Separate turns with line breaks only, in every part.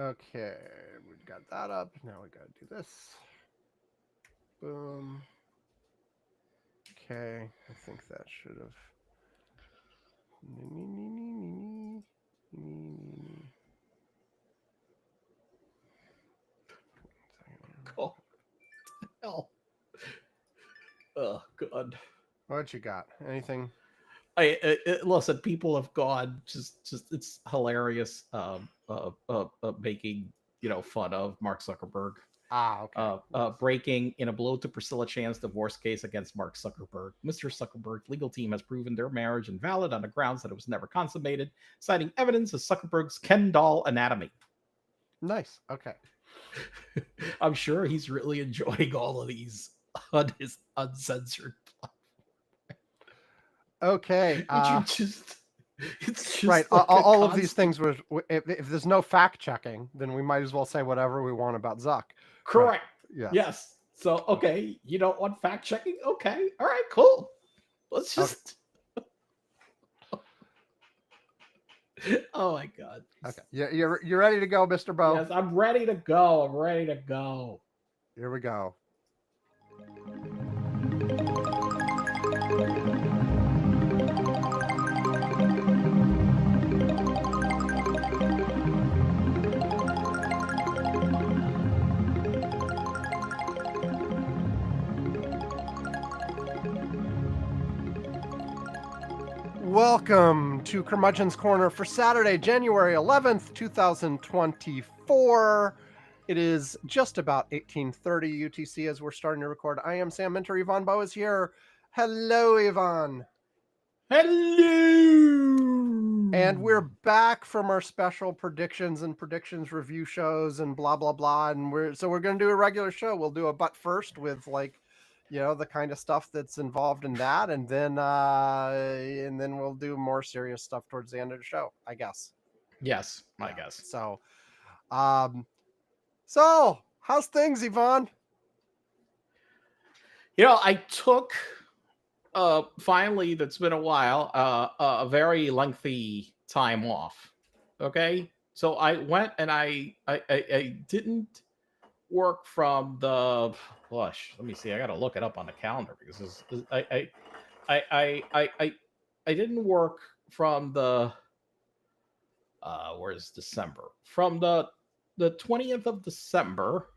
Okay, we got that up. Now we got to do this. Boom. Okay, I think that should have.
Oh, hell. Oh, God.
What you got? Anything?
Listen, people have gone just it's hilarious. Making fun of Mark Zuckerberg.
Ah, okay.
Breaking in a blow to Priscilla Chan's divorce case against Mark Zuckerberg. Mr. Zuckerberg's legal team has proven their marriage invalid on the grounds that it was never consummated, citing evidence of Zuckerberg's Ken doll anatomy.
Nice. Okay.
I'm sure he's really enjoying all of these on his uncensored.
Okay.
Which you just, it's just
Right.
like
All of these things was if there's no fact checking, then we might as well say whatever we want about Zuck.
Correct.
Right. Yeah.
Yes. So okay, you don't want fact checking? Okay. All right. Cool. Let's just. Okay. Oh my God.
Okay. Yeah. You're ready to go, Mr. Bo?
Yes, I'm ready to go. I'm ready to go.
Here we go. Welcome to Curmudgeon's Corner for Saturday, January 11th, 2024. It is just about 18:30 UTC as we're starting to record. I am Sam Minter. Yvonne Bo is here. Hello, Yvonne.
Hello.
And we're back from our special predictions review shows and blah, blah, blah. And we're going to do a regular show. We'll do a butt first with the kind of stuff that's involved in that, and then we'll do more serious stuff towards the end of the show, I guess.
Yes, I guess.
So how's things, Yvonne?
I took finally, that's been a while, a very lengthy time off. Okay, so I went and I didn't work from the let me see, I gotta look it up on the calendar because I didn't work from the where's December, from the 20th of December,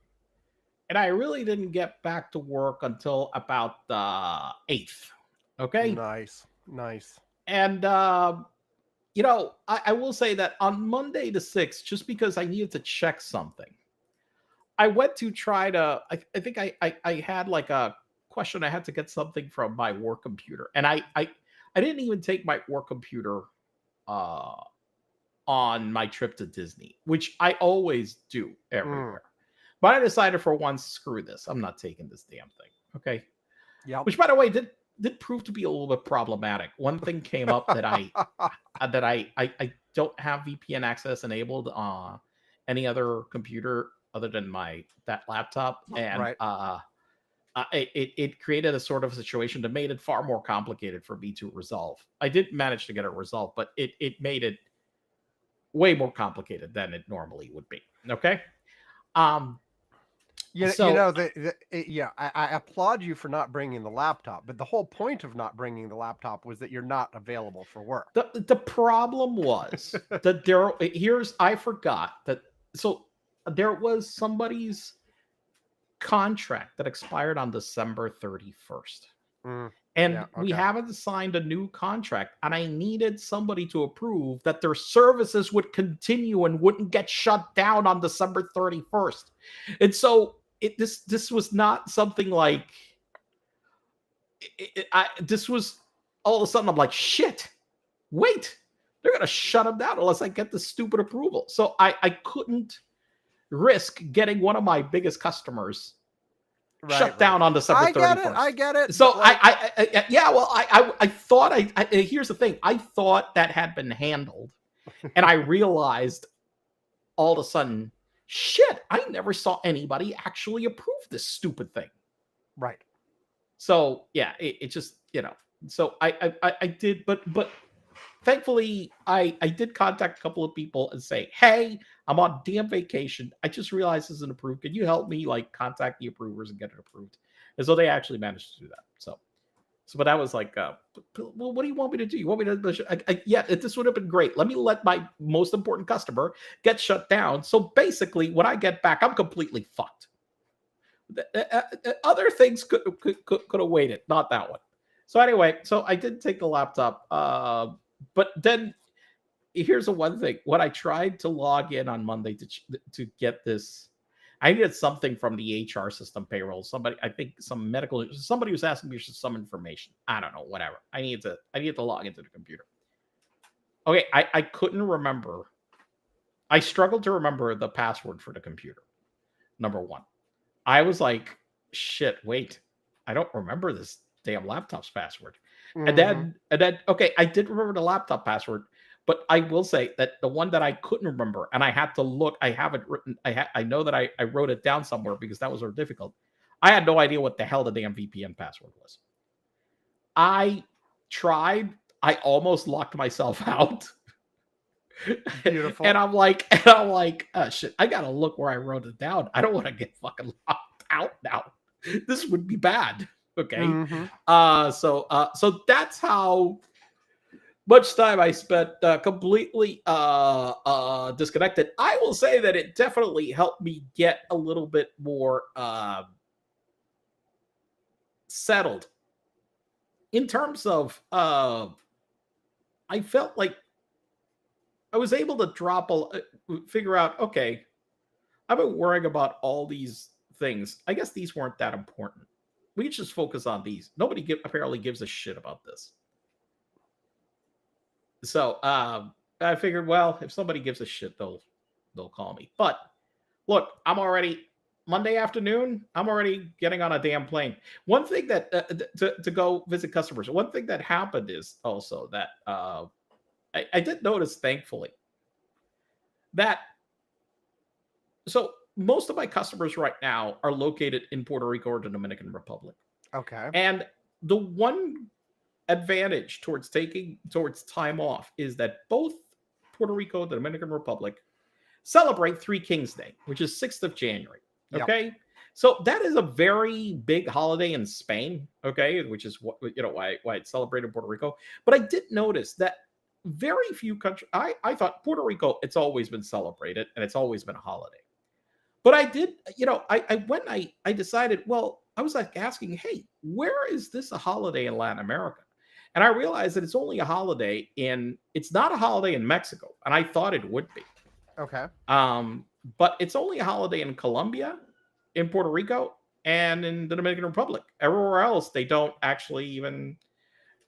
and I really didn't get back to work until about the 8th. Okay,
Nice.
And I will say that on Monday the 6th, just because I needed to check something, I went to try to, I think I had like a question. I had to get something from my work computer. And I didn't even take my work computer on my trip to Disney, which I always do everywhere. But I decided for once, screw this. I'm not taking this damn thing. Okay.
Yeah.
Which, by the way, did prove to be a little bit problematic. One thing came up that I don't have VPN access enabled on any other computer other than that laptop, and
right.
It created a sort of situation that made it far more complicated for me to resolve. I did manage to get it resolved, but it made it way more complicated than it normally would be. Okay.
I applaud you for not bringing the laptop, but the whole point of not bringing the laptop was that you're not available for work.
The problem was that I forgot that. So there was somebody's contract that expired on December 31st. We haven't signed a new contract, and I needed somebody to approve that their services would continue and wouldn't get shut down on December 31st. And so this was not something like this was all of a sudden I'm like, shit, wait, they're going to shut them down unless I get this stupid approval. So I couldn't risk getting one of my biggest customers shut down on December 31st.
I get it.
So I thought here's the thing. I thought that had been handled, and I realized all of a sudden, shit, I never saw anybody actually approve this stupid thing.
Right.
So yeah, it just, so I did, but thankfully, I did contact a couple of people and say, hey, I'm on damn vacation. I just realized this isn't approved. Can you help me like contact the approvers and get it approved? And so they actually managed to do that. But that was like, well, what do you want me to do? You want me to? Yeah, this would have been great. Let me let my most important customer get shut down. So basically, when I get back, I'm completely fucked. Other things could have waited, not that one. So anyway, so I did take the laptop. But then here's the one thing: when I tried to log in on Monday to get this. I needed something from the HR system payroll. Somebody, I think some medical, somebody was asking me for some information. I don't know, whatever. I needed to log into the computer. Okay, I couldn't remember. I struggled to remember the password for the computer. Number one. I was like, shit, wait. I don't remember this damn laptop's password.
Mm-hmm.
And then, okay, I did remember the laptop password. But I will say that the one that I couldn't remember, and I had to look, I have it written, I know that I wrote it down somewhere because that was very difficult. I had no idea what the hell the damn VPN password was. I tried, I almost locked myself out.
Beautiful.
and I'm like, oh, shit, I gotta look where I wrote it down. I don't want to get fucking locked out now. This would be bad. Okay.
Mm-hmm.
So that's how much time I spent completely disconnected. I will say that it definitely helped me get a little bit more settled in terms of I felt like I was able to figure out, okay, I've been worrying about all these things. I guess these weren't that important. We just focus on these. Nobody apparently gives a shit about this. So I figured, well, if somebody gives a shit, they'll call me. But look, I'm already Monday afternoon. I'm already getting on a damn plane. One thing that to go visit customers. One thing that happened is also that I did notice, thankfully, that so most of my customers right now are located in Puerto Rico or the Dominican Republic.
Okay.
And the one advantage towards time off is that both Puerto Rico and the Dominican Republic celebrate Three Kings Day, which is 6th of January. Okay. Yep. So that is a very big holiday in Spain. Okay. Which is what, why it's celebrated in Puerto Rico. But I did notice that very few countries, I thought Puerto Rico, it's always been celebrated and it's always been a holiday. But I did, I decided, well, I was like asking, hey, where is this a holiday in Latin America? And I realized that it's only a holiday it's not a holiday in Mexico. And I thought it would be.
Okay.
But it's only a holiday in Colombia, in Puerto Rico, and in the Dominican Republic. Everywhere else, they don't actually even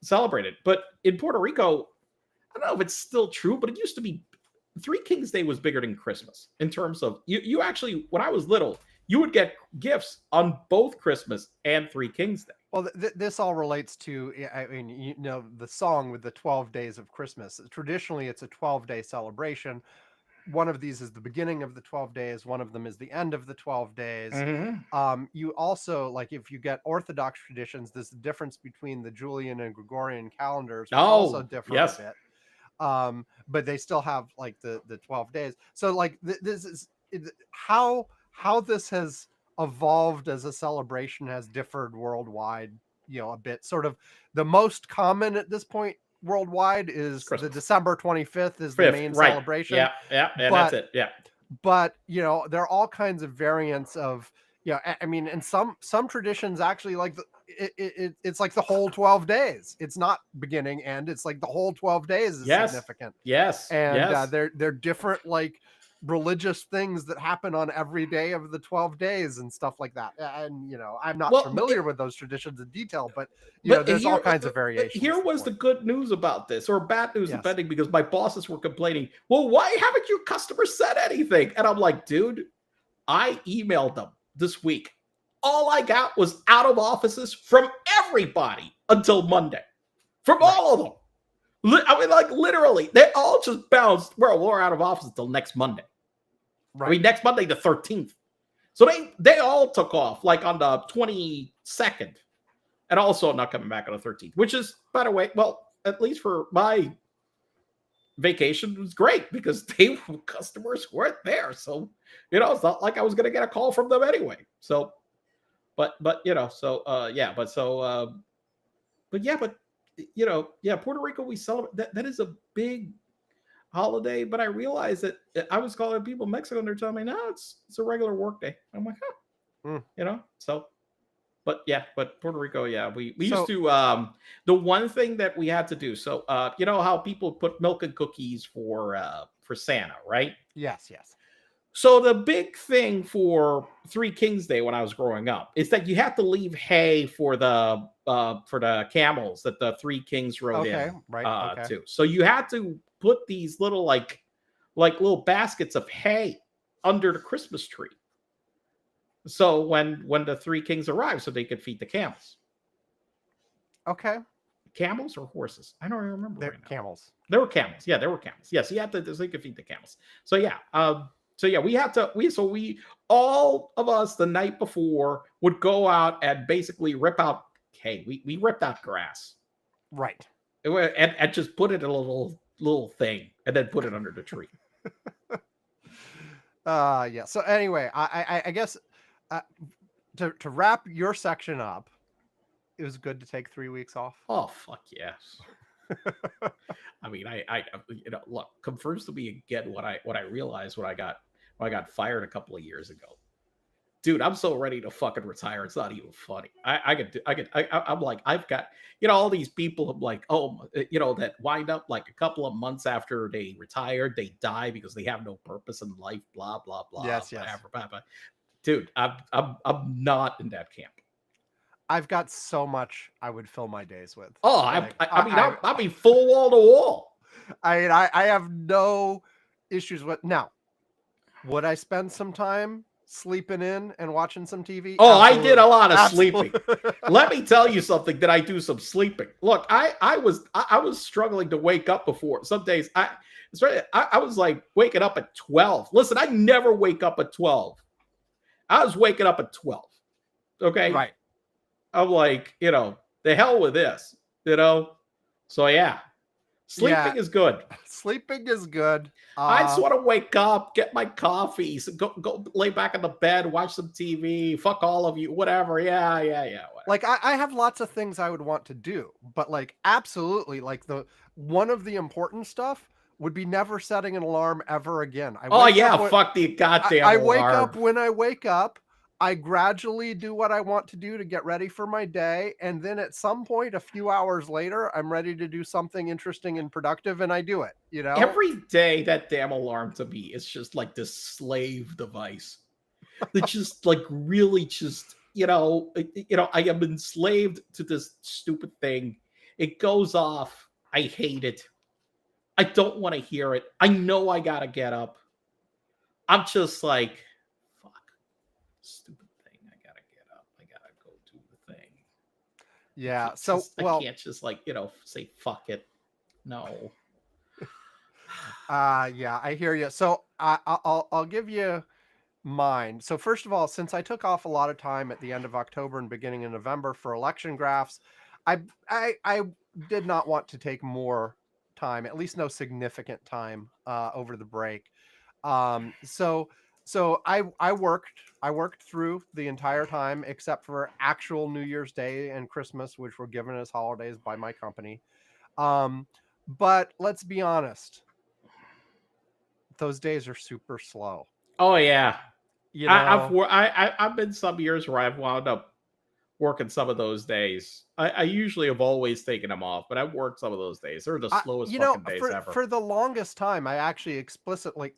celebrate it. But in Puerto Rico, I don't know if it's still true, but it used to be Three Kings Day was bigger than Christmas in terms of you actually, when I was little, you would get gifts on both Christmas and Three Kings Day.
Well, this all relates to, I mean, the song with the 12 days of Christmas. Traditionally, it's a 12-day celebration. One of these is the beginning of the 12 days. One of them is the end of the 12 days.
Mm-hmm.
You also, like, if you get Orthodox traditions, there's the difference between the Julian and Gregorian calendars, which also differ a bit. But they still have like the 12 days. So like this is how this has evolved as a celebration has differed worldwide, a bit. Sort of the most common at this point worldwide is the December 25th is the main celebration.
Yeah, and that's it. Yeah.
But there are all kinds of variants of, I mean, and some traditions actually like it's like the whole 12 days. It's not beginning end. It's like the whole 12 days is significant.
Yes.
And they're different like religious things that happen on every day of the 12 days and stuff like that. And I'm not familiar with those traditions in detail, but there's all kinds of variations.
Here was the good news about this, or bad news, depending, because my bosses were complaining, well, why haven't your customers said anything? And I'm like, dude, I emailed them this week. All I got was out of offices from everybody until Monday. From all of them. I mean, like, literally, they all just bounced. Well, we're out of office until next Monday. Right. I mean, next Monday, the 13th. So they all took off, like, on the 22nd. And also not coming back on the 13th, which is, by the way, well, at least for my vacation was great because customers weren't there. So, it's not like I was going to get a call from them anyway. So, but yeah, Puerto Rico, we celebrate that is a big holiday. But I realized that I was calling people in Mexico and they're telling me, no, it's a regular work day. I'm like, so. But Puerto Rico, we used to the one thing that we had to do. So you know how people put milk and cookies for Santa, right?
Yes.
So the big thing for Three Kings Day when I was growing up is that you had to leave hay for the camels that the three kings rode in to. So you had to put these little like little baskets of hay under the Christmas tree. So when the three kings arrived, so they could feed the camels.
Okay.
Camels or horses? I don't remember.
They're camels.
There were camels. Yeah, there were camels. Yes, you had to, so you could feed the camels. So yeah, we had to. We all of us the night before would go out and basically rip out hay. We ripped out grass,
right,
and just put it in a little thing, and then put it under the tree.
Yeah. So anyway, I guess. To wrap your section up, it was good to take 3 weeks off.
Oh, fuck yes. I mean, I look, confirms to me again what I realized when I got fired a couple of years ago. Dude, I'm so ready to fucking retire. It's not even funny. I'm like, I've got, all these people. I'm like, that wind up like a couple of months after they retired, they die because they have no purpose in life. Blah blah blah.
Yes.
Blah, blah. Dude, I'm not in that camp.
I've got so much I would fill my days with.
Oh, I'll be full wall to wall.
I have no issues with. Now, would I spend some time sleeping in and watching some TV?
Oh, absolutely. I did a lot of sleeping. Let me tell you something. That I do some sleeping. Look, I was struggling to wake up before. Some days I was like waking up at 12. Listen, I never wake up at 12. I was waking up at 12. Okay.
Right.
I'm like, the hell with this, So yeah. Sleeping is good.
Sleeping is good.
I just want to wake up, get my coffee, go lay back in the bed, watch some TV, fuck all of you, whatever. Yeah. Whatever.
Like I have lots of things I would want to do, but like absolutely, like one of the important stuff would be never setting an alarm ever again.
Fuck the goddamn alarm.
I wake up when I wake up. I gradually do what I want to do to get ready for my day. And then at some point, a few hours later, I'm ready to do something interesting and productive. And I do it,
Every day, that damn alarm to me is just like this slave device. It's just like really just, I am enslaved to this stupid thing. It goes off. I hate it. I don't want to hear it. I know I got to get up. I'm just like, fuck, stupid thing. I got to get up. I got to go do the thing.
Yeah.
I can't just say, fuck it. No.
Yeah, I hear you. So I'll give you mine. So first of all, since I took off a lot of time at the end of October and beginning of November for election graphs, I did not want to take more time, at least no significant time over the break. So I worked through the entire time except for actual New Year's Day and Christmas, which were given as holidays by my company. But let's be honest, those days are super slow.
Oh yeah. I've been some years where I've wound up working some of those days. I usually have always taken them off, but I've worked some of those days. They're the slowest fucking days ever.
For the longest time, I actually explicitly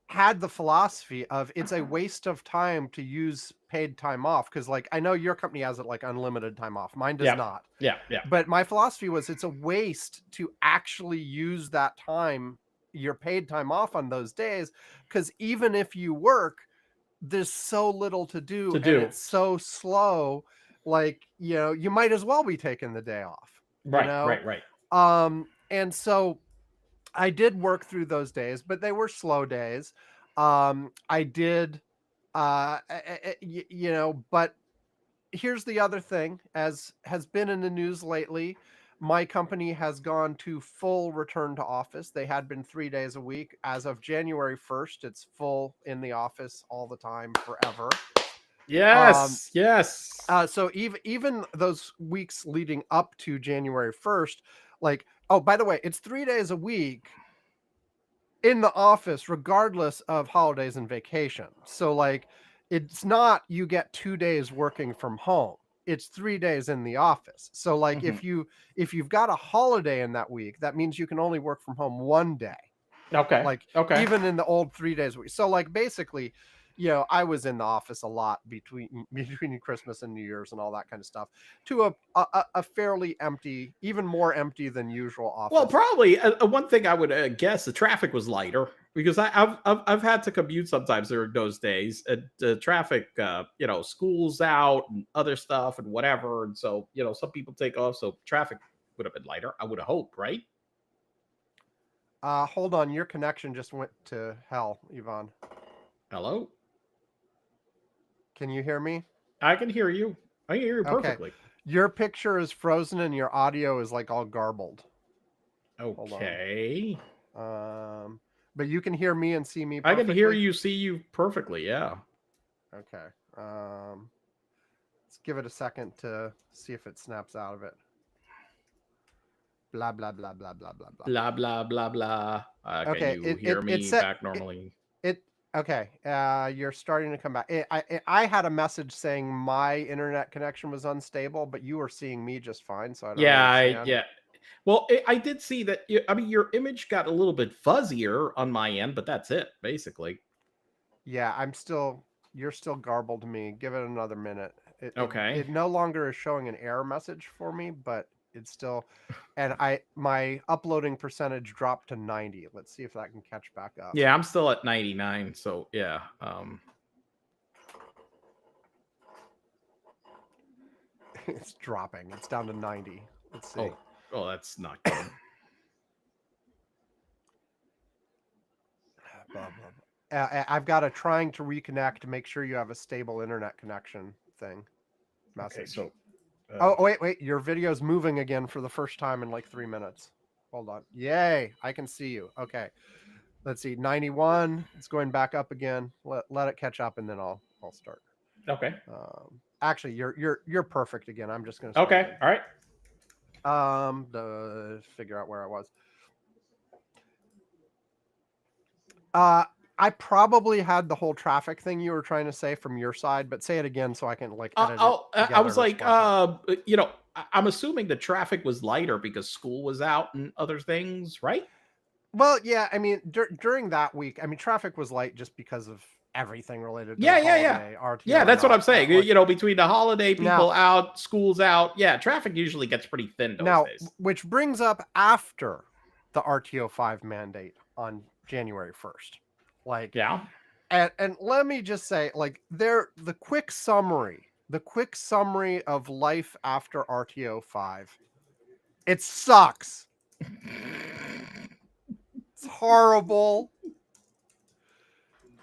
had the philosophy of it's a waste of time to use paid time off. Cause I know your company has it unlimited time off. Mine does not.
Yeah.
But my philosophy was it's a waste to actually use that time, your paid time off on those days. Cause even if you work, there's so little to do. And it's so slow. You might as well be taking the day off.
Right.
And so I did work through those days, but they were slow days. I did, but here's the other thing, as has been in the news lately. My company has gone to full return to office. They had been 3 days a week. As of January 1st, it's full in the office all the time, forever.
Yes, yes.
So even those weeks leading up to January 1st, like, oh, by the way, it's 3 days a week in the office, regardless of holidays and vacation. So like, it's not you get 2 days working from home. It's 3 days in the office. So like,
Mhm.
if you've got a holiday in that week, that means you can only work from home 1 day.
Okay.
Like,
Okay.
even in the old 3 days a week. So like, basically, I was in the office a lot between Christmas and New Year's and all that kind of stuff, to a fairly empty, even more empty than usual
Well,
office.
probably one thing I would guess the traffic was lighter because I've had to commute sometimes during those days. The traffic, school's out and other stuff and whatever, and so some people take off, so traffic would have been lighter. I would have hoped, right?
Hold on, your connection just went to hell, Yvonne.
Hello,
Can you hear me?
I can hear you. I can hear you
Okay.
perfectly.
Your picture is frozen and your audio is like all garbled.
Okay,
But you can hear me and see me
I
perfectly.
can hear you, see you perfectly. Yeah.
Okay. Let's give it a second to see if it snaps out of it. Blah blah blah blah blah blah blah.
Blah blah blah blah.
Okay.
Can you hear me back normally?
Okay. You're starting to come back. I had a message saying my internet connection was unstable, but you were seeing me just fine, so I don't understand.
Yeah. Well, I did see that. I mean, your image got a little bit fuzzier on my end, but that's it, basically.
Yeah, you're still garbled to me. Give it another minute.
Okay.
It no longer is showing an error message for me, but it's still, and my uploading percentage dropped to 90. Let's see if that can catch back up.
Yeah, I'm still at 99. So yeah.
It's dropping. It's down to 90. Let's see.
Oh, that's not good.
Blah, blah, blah. I've got a trying to reconnect to make sure you have a stable internet connection thing message.
Okay, so.
Oh, wait. Your video's moving again for the first time in like 3 minutes. Hold on. Yay. I can see you. Okay. Let's see. 91. It's going back up again. Let it catch up and then I'll start.
Okay.
Actually, you're perfect again. I'm just going to
Okay. All right.
To figure out where I was. I probably had the whole traffic thing you were trying to say from your side, but say it again so I can like edit it.
I was like, I'm assuming the traffic was lighter because school was out and other things, right?
Well, yeah. I mean, during that week, I mean, traffic was light just because of everything related to
Yeah.
RTO.
Yeah, that's what I'm saying.
Like,
Between the holiday, people out, school's out. Yeah, traffic usually gets pretty thin those days.
Which brings up after the RTO 5 mandate on January 1st. Like,
yeah.
And let me just say, like, the quick summary of life after RTO 5. It sucks. It's horrible.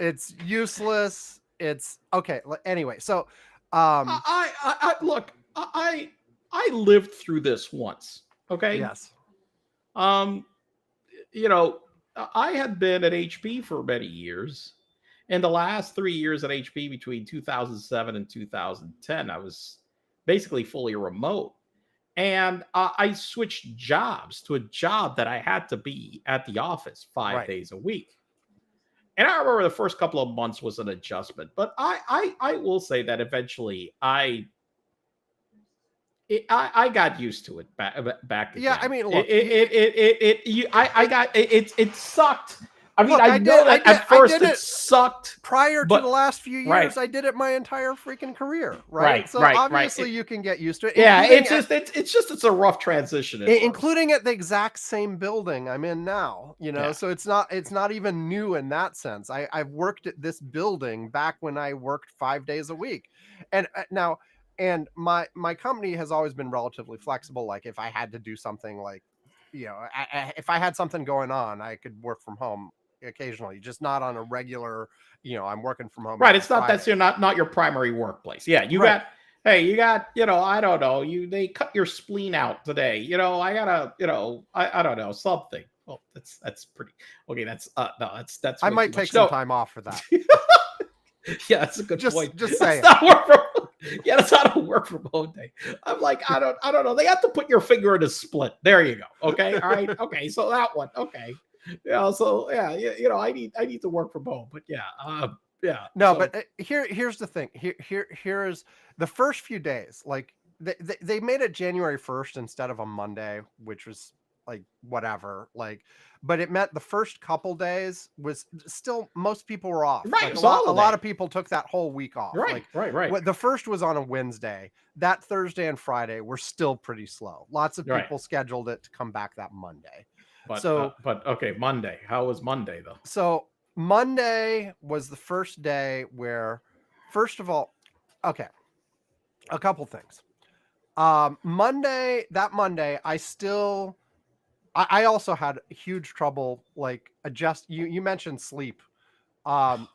It's useless. It's okay. Anyway, so
I look, I lived through this once. Okay.
Yes.
I had been at HP for many years. In the last 3 years at HP, between 2007 and 2010, I was basically fully remote. And I switched jobs to a job that I had to be at the office 5 days a week. And I remember the first couple of months was an adjustment. But I will say that eventually I got used to it back again.
Yeah, I mean, look,
it sucked. I mean,
look,
I know that at first it sucked.
Prior to the last few years, I did it my entire freaking career, right? So obviously you can get used to it.
Yeah, it's a rough transition.
Including at the exact same building I'm in now, so it's not even new in that sense. I've worked at this building back when I worked 5 days a week. And now, and my company has always been relatively flexible. Like if I had to do something like, if I had something going on, I could work from home occasionally, just not on a regular, I'm working from home.
Right. It's not that's not your primary workplace. Yeah. hey, you got, I don't know, they cut your spleen out today. I gotta, I don't know, something. Well, that's pretty okay. No, that's
I
way too
might take
much.
some
No,
time off for that.
yeah, that's a good point.
Just
That's
saying.
not work from yeah, that's not a work from home day. I'm like, I don't know. They have to put your finger in a split. There you go. Okay, all right, okay. So that one, okay. So yeah, I need to work from home, but yeah.
No,
So
but here's the thing. Here's the first few days. Like they made it January 1st instead of a Monday, which was like whatever. Like, but it meant the first couple days was still most people were off.
right,
Like
it's
a lot
holiday.
of people took that whole week off.
Right,
Like
right.
what the first was on a Wednesday. That Thursday and Friday were still pretty slow. Lots of
Right.
people scheduled it to come back that Monday.
But okay, Monday. How was Monday though?
So Monday was the first day where, first of all, okay, a couple things. Monday, I also had huge trouble like you mentioned sleep.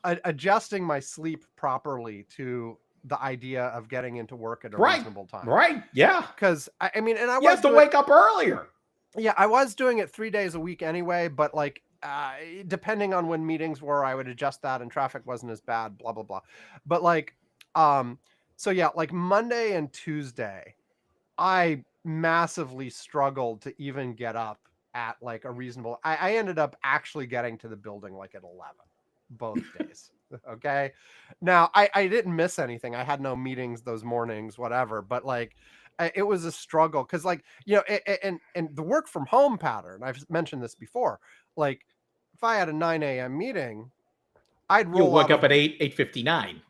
Adjusting my sleep properly to the idea of getting into work at a
Right,
reasonable time.
right, yeah.
Because I mean, and I
You have to wake up earlier.
Yeah, I was doing it 3 days a week anyway, but like depending on when meetings were, I would adjust that and traffic wasn't as bad, blah blah blah. But like so yeah, like Monday and Tuesday, I massively struggled to even get up at like a reasonable I ended up actually getting to the building like at 11 both days. Okay. Now I didn't miss anything. I had no meetings those mornings, whatever, but like it was a struggle because like and the work from home pattern, I've mentioned this before, like if I had a 9 a.m. meeting, I'd
You
roll
wake
out
up
of
at 8:59.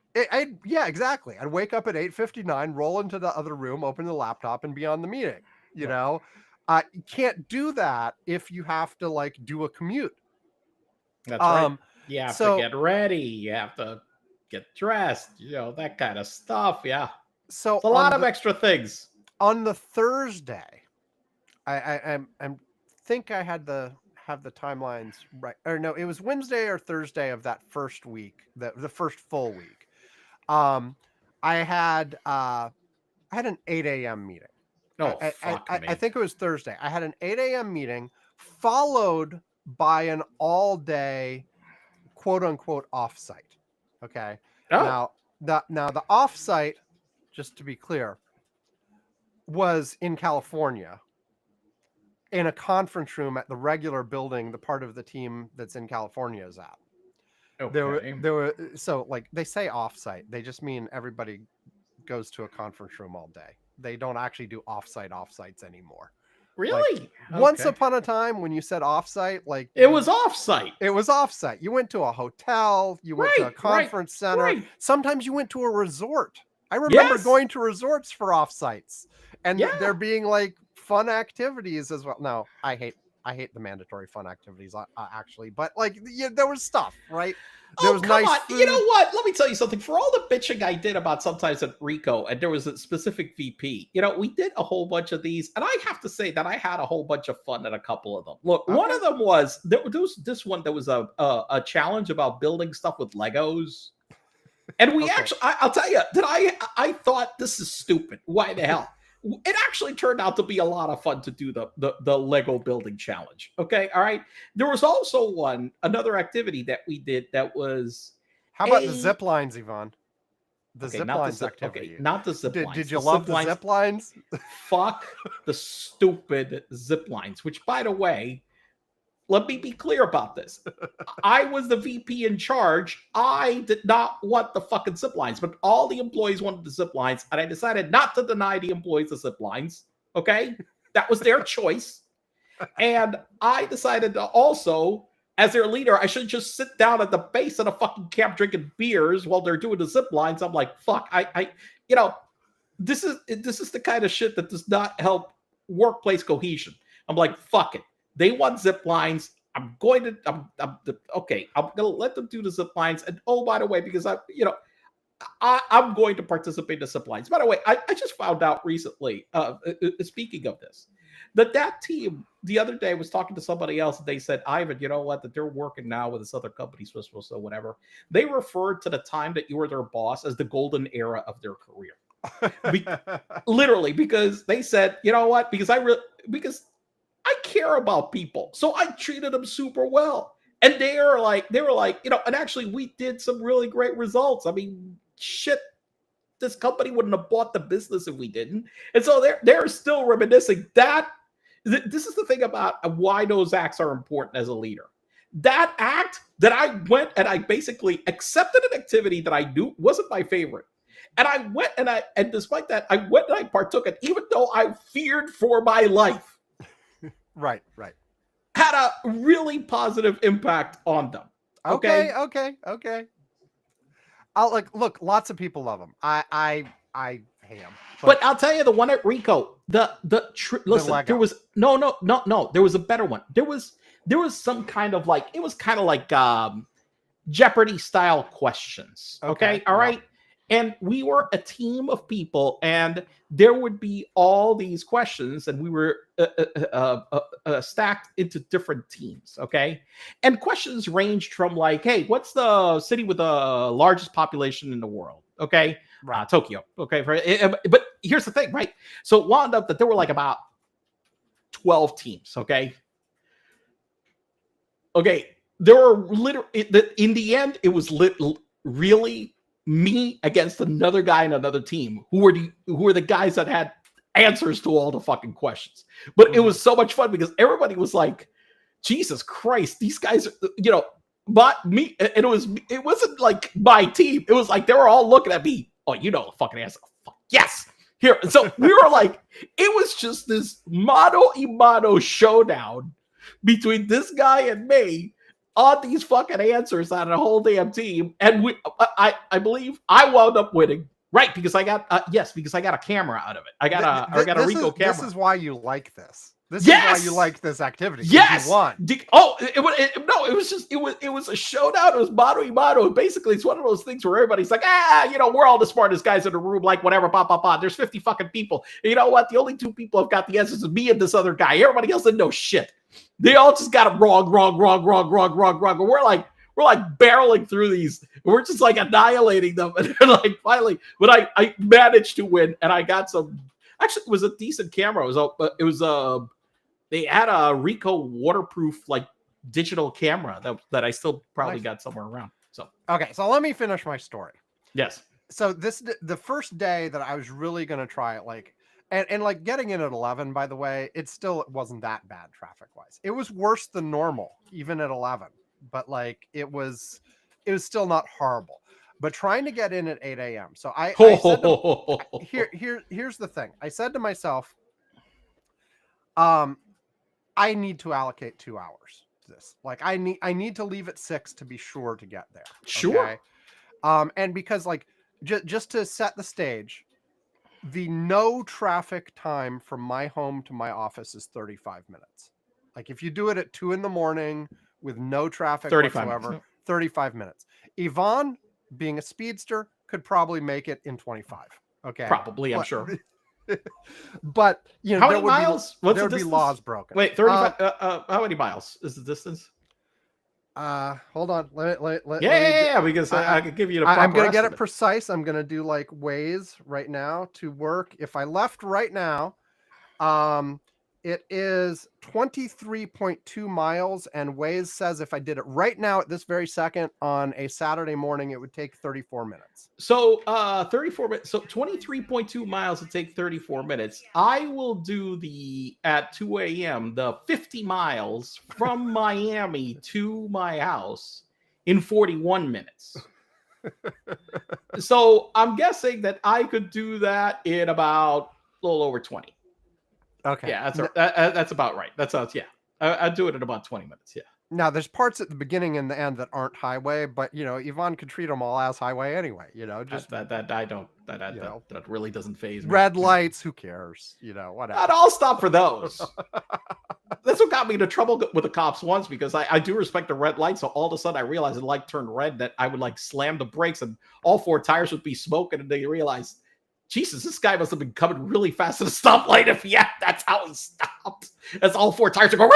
yeah, exactly. I'd wake up at 8:59, roll into the other room, open the laptop, and be on the meeting. You
Right.
know, you can't do that if you have to like do a commute.
That's right.
Um,
You have to
so
get ready. You have to get dressed. That kind of stuff. Yeah,
so
it's a lot of extra things.
on the Thursday, I'm think I had have the timelines right, or no, it was Wednesday or Thursday of that first week, the first full week. Um, I had an 8 a.m. meeting.
Oh fuck
I
me.
think it was Thursday. I had an 8 a.m. meeting followed by an all day quote unquote offsite. Okay.
Oh,
Now the offsite, just to be clear, was in California in a conference room at the regular building the part of the team that's in California is at.
okay.
There were so like they say offsite, they just mean everybody goes to a conference room all day. They don't actually do offsites anymore. Like
Really?
once
Okay.
upon a time when you said offsite, like
It was offsite.
it was offsite. You went to a hotel, you went to a
Right, right,
conference center.
right.
Sometimes you went to a resort. I remember
Yes.
going to resorts for offsites and
Yeah.
there being like fun activities as well. No, I hate the mandatory fun activities actually, but like yeah, there was stuff, right? There
Oh,
was
come
nice
on. You
food.
know what? Let me tell you something. For all the bitching I did about sometimes at Rico, and there was a specific VP, we did a whole bunch of these. And I have to say that I had a whole bunch of fun at a couple of them. Look, one
Okay.
of them was there was this one that was a challenge about building stuff with Legos. And we
Okay.
actually, I'll tell you, that I thought this is stupid. Why the hell? It actually turned out to be a lot of fun to do the Lego building challenge. Okay, all right. There was also another activity that we did that was
How about the zip lines, Yvonne? The
okay,
zip
not the
lines
zip. Okay,
activity.
not the zip
Did
lines.
you
The
love
zip
the
lines.
zip lines?
Fuck the stupid zip lines. Which, by the way, let me be clear about this. I was the VP in charge. I did not want the fucking zip lines, but all the employees wanted the zip lines, and I decided not to deny the employees the zip lines. Okay, that was their choice, and I decided to also, as their leader, I should just sit down at the base of the fucking camp drinking beers while they're doing the zip lines. I'm like, fuck, you know, this is the kind of shit that does not help workplace cohesion. I'm like, fuck it. They want zip lines. I'm okay. I'm gonna let them do the zip lines. And oh, by the way, because I'm going to participate in the zip lines. By the way, I just found out recently. Speaking of this, that team the other day was talking to somebody else, and they said, Ivan, you know what? That they're working now with this other company, so whatever. They referred to the time that you were their boss as the golden era of their career. Literally, because they said, you know what? Because I care about people, so I treated them super well. And they were like, and actually, we did some really great results. I mean, shit, this company wouldn't have bought the business if we didn't. And so they're still reminiscing that. This is the thing about why those acts are important as a leader. That act that I went and I basically accepted an activity that I knew wasn't my favorite. And I went and despite that, I went and I partook it, even though I feared for my life.
Right.
Had a really positive impact on them.
Okay. Look, lots of people love him. I hate him.
But I'll tell you, the one at Rico, listen, there was no, there was a better one. There was some kind of like, it was kind of like Jeopardy style questions. Okay. All right. And we were a team of people, and there would be all these questions, and we were stacked into different teams. Okay. And questions ranged from like, hey, what's the city with the largest population in the world? Okay. Right. Tokyo. Okay. But here's the thing, right? So it wound up that there were like about 12 teams. Okay. There were literally, in the end, it was really me against another guy in another team who were the guys that had answers to all the fucking questions. But it was so much fun because everybody was like, Jesus Christ, these guys are, but me, and it wasn't like my team. It was like they were all looking at me. Oh, the fucking answer. Yes. Here. So we were like, it was just this mano-a-mano showdown between this guy and me on these fucking answers out of the whole damn team. And I believe I wound up winning. Right, because I got a camera out of it. I got a Rico camera.
This is why you like this. This is why you like this activity.
Yes.
You won.
It was a showdown. It was mano a mano. Basically, it's one of those things where everybody's like, we're all the smartest guys in the room, like whatever, There's 50 fucking people. And you know what? The only two people have got the answers is me and this other guy. Everybody else didn't know shit. They all just got it wrong. And we're like barreling through these. We're just like annihilating them. And then like finally, but I managed to win, and I got some. Actually, it was a decent camera. It was they had a Rico waterproof like digital camera that I still probably got somewhere around. So
okay, so let me finish my story.
Yes.
So the first day that I was really going to try it, like, and like getting in at 11, by the way, it wasn't that bad traffic wise. It was worse than normal, even at 11, but like it was still not horrible. But trying to get in at 8 a.m. So I said here's the thing. I said to myself, I need to allocate 2 hours to this. Like I need to leave at 6 to be sure to get there.
Sure.
Okay? And because like just to set the stage, the no traffic time from my home to my office is 35 minutes. Like if you do it at 2 a.m. with no traffic whatsoever, 35 minutes. Yvonne, being a speedster, could probably make it in 25. Okay.
Probably, I'm sure.
But
how many miles?
There would be laws broken.
Wait, 35. How many miles is the distance?
Hold on.
Because I could give you the proper
I'm gonna
estimate.
get it precise. I'm gonna do like Waze right now to work. If I left right now, it is 23.2 miles, and Waze says if I did it right now at this very second on a Saturday morning, it would take 34 minutes.
So 34 minutes. So 23.2 miles would take 34 minutes. I will do at 2 a.m. the 50 miles from Miami to my house in 41 minutes. So I'm guessing that I could do that in about a little over 20.
Okay.
Yeah, that's about right. That sounds, yeah. I'd do it in about 20 minutes, yeah.
Now, there's parts at the beginning and the end that aren't highway, but, Yvonne could treat them all as highway anyway, just...
That really doesn't faze me.
Red lights, who cares? Whatever.
I'll stop for those. That's what got me into trouble with the cops once, because I do respect the red light, so all of a sudden I realized the light turned red, that I would, like, slam the brakes, and all 4 tires would be smoking, and they realized... Jesus, this guy must have been coming really fast at a stoplight. That's how he stopped. That's all 4 tires to go.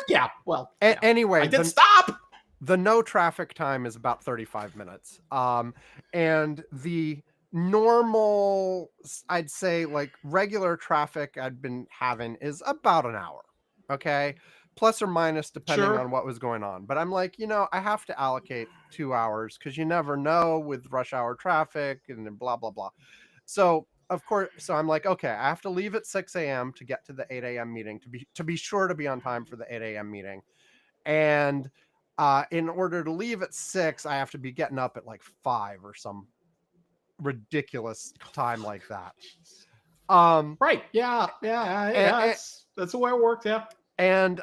Yeah, well.
Anyway,
I did stop.
The no traffic time is about 35 minutes. And the normal, I'd say like regular traffic I'd been having is about an hour. Okay. Plus or minus depending
Sure.
on what was going on. But I'm like, I have to allocate 2 hours because you never know with rush hour traffic and then blah, blah, blah. So of course, so I'm like, okay, I have to leave at 6 a.m. to get to the 8 a.m. meeting to be sure to be on time for the 8 a.m. meeting. And in order to leave at 6, I have to be getting up at like 5 or some ridiculous time like that.
Right. Yeah. Yeah.
And,
Yeah. That's the way it works. Yeah.
and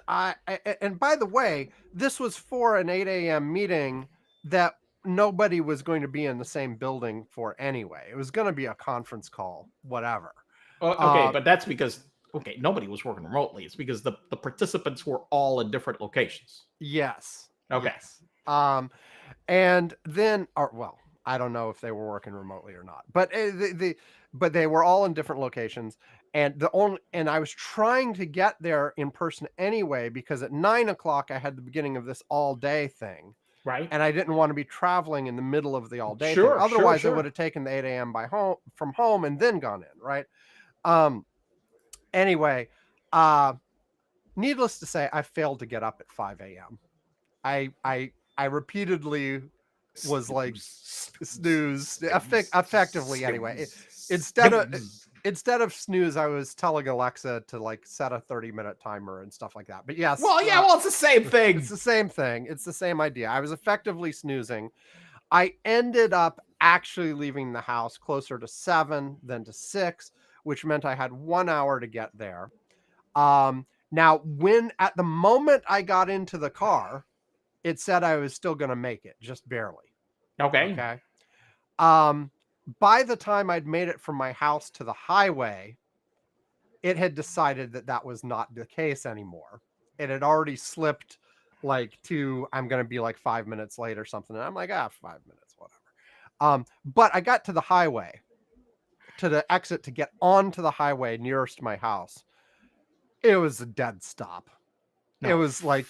and by the way, this was for an 8 a.m. meeting that nobody was going to be in the same building for anyway. It was going to be a conference call, whatever.
Okay, but that's because nobody was working remotely. It's because the participants were all in different locations.
Yes.
Okay.
Yes. And then, or well, I don't know if they were working remotely or not, but but they were all in different locations. And I was trying to get there in person anyway because at 9 o'clock I had the beginning of this all day thing,
Right.
and I didn't want to be traveling in the middle of the all day thing.
Sure.
Otherwise, I
Sure.
would have taken the 8 a.m. from home and then gone in. Right. Anyway, needless to say, I failed to get up at 5 a.m. I repeatedly was like snooze effectively anyway. Instead of snooze, I was telling Alexa to like set a 30-minute timer and stuff like that. But yes,
Well, yeah. Well, it's the same thing.
it's the same thing. It's the same idea. I was effectively snoozing. I ended up actually leaving the house closer to 7 than to 6, which meant I had 1 hour to get there. Now, when at the moment I got into the car, it said I was still going to make it, just barely.
Okay.
Okay. By the time I'd made it from my house to the highway, it had decided that that was not the case anymore. It had already slipped like to, I'm going to be like 5 minutes late or something. And I'm like, 5 minutes, whatever. But I got to the highway, to the exit to get onto the highway nearest my house. It was a dead stop. It was like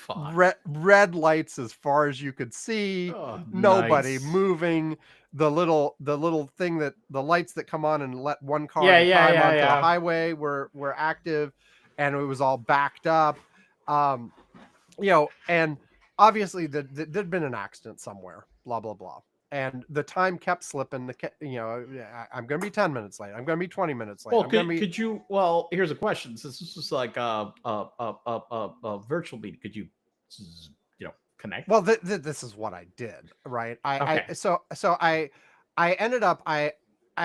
red lights as far as you could see.
Oh,
nobody
nice.
moving. The little thing that the lights that come on and let one car at a time onto the highway were active, and it was all backed up. And obviously there'd been an accident somewhere. Blah blah blah. And the time kept slipping. I'm going to be 10 minutes late. I'm going to be 20 minutes late.
Well, could you? Well, here's a question. Since this was like a virtual meeting, could you, connect?
Well, this is what I did, right? I ended up I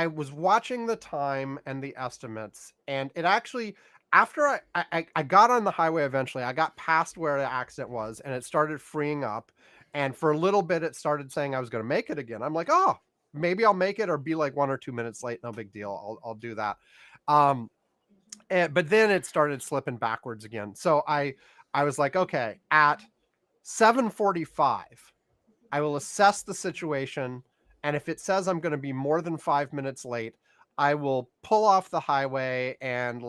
was watching the time and the estimates, and it actually, after I got on the highway eventually, I got past where the accident was, and it started freeing up. And for a little bit, it started saying I was going to make it again. I'm like, oh, maybe I'll make it or be like 1 or 2 minutes late. No big deal. I'll do that. But then it started slipping backwards again. So I was like, okay, at 7:45, I will assess the situation. And if it says I'm going to be more than 5 minutes late, I will pull off the highway and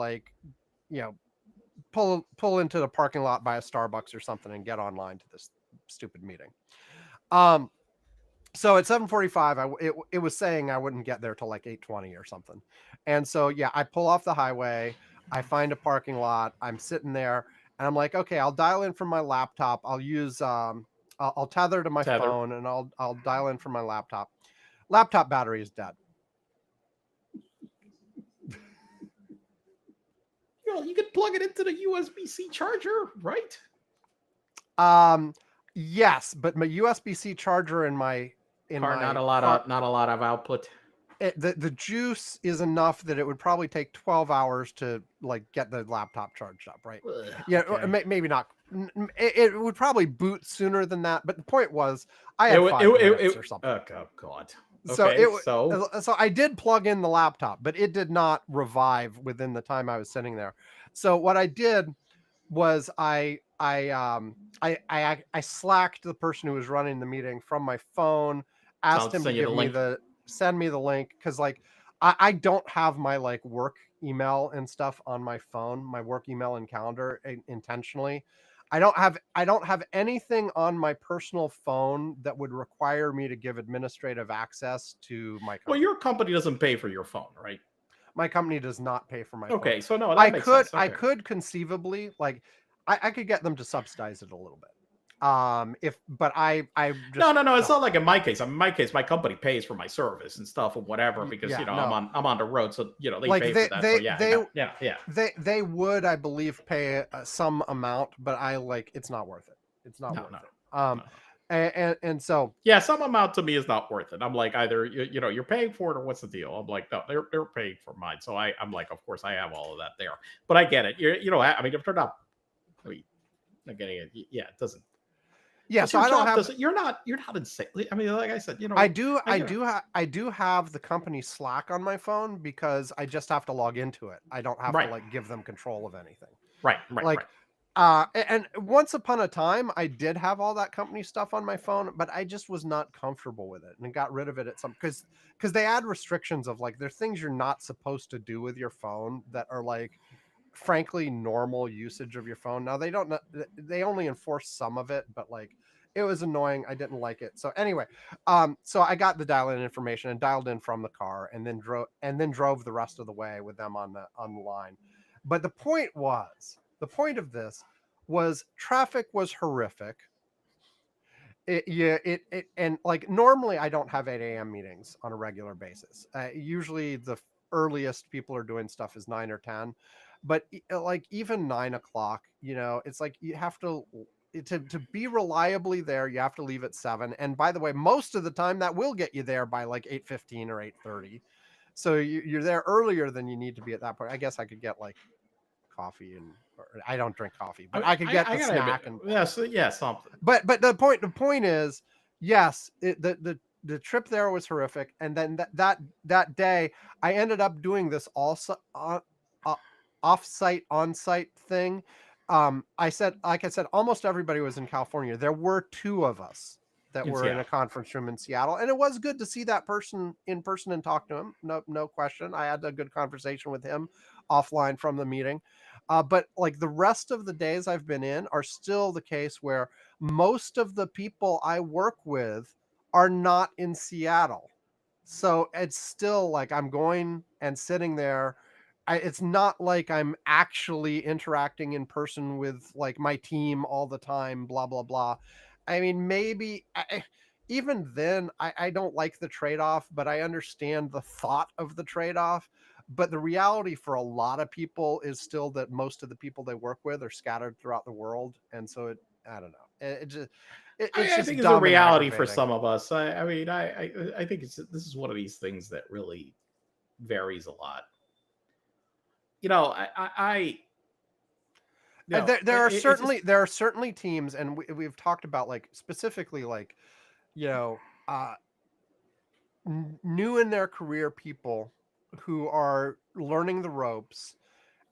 pull into the parking lot by a Starbucks or something and get online to this stupid meeting. So at 7:45, it was saying I wouldn't get there till like 8:20 or something. And so, yeah, I pull off the highway, I find a parking lot, I'm sitting there, and I'm like, okay, I'll dial in from my laptop. I'll use, I'll tether to my phone, and I'll dial in from my laptop. Laptop battery is dead.
You could plug it into the USB-C charger, right?
Yes, but my USB-C charger in my
not a lot of output.
The juice is enough that it would probably take 12 hours to like get the laptop charged up, right? Yeah, okay. Maybe not. It would probably boot sooner than that. But the point was, I had 5 minutes or something.
Oh God. Okay,
so I did plug in the laptop, but it did not revive within the time I was sitting there. So what I did was I slacked the person who was running the meeting from my phone, asked him to send me the link, because like I don't have my like work email and stuff on my phone, my work email and calendar intentionally. I don't have anything on my personal phone that would require me to give administrative access to my
Well,
company.
your company doesn't pay for your phone, right?
My company does not pay for my phone.
Okay, so no, that makes sense.
I
Okay.
could conceivably, like, I could get them to subsidize it a little bit. If but I just
No. It's
don't.
not like in my case. I mean, in my case, my company pays for my service and stuff or whatever because
Yeah,
I'm
no.
on the road, so they
Like
pay for that. So yeah, I got yeah.
they would, I believe, pay some amount, but I like it's not worth it. It's not
No,
worth
no,
it.
no.
And so
Yeah, some amount to me is not worth it. I'm like, either you're paying for it or what's the deal? I'm like, no, they're paying for mine. So I'm like, of course I have all of that there. But I get it. I mean, if they're not, I mean, not getting it. Yeah, it doesn't.
yeah,
But
so
your
I don't
job
have.
doesn't. You're not insane. I mean, like I said,
I do have the company Slack on my phone because I just have to log into it. I don't have to
right,
like give them control of anything.
right,
Like
right.
and once upon a time I did have all that company stuff on my phone, but I just was not comfortable with it and got rid of it at some because they add restrictions of like there's things you're not supposed to do with your phone that are like frankly normal usage of your phone. Now they only enforce some of it, but like it was annoying. I didn't like it. So anyway, so I got the dial-in information and dialed in from the car and then drove the rest of the way with them on the line. But the point of this was traffic was horrific. And like normally I don't have 8 a.m. meetings on a regular basis. Usually the earliest people are doing stuff is 9 or 10, but like even 9 o'clock, it's like you have to be reliably there. You have to leave at 7. And by the way, most of the time that will get you there by like 8:15 or 8:30. So you're there earlier than you need to be at that point. I guess I could get like coffee or I don't drink coffee,
I
but
mean,
I could get
I
the
gotta admit,
snack and
yeah, something.
but the point is, yes, the trip there was horrific, and then that day I ended up doing this also off-site on-site thing. Like I said, almost everybody was in California. There were two of us that
In
were in a
Seattle.
conference room in Seattle, and it was good to see that person in person and talk to him. No question. I had a good conversation with him offline from the meeting. But like the rest of the days I've been in are still the case where most of the people I work with are not in Seattle. So it's still like I'm going and sitting there. It's not like I'm actually interacting in person with like my team all the time, blah, blah, blah. I mean, maybe even then, I don't like the trade off, but I understand the thought of the trade off. But the reality for a lot of people is still that most of the people they work with are scattered throughout the world. And so I don't know. It's
I
just
think it's a
dumb and
reality for
aggravating.
some of us. I mean, I think this is one of these things that really varies a lot. You know, I you know,
There are certainly teams, and we've talked about like specifically like you know uh, new in their career people who are learning the ropes,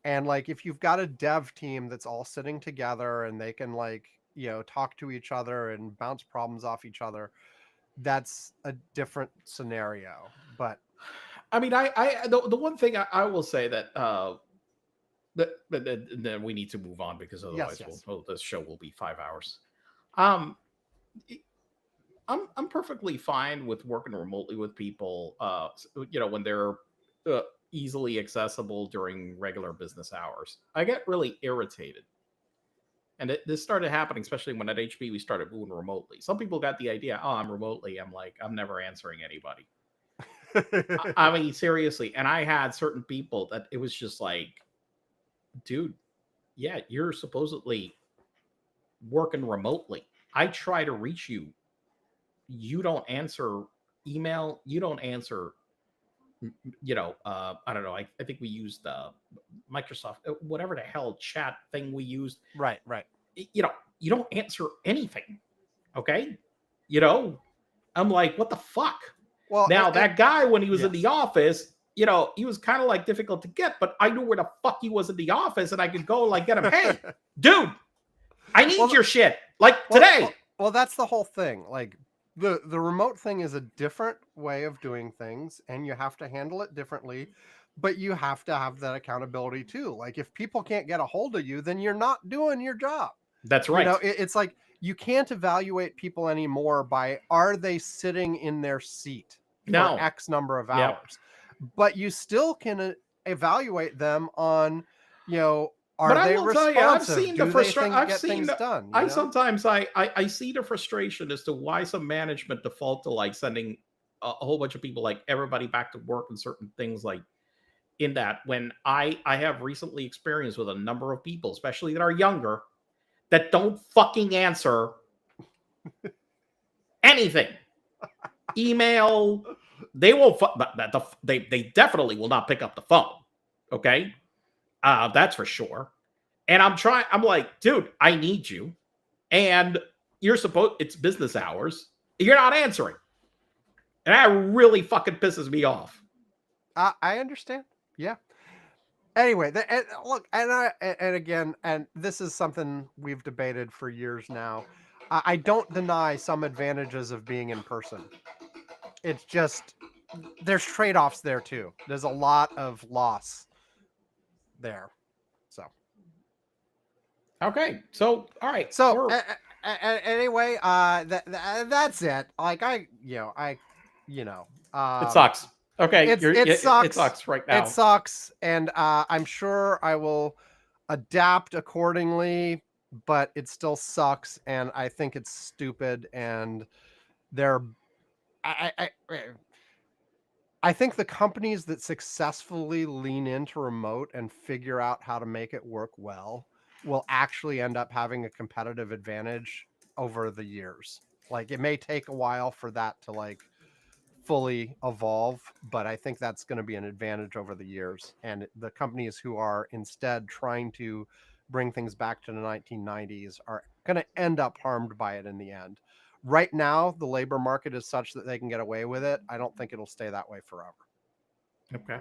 and like if you've got a dev team that's all sitting together and they can like talk to each other and bounce problems off each other, that's a different scenario. But
I mean, the one thing I will say that but then we need to move on because
yes,
otherwise
yes.
this show will be 5 hours. Um, I'm perfectly fine with working remotely with people. When they're uh, easily accessible during regular business hours. I get really irritated, and this started happening, especially when at HB we started moving remotely. Some people got the idea, oh, I'm remotely. I'm like, I'm never answering anybody. I mean, seriously. And I had certain people that it was just like, dude, yeah, you're supposedly working remotely. I try to reach you. You don't answer email. You don't answer, I don't know. I think we used Microsoft, whatever the hell chat thing we used.
Right.
You don't answer anything. Okay. You know, I'm like, what the fuck?
Well,
Now, that guy, when he was in
yes.
the office, he was kind of like difficult to get, but I knew where the fuck he was in the office and I could go like get him. Hey, dude, I need your shit like today.
Well, that's the whole thing. Like the remote thing is a different way of doing things and you have to handle it differently, but you have to have that accountability too. Like if people can't get a hold of you, then you're not doing your job.
That's right.
You know, it's like you can't evaluate people anymore by are they sitting in their seat for
No.
X number of
Yep.
hours, but you still can evaluate them on, you know,
But
are
I
they
will tell you, I've
responsive?
seen the
Do they
frustration.
get things done? You know?
Sometimes I see the frustration as to why some management default to like sending a whole bunch of people, like everybody, back to work and certain things like in that. When I have recently experienced with a number of people, especially that are younger, that don't fucking answer anything. Email, they won't. They definitely will not pick up the phone. Okay, that's for sure. And I'm like, dude, I need you. And it's business hours. You're not answering. And that really fucking pisses me off.
I understand. Yeah. Anyway, look, and again, and this is something we've debated for years now. I don't deny some advantages of being in person. It's just there's trade-offs there too. There's a lot of loss there. So
Okay. So, all right.
so anyway, that's it. Like
it sucks. Okay.
it sucks.
It sucks right now.
It sucks, and I'm sure I will adapt accordingly, but it still sucks, and I think it's stupid, and they're I think the companies that successfully lean into remote and figure out how to make it work well will actually end up having a competitive advantage over the years. Like it may take a while for that to like fully evolve, but I think that's going to be an advantage over the years. And the companies who are instead trying to bring things back to the 1990s are going to end up harmed by it in the end. Right now, the labor market is such that they can get away with it. I don't think it'll stay that way forever.
Okay.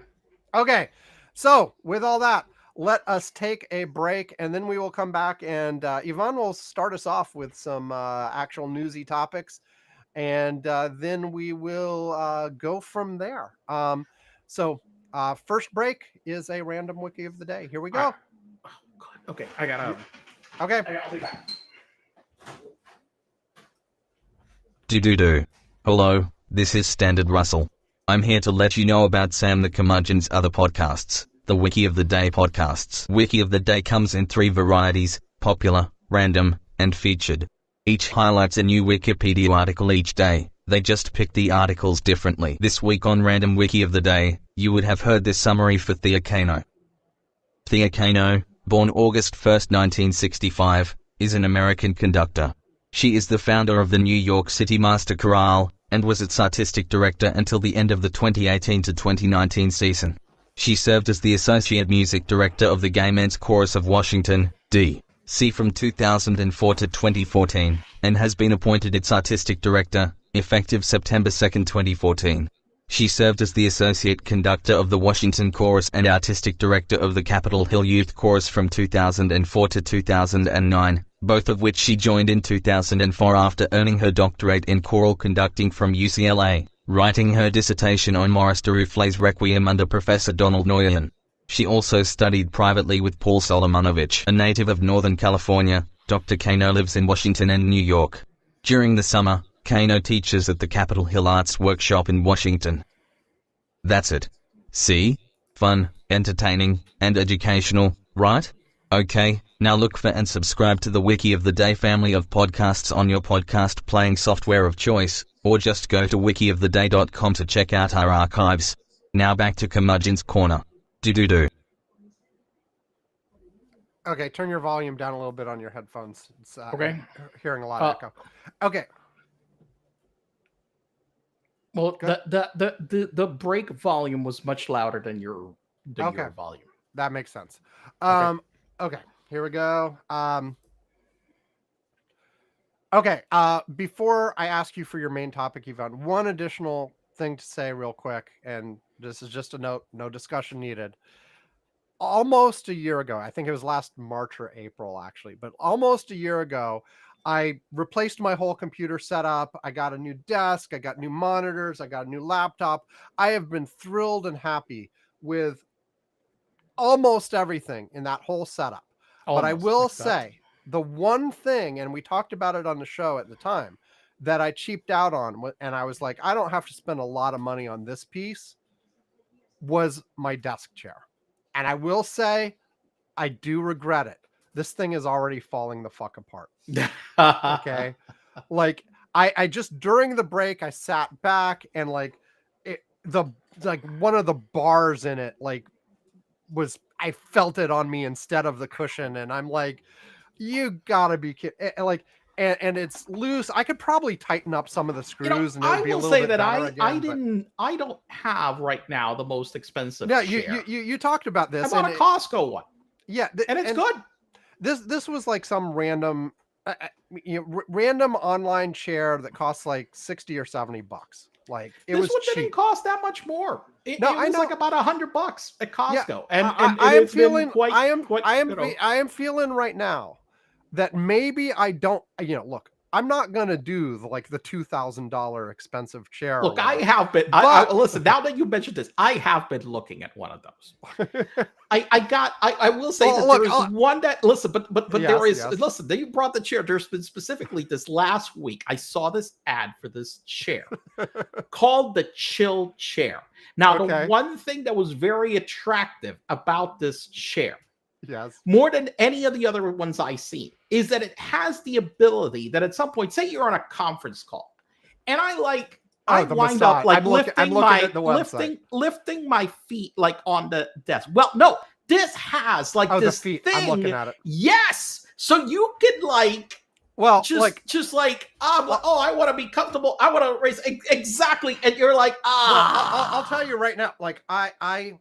Okay. So, with all that, let us take a break and then we will come back and Yvonne will start us off with some actual newsy topics. And then we will go from there. So, first break is a random wiki of the day. Here we go.
Oh, God. Okay. I gotta.
Okay.
I'll be back.
Do. Hello, this is Standard Russell. I'm here to let you know about Sam the Curmudgeon's other podcasts, the Wiki of the Day podcasts. Wiki of the Day comes in 3 varieties: popular, random, and featured. Each highlights a new Wikipedia article each day. They just pick the articles differently. This week on Random Wiki of the Day, you would have heard this summary for Thea Kano. Thea Kano, born August 1, 1965, is an American conductor. She is the founder of the New York City Master Chorale, and was its artistic director until the end of the 2018 to 2019 season. She served as the associate music director of the Gay Men's Chorus of Washington, D.C. from 2004 to 2014, and has been appointed its artistic director, effective September 2, 2014. She served as the associate conductor of the Washington Chorus and artistic director of the Capitol Hill Youth Chorus from 2004 to 2009, both of which she joined in 2004 after earning her doctorate in choral conducting from UCLA, writing her dissertation on Maurice Duruflé's Requiem under Professor Donald Nguyen. She also studied privately with Paul Solomonovich, a native of Northern California. Dr. Kano lives in Washington and New York. During the summer, Kano teaches at the Capitol Hill Arts Workshop in Washington. That's it. See? Fun, entertaining, and educational, right? Okay, now look for and subscribe to the Wiki of the Day family of podcasts on your podcast playing software of choice, or just go to wikioftheday.com to check out our archives. Now back to Curmudgeon's Corner. Do.
Okay, turn your volume down a little bit on your headphones. It's,
Okay.
I'm hearing a lot of echo. Okay.
Well, the break volume was much louder than your volume.
That makes sense. Okay, here we go. Okay, before I ask you for your main topic, Yvonne, one additional thing to say real quick, and this is just a note, no discussion needed. Almost a year ago, I think it was last March or April actually, but almost a year ago, I replaced my whole computer setup. I got a new desk, I got new monitors, I got a new laptop. I have been thrilled and happy with almost everything in that whole setup. But I will say the one thing, and we talked about it on the show at the time, that I cheaped out on, and I was like, I don't have to spend a lot of money on this piece, was my desk chair. And I will say, I do regret it. This thing is already falling the fuck apart. Okay. Like I just, during the break, I sat back and like one of the bars in it, like I felt it on me instead of the cushion. And I'm like, you gotta be kidding. Like, and it's loose. I could probably tighten up some of the screws and it would be a little bit better again.
I don't have right now the most expensive
No,
chair.
you talked about this.
I bought a Costco one.
Yeah.
And it's good.
This was like some random, random online chair that costs like $60 or $70. Like
this one didn't cost that much more. It was like about $100 at Costco.
Yeah,
and
I am feeling,
quite,
I am feeling right now that maybe I don't, look, I'm not going to do the $2,000 expensive chair.
Look, I have been, listen, now that you mentioned this, I have been looking at one of those. I will say that there is one that, listen, but yes, there is, listen, you brought the chair. There's been specifically this last week, I saw this ad for this chair called the Chill Chair. Now, the one thing that was very attractive about this chair,
yes,
more than any of the other ones I've seen, is that it has the ability that at some point, say you're on a conference call, and I wind up like lifting my feet like on the desk. Well, no, this has like this thing.
I'm looking at it.
Yes, so you can I want to be comfortable. I want to raise exactly, and you're like,
I'll tell you right now, like I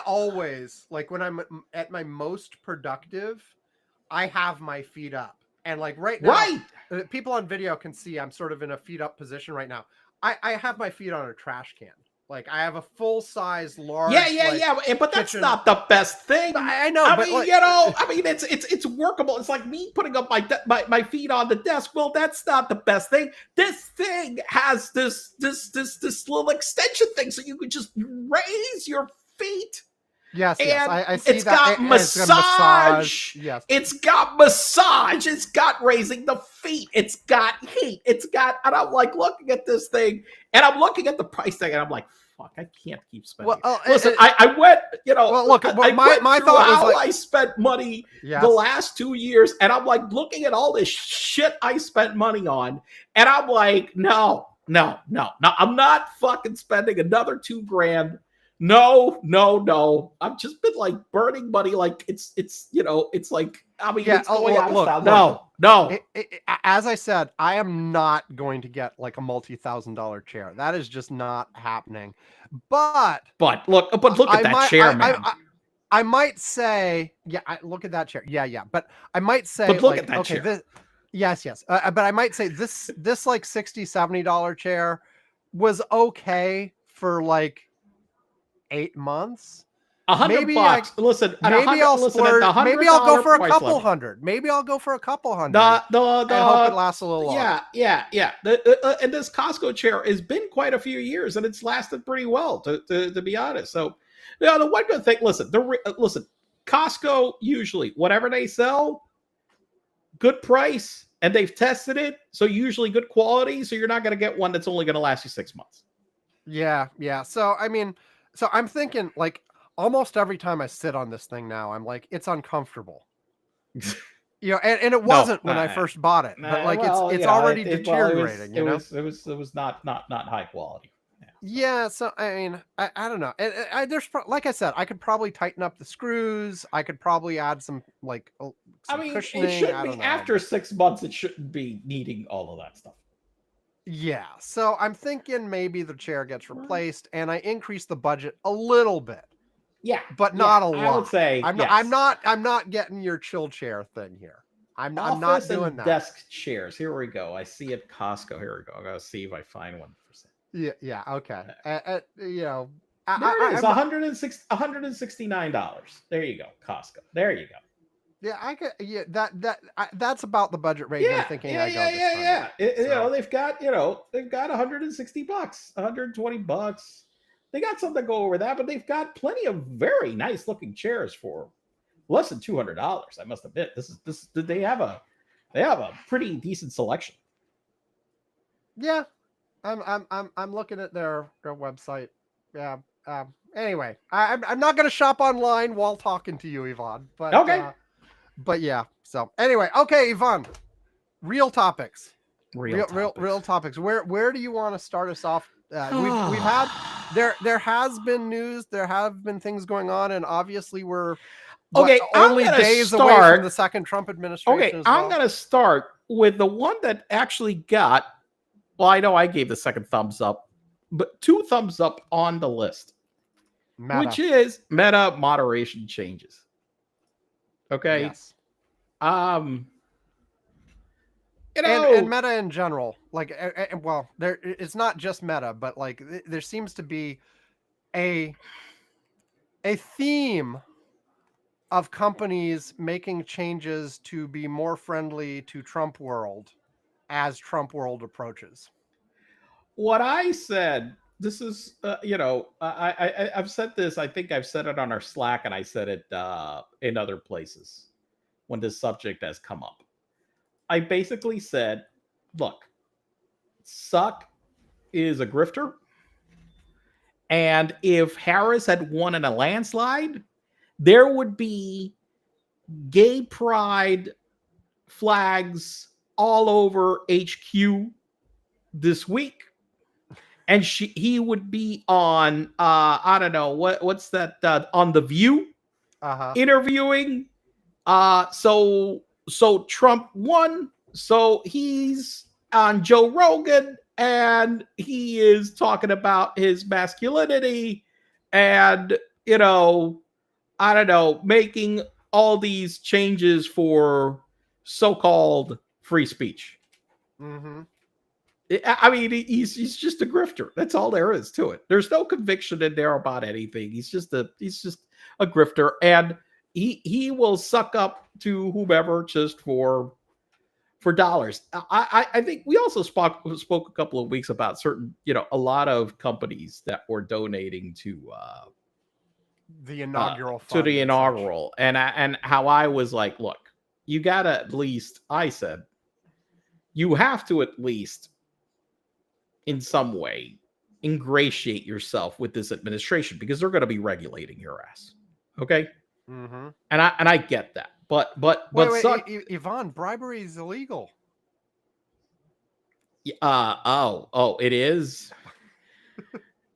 always, like when I'm at my most productive, I have my feet up. And like right now, people on video can see I'm sort of in a feet up position right now. I have my feet on a trash can. Like I have a full size, large.
But that's not the best thing.
I know.
It's workable. It's like me putting up my feet on the desk. Well, that's not the best thing. This thing has this little extension thing, so you could just raise your feet.
Yes, I see
it's that. Got massage.
Yes.
It's got massage. It's got raising the feet. It's got heat. And I'm like looking at this thing, and I'm looking at the price tag, and I'm like, fuck, I can't keep spending.
Well,
listen, I went,
look, my thought was like,
I spent money the last 2 years, and I'm like looking at all this shit I spent money on, and I'm like, no, I'm not fucking spending another $2,000. No. I've just been like burning money. Like it's like, it's going out of style. No.
As I said, I am not going to get like a multi-$1,000 chair. That is just not happening. But
look at that chair, man.
I might say, look at that chair. Yeah. But I might say,
but look at that chair.
Yes. But I might say this like $60, $70 chair was okay for like 8 months.
$100. Listen,
maybe I'll splurge. Maybe I'll go for a couple hundred. I hope it lasts a little longer.
Yeah. And this Costco chair has been quite a few years, and it's lasted pretty well, to be honest. So, the one good thing. Listen, Costco usually whatever they sell, good price, and they've tested it, so usually good quality. So you're not going to get one that's only going to last you 6 months.
Yeah. So So I'm thinking, like, almost every time I sit on this thing now, I'm like, it's uncomfortable. And it wasn't when I first bought it, but like it's already deteriorating.
It was not high quality.
Yeah. So I don't know. There's, like I said, I could probably tighten up the screws. I could probably add some cushioning.
It should be after 6 months. It shouldn't be needing all of that stuff.
Yeah, so I'm thinking maybe the chair gets replaced, and I increase the budget a little bit.
Yeah,
but not a lot.
I would say
I'm not getting your chill chair thing here. I'm not doing that.
Desk chairs. Here we go. I see at Costco. Here we go. I'm gonna see if I find one for sale.
Yeah. Okay.
There it is. $169. There you go, Costco. There you go.
Yeah, I get. Yeah, that's about the budget rate. I'm thinking.
They've got $160, $120. They got something to go over that, but they've got plenty of very nice looking chairs for less than $200. I must admit, this. They have a pretty decent selection.
Yeah, I'm looking at their website. Yeah. Anyway, I'm not gonna shop online while talking to you, Yvonne. But
Okay.
But yeah. So anyway, okay, Yvonne. Real topics. Real topics. Where do you want to start us off? We've had there has been news. There have been things going on, and obviously we're only days away from the second Trump administration.
Okay, I'm gonna start with the one that actually got. Well, I know I gave the second thumbs up, but 2 thumbs up on the list, which is Meta moderation changes. Okay.
Yes.
You know,
and Meta in general, like, well, it's not just Meta, but like there seems to be a theme of companies making changes to be more friendly to Trump world as Trump world approaches.
What I said, this is, I've said this. I think I've said it on our Slack, and I said it in other places when this subject has come up. I basically said, look, Suck is a grifter. And if Harris had won in a landslide, there would be gay pride flags all over HQ this week. And he would be on, I don't know, what's that, on The View, interviewing. So Trump won. So he's on Joe Rogan, and he is talking about his masculinity and, I don't know, making all these changes for so-called free speech.
Mm-hmm.
I mean, he's just a grifter. That's all there is to it. There's no conviction in there about anything. He's just a grifter, and he will suck up to whomever just for dollars. I think we also spoke a couple of weeks about certain, a lot of companies that were donating to
the inaugural
fund and how I was like, look, you gotta at least, I said, you have to at least in some way ingratiate yourself with this administration, because they're going to be regulating your ass. Okay.
Mm-hmm.
And I get that, but
wait, Yvonne, bribery is illegal.
It is.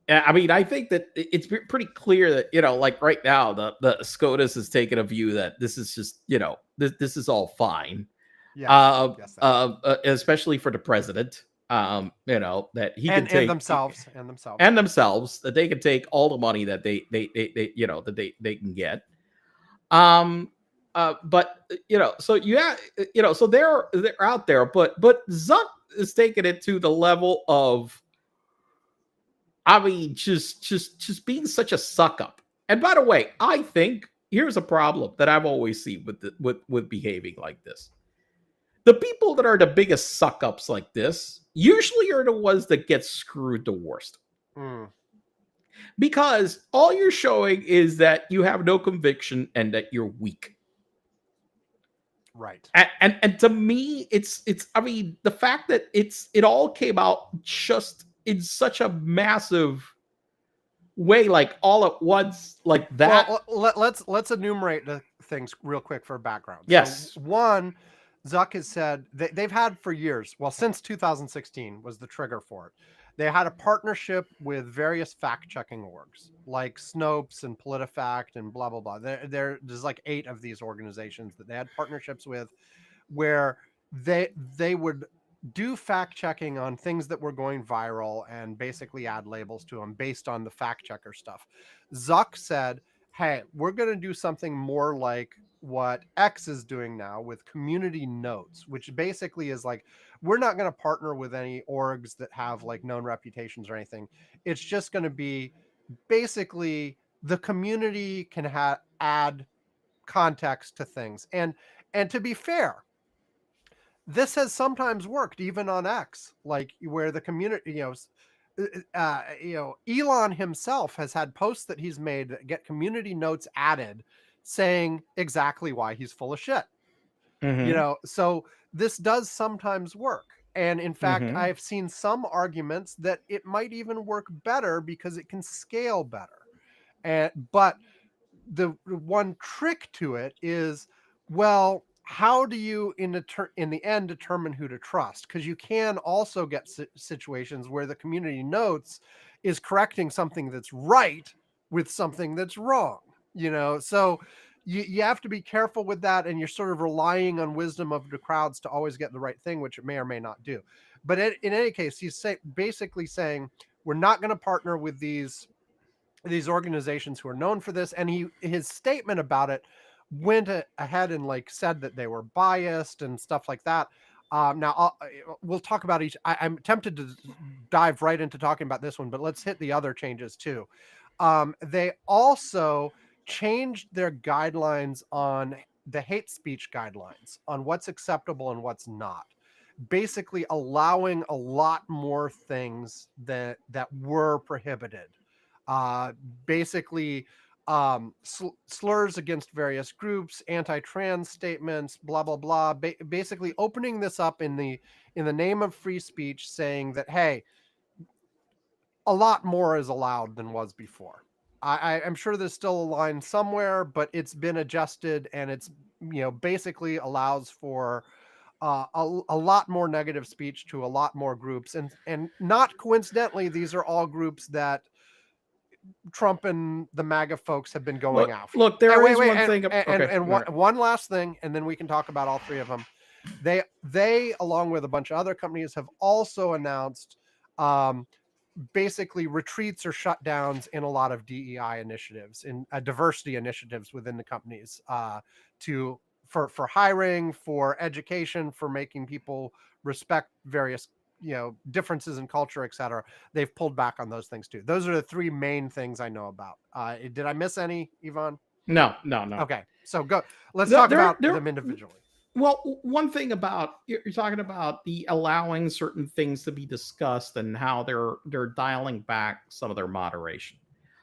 I mean, I think that it's pretty clear that, like right now, the SCOTUS has taken a view that this is just, this is all fine.
Yeah.
Especially for the president. That he can take
themselves
that they can take all the money that they they can get. But so so they're out there, but Zuck is taking it to the level of, I mean, just being such a suck up. And by the way, I think here's a problem that I've always seen with behaving like this. The people that are the biggest suck ups like this usually are the ones that get screwed the worst.
Mm.
Because all you're showing is that you have no conviction and that you're weak.
Right.
And to me, it's I mean, the fact that it all came out just in such a massive way, like all at once, like that.
Well, let's enumerate the things real quick for background.
Yes.
So one, Zuck has said they've had for years, well, since 2016 was the trigger for it. They had a partnership with various fact-checking orgs like Snopes and PolitiFact and blah, blah, blah. There's like 8 of these organizations that they had partnerships with, where they would do fact-checking on things that were going viral and basically add labels to them based on the fact-checker stuff. Zuck said, hey, we're going to do something more like what X is doing now with community notes, which basically is like, we're not going to partner with any orgs that have like known reputations or anything. It's just going to be basically the community can add context to things. And to be fair, this has sometimes worked even on X, like where the community, Elon himself has had posts that he's made that get community notes added saying exactly why he's full of shit.
Mhm.
You know, so this does sometimes work. And in fact,
Mhm.
I've seen some arguments that it might even work better because it can scale better. But the one trick to it is, well, how do you in the end determine who to trust? Because you can also get situations where the community notes is correcting something that's right with something that's wrong. You know, so you have to be careful with that, and you're sort of relying on wisdom of the crowds to always get the right thing, which it may or may not do. But in any case, he's basically saying we're not going to partner with these organizations who are known for this, and his statement about it went ahead and like said that they were biased and stuff like that. Now we'll talk about each. I'm tempted to dive right into talking about this one, but let's hit the other changes too. They also changed their guidelines on the hate speech guidelines on what's acceptable and what's not, basically allowing a lot more things that were prohibited. uh, Basically, slurs against various groups, anti-trans statements, blah blah blah. Basically, opening this up in the name of free speech, saying that hey, a lot more is allowed than was before. I'm sure there's still a line somewhere, but it's been adjusted, and it's basically allows for a lot more negative speech to a lot more groups, and not coincidentally, these are all groups that Trump and the MAGA folks have been going after.
Look, there
Wait,
is one thing. Okay,
one last thing, and then we can talk about all three of them. They along with a bunch of other companies have also announced basically retreats or shutdowns in a lot of DEI initiatives, in diversity initiatives within the companies, to for hiring, for education, for making people respect various differences in culture, etc. They've pulled back on those things too. Those are the three main things I know about. Did I miss any, Yvonne?
No.
Okay, so go. Let's talk about them individually.
Well, one thing about you're talking about the allowing certain things to be discussed and how they're dialing back some of their moderation.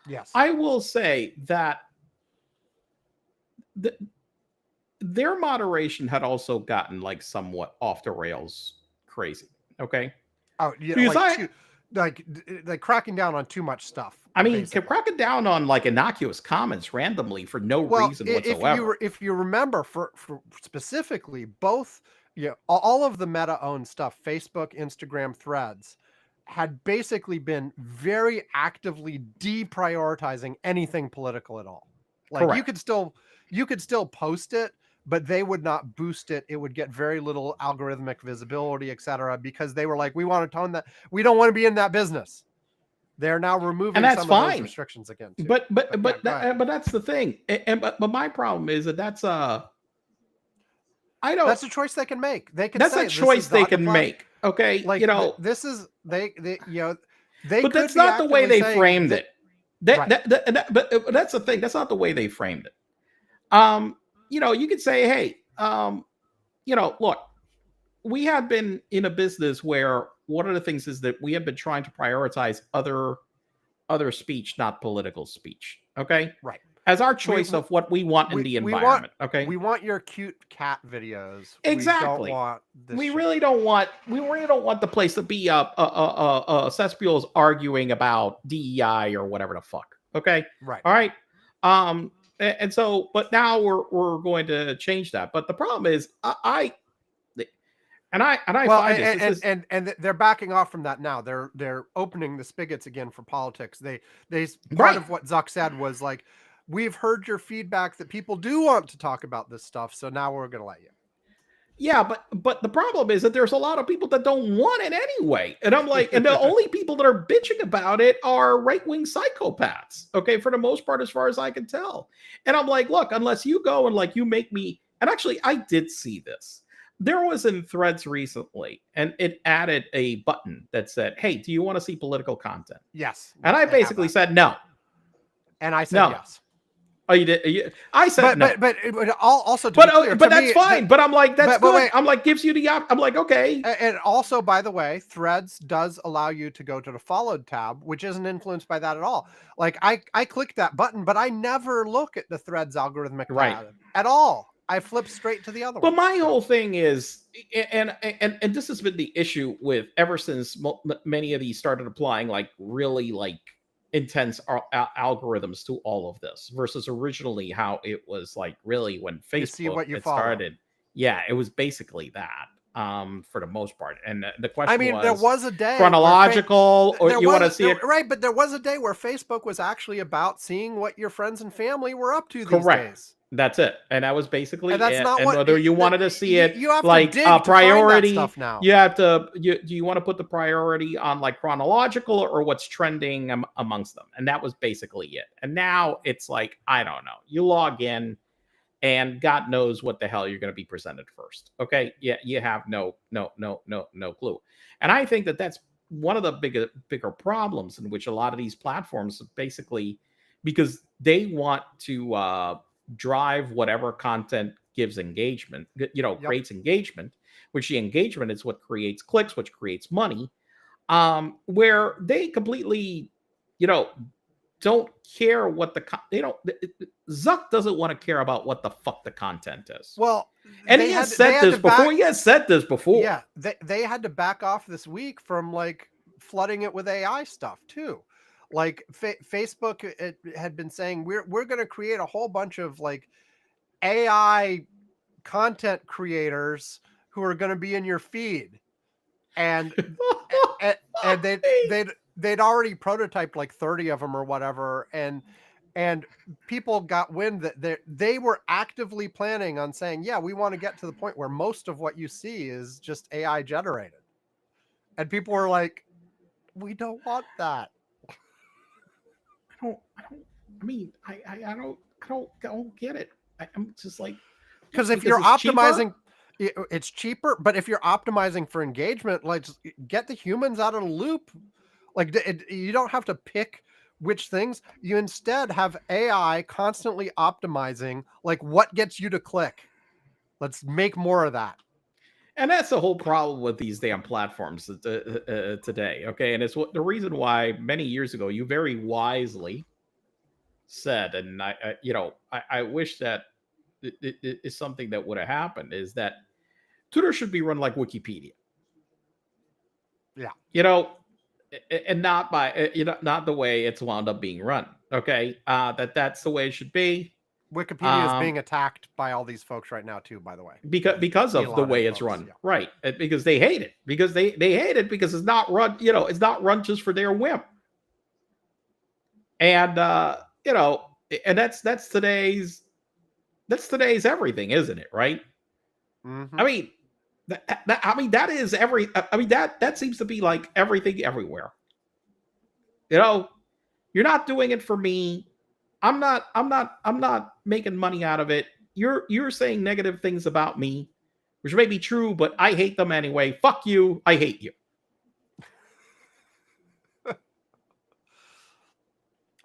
Yes,
I will say that their moderation had also gotten like somewhat off the rails crazy. Okay.
Oh yeah,
Because
like cracking down on too much stuff.
I mean, cracking down on like innocuous comments randomly for no reason whatsoever.
If you remember, for specifically both, all of the Meta-owned stuff, Facebook, Instagram, Threads, had basically been very actively deprioritizing anything political at all. Like
Correct.
you could still post it, but they would not boost it. It would get very little algorithmic visibility, etc., because they were like, we want to tone that. We don't want to be in that business. They're now removing some of those restrictions again. Too.
But that's the thing. But my problem is that's I don't.
That's a choice they can make. They can.
That's a choice they can make. Okay,
like this is they they.
But that's not the way they framed it. But that's the thing. That's not the way they framed it. You could say, hey, look, we have been in a business where one of the things is that we have been trying to prioritize other speech, not political speech. Okay.
Right.
As our choice of what we want in the environment.
We want your cute cat videos.
Exactly. We really don't want the place to be cesspools arguing about DEI or whatever the fuck. Okay.
Right.
All right. And so, but now we're going to change that. But the problem is,
they're backing off from that now. They're opening the spigots again for politics. They part of what Zuck said was like, we've heard your feedback that people do want to talk about this stuff, so now we're going to let you.
Yeah, but the problem is that there's a lot of people that don't want it anyway. And I'm like, and the only people that are bitching about it are right-wing psychopaths. Okay, for the most part, as far as I can tell. And I'm like, look, unless you go and like you make me, and actually I did see this. There was in Threads recently, and it added a button that said, hey, do you want to see political content?
Yes.
And I basically said no.
And I said yes.
Oh, you did. I said no.
But also to be clear,
but
to
that's
me,
fine. But I'm like, that's good.
wait.
I'm like, gives you the I'm like, okay.
And also, by the way, Threads does allow you to go to the followed tab, which isn't influenced by that at all. Like I clicked that button, but I never look at the Threads algorithmic tab at all. I flip straight to the other one.
But my whole thing is, and this has been the issue with ever since many of these started applying like really like intense algorithms to all of this versus originally how it was like really when Facebook started. Yeah, it was basically that for the most part. And the question was,
there was a day
chronological, or you want to see it
right? But there was a day where Facebook was actually about seeing what your friends and family were up to these days.
That's it, and that was basically
and that's
it.
Not
and
what,
whether you wanted to see it
you have
like
to dig
priority
to find that stuff now.
You have to. Do you want to put the priority on like chronological or what's trending amongst them? And that was basically it. And now it's like, I don't know. You log in, and God knows what the hell you're going to be presented first. Okay, yeah, you have no clue. And I think that that's one of the bigger problems in which a lot of these platforms basically, because they want to drive whatever content gives engagement, creates engagement, which the engagement is what creates clicks, which creates money, where they completely, don't care what Zuck doesn't want to care about what the fuck the content is.
Well,
and he has said this before. He has said this before.
Yeah, they had to back off this week from like flooding it with AI stuff too. Like Facebook had been saying, we're going to create a whole bunch of like AI content creators who are going to be in your feed, and they'd already prototyped like 30 of them or whatever, and people got wind that they were actively planning on saying, yeah, we want to get to the point where most of what you see is just AI generated, and people were like, we don't want that.
I don't get it. I'm just like,
because if you're optimizing, it's cheaper. But if you're optimizing for engagement, like get the humans out of the loop. Like you don't have to pick which things. You instead have AI constantly optimizing like what gets you to click. Let's make more of that.
And that's the whole problem with these damn platforms today. Okay, and it's the reason why many years ago you very wisely said, and I wish that it is something that would have happened, is that Twitter should be run like Wikipedia.
Yeah.
And not by not the way it's wound up being run. Okay, that's the way it should be.
Wikipedia is being attacked by all these folks right now too, by the way,
because of the way it's run. Yeah. Right, because they hate it, because they hate it because it's not run. It's not run just for their whim. And and that's today's everything, isn't it? Right.
Mm-hmm.
I mean, that is that seems to be like everything everywhere. You're not doing it for me. I'm not making money out of it. You're saying negative things about me, which may be true, but I hate them anyway. Fuck you. I hate you.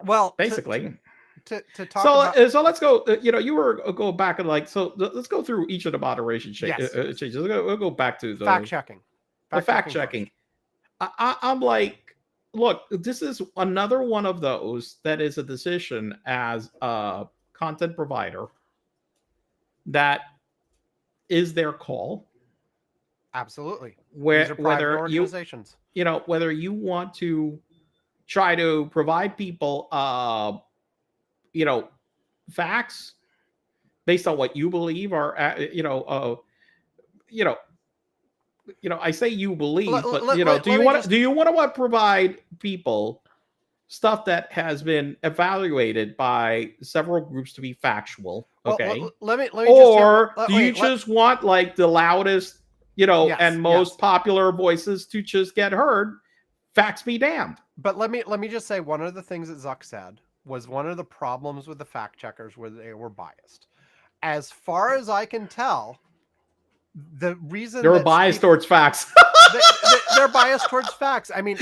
Well,
basically.
To talk
so let's go. You were go back and like, so let's go through each of the moderation changes. We'll go back to the
fact checking.
Fact checking. I'm like, look, this is another one of those that is a decision as a content provider that is their call.
Absolutely.
Whether organizations, whether you want to try to provide people, facts based on what you believe, or I say you believe, but do you want to provide people stuff that has been evaluated by several groups to be factual? Okay, do you just want like the loudest, and most popular voices to just get heard? Facts be damned.
But let me just say, one of the things that Zuck said was one of the problems with the fact checkers where they were biased. As far as I can tell, the reason
they're biased towards facts.
They're biased towards facts. I mean,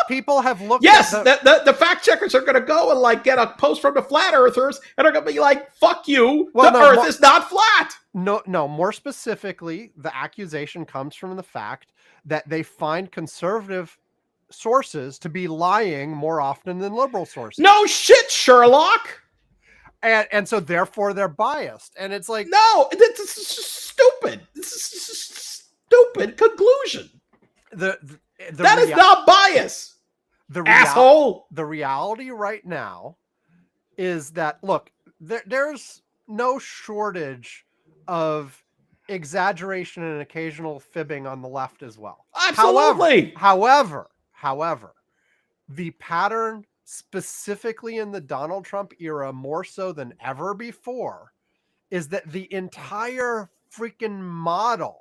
people have looked
yes,
at
the fact checkers are going to go and like get a post from the flat earthers and are going to be like, fuck you, the earth is not flat.
No, more specifically, the accusation comes from the fact that they find conservative sources to be lying more often than liberal sources.
No shit, Sherlock.
And so therefore they're biased. And it's like,
no, this is stupid. This is a stupid conclusion. That is not bias. Asshole.
The reality right now is that, look, there's no shortage of exaggeration and occasional fibbing on the left as well.
Absolutely.
However, the pattern specifically in the Donald Trump era, more so than ever before, is that the entire freaking model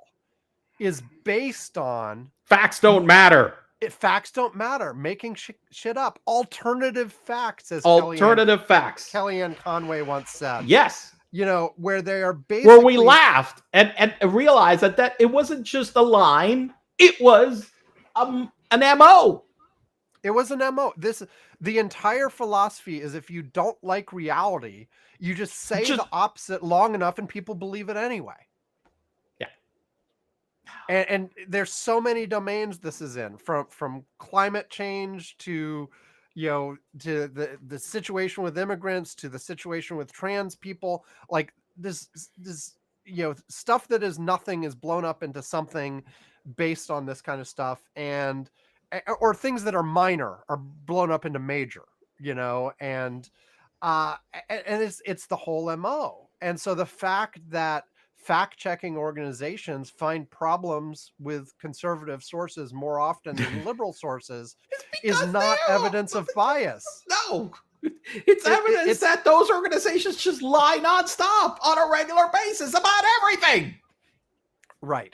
is based on
facts don't matter.
Facts don't matter. Making shit up. Alternative facts, as Kellyanne Conway once said.
Yes.
You know, where they are basically...
Where we laughed and realized that it wasn't just a line. It was an MO.
It was an MO. The entire philosophy is if you don't like reality, you just say the opposite long enough and people believe it anyway.
Yeah.
And there's so many domains this is in, from climate change to, you know, to the situation with immigrants, to the situation with trans people. Like this, you know, stuff that is nothing is blown up into something based on this kind of stuff, or things that are minor are blown up into major, you know, and it's the whole MO. And so the fact that fact-checking organizations find problems with conservative sources more often than liberal sources is not evidence of bias.
No, it's evidence that those organizations just lie nonstop on a regular basis about everything.
Right.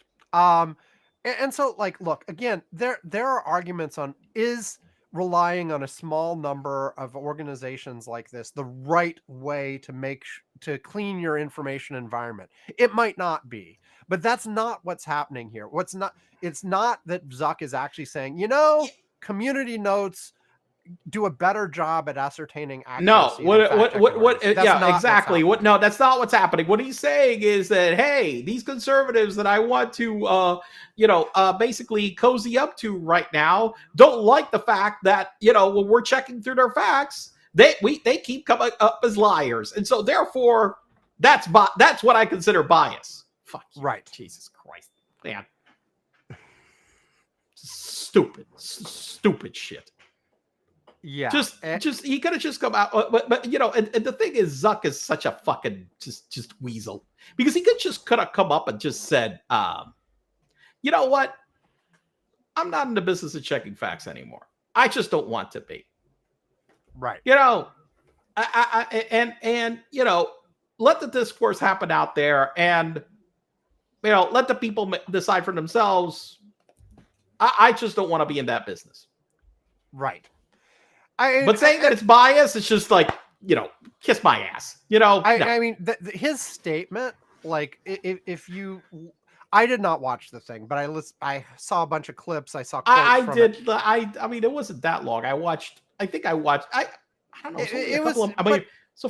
And so, like, look, again, there are arguments on, is relying on a small number of organizations like this the right way to clean your information environment? It might not be, but that's not what's happening here. It's not that Zuck is actually saying, you know, community notes do a better job at ascertaining accuracy.
No, exactly. No, that's not what's happening. What he's saying is that, hey, these conservatives that I want to, basically cozy up to right now don't like the fact that, you know, when we're checking through their facts, they keep coming up as liars, and so therefore that's what I consider bias. Fuck you.
Right.
Jesus Christ, man. Stupid shit.
Yeah,
just he could have just come out, but you know, and the thing is, Zuck is such a fucking just weasel, because he could have come up and just said, you know what, I'm not in the business of checking facts anymore. I just don't want to be.
Right.
You know, and you know, let the discourse happen out there, and you know, let the people decide for themselves. I just don't want to be in that business.
Right.
But saying that it's biased, it's just like, you know, kiss my ass. You know,
I mean, his statement, like, if you, I did not watch the thing, but I saw a bunch of clips. I saw quotes from it.
I mean, it wasn't that long. I don't know.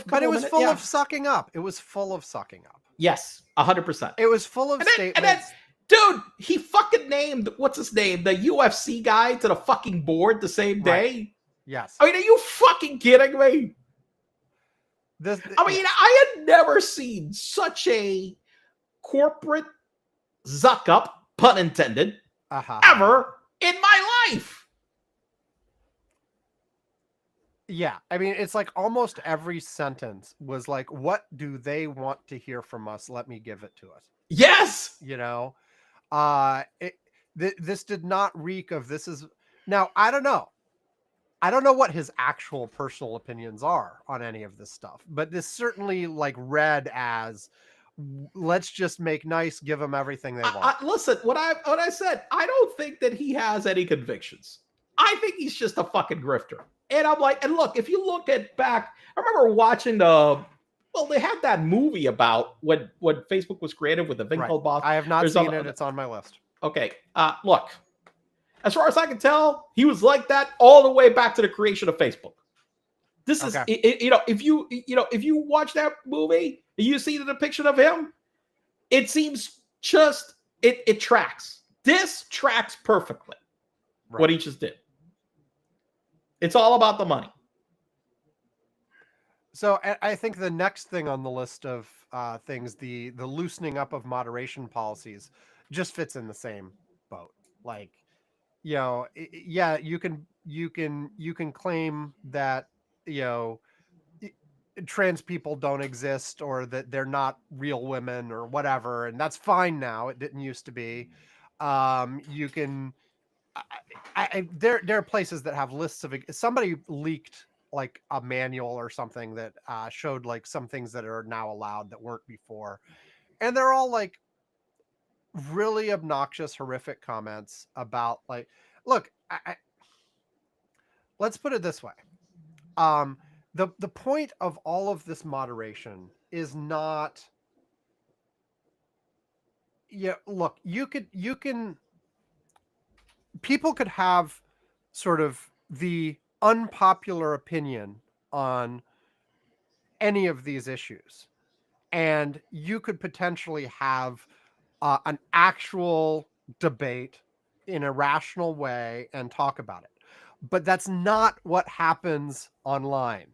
But it was full of sucking up. It was full of sucking up.
Yes, 100%.
It was full of statements.
Dude, he fucking named, what's his name, the UFC guy to the fucking board the same day.
Yes.
I mean, are you fucking kidding me? I had never seen such a corporate zuck up, pun intended, ever in my life.
Yeah. I mean, it's like almost every sentence was like, what do they want to hear from us? Let me give it to us.
Yes.
You know, this did not reek of this is now, I don't know what his actual personal opinions are on any of this stuff, but this certainly like read as, let's just make nice, give them everything they want.
Listen, what I said, I don't think that he has any convictions. I think he's just a fucking grifter. And I'm like, and look, if you look at back, I remember watching they had that movie about when Facebook was created with the thing called Boss.
I have not seen it. It's on my list.
Okay. Look, As far as I can tell, he was like that all the way back to the creation of Facebook. This is, if you watch that movie and you see the depiction of him, it seems just, it tracks. This tracks perfectly what he just did. It's all about the money.
So I think the next thing on the list of things, the loosening up of moderation policies, just fits in the same boat. Like, yeah, you can claim that, trans people don't exist or that they're not real women or whatever, and that's fine now. It didn't used to be. You can. There are places that have lists of. Somebody leaked like a manual or something that showed like some things that are now allowed that weren't before, and they're all like really obnoxious, horrific comments about like, look, let's put it this way. The point of all of this moderation is not. Yeah, look, you can. People could have sort of the unpopular opinion on any of these issues, and you could potentially have an actual debate in a rational way and talk about it. But that's not what happens online.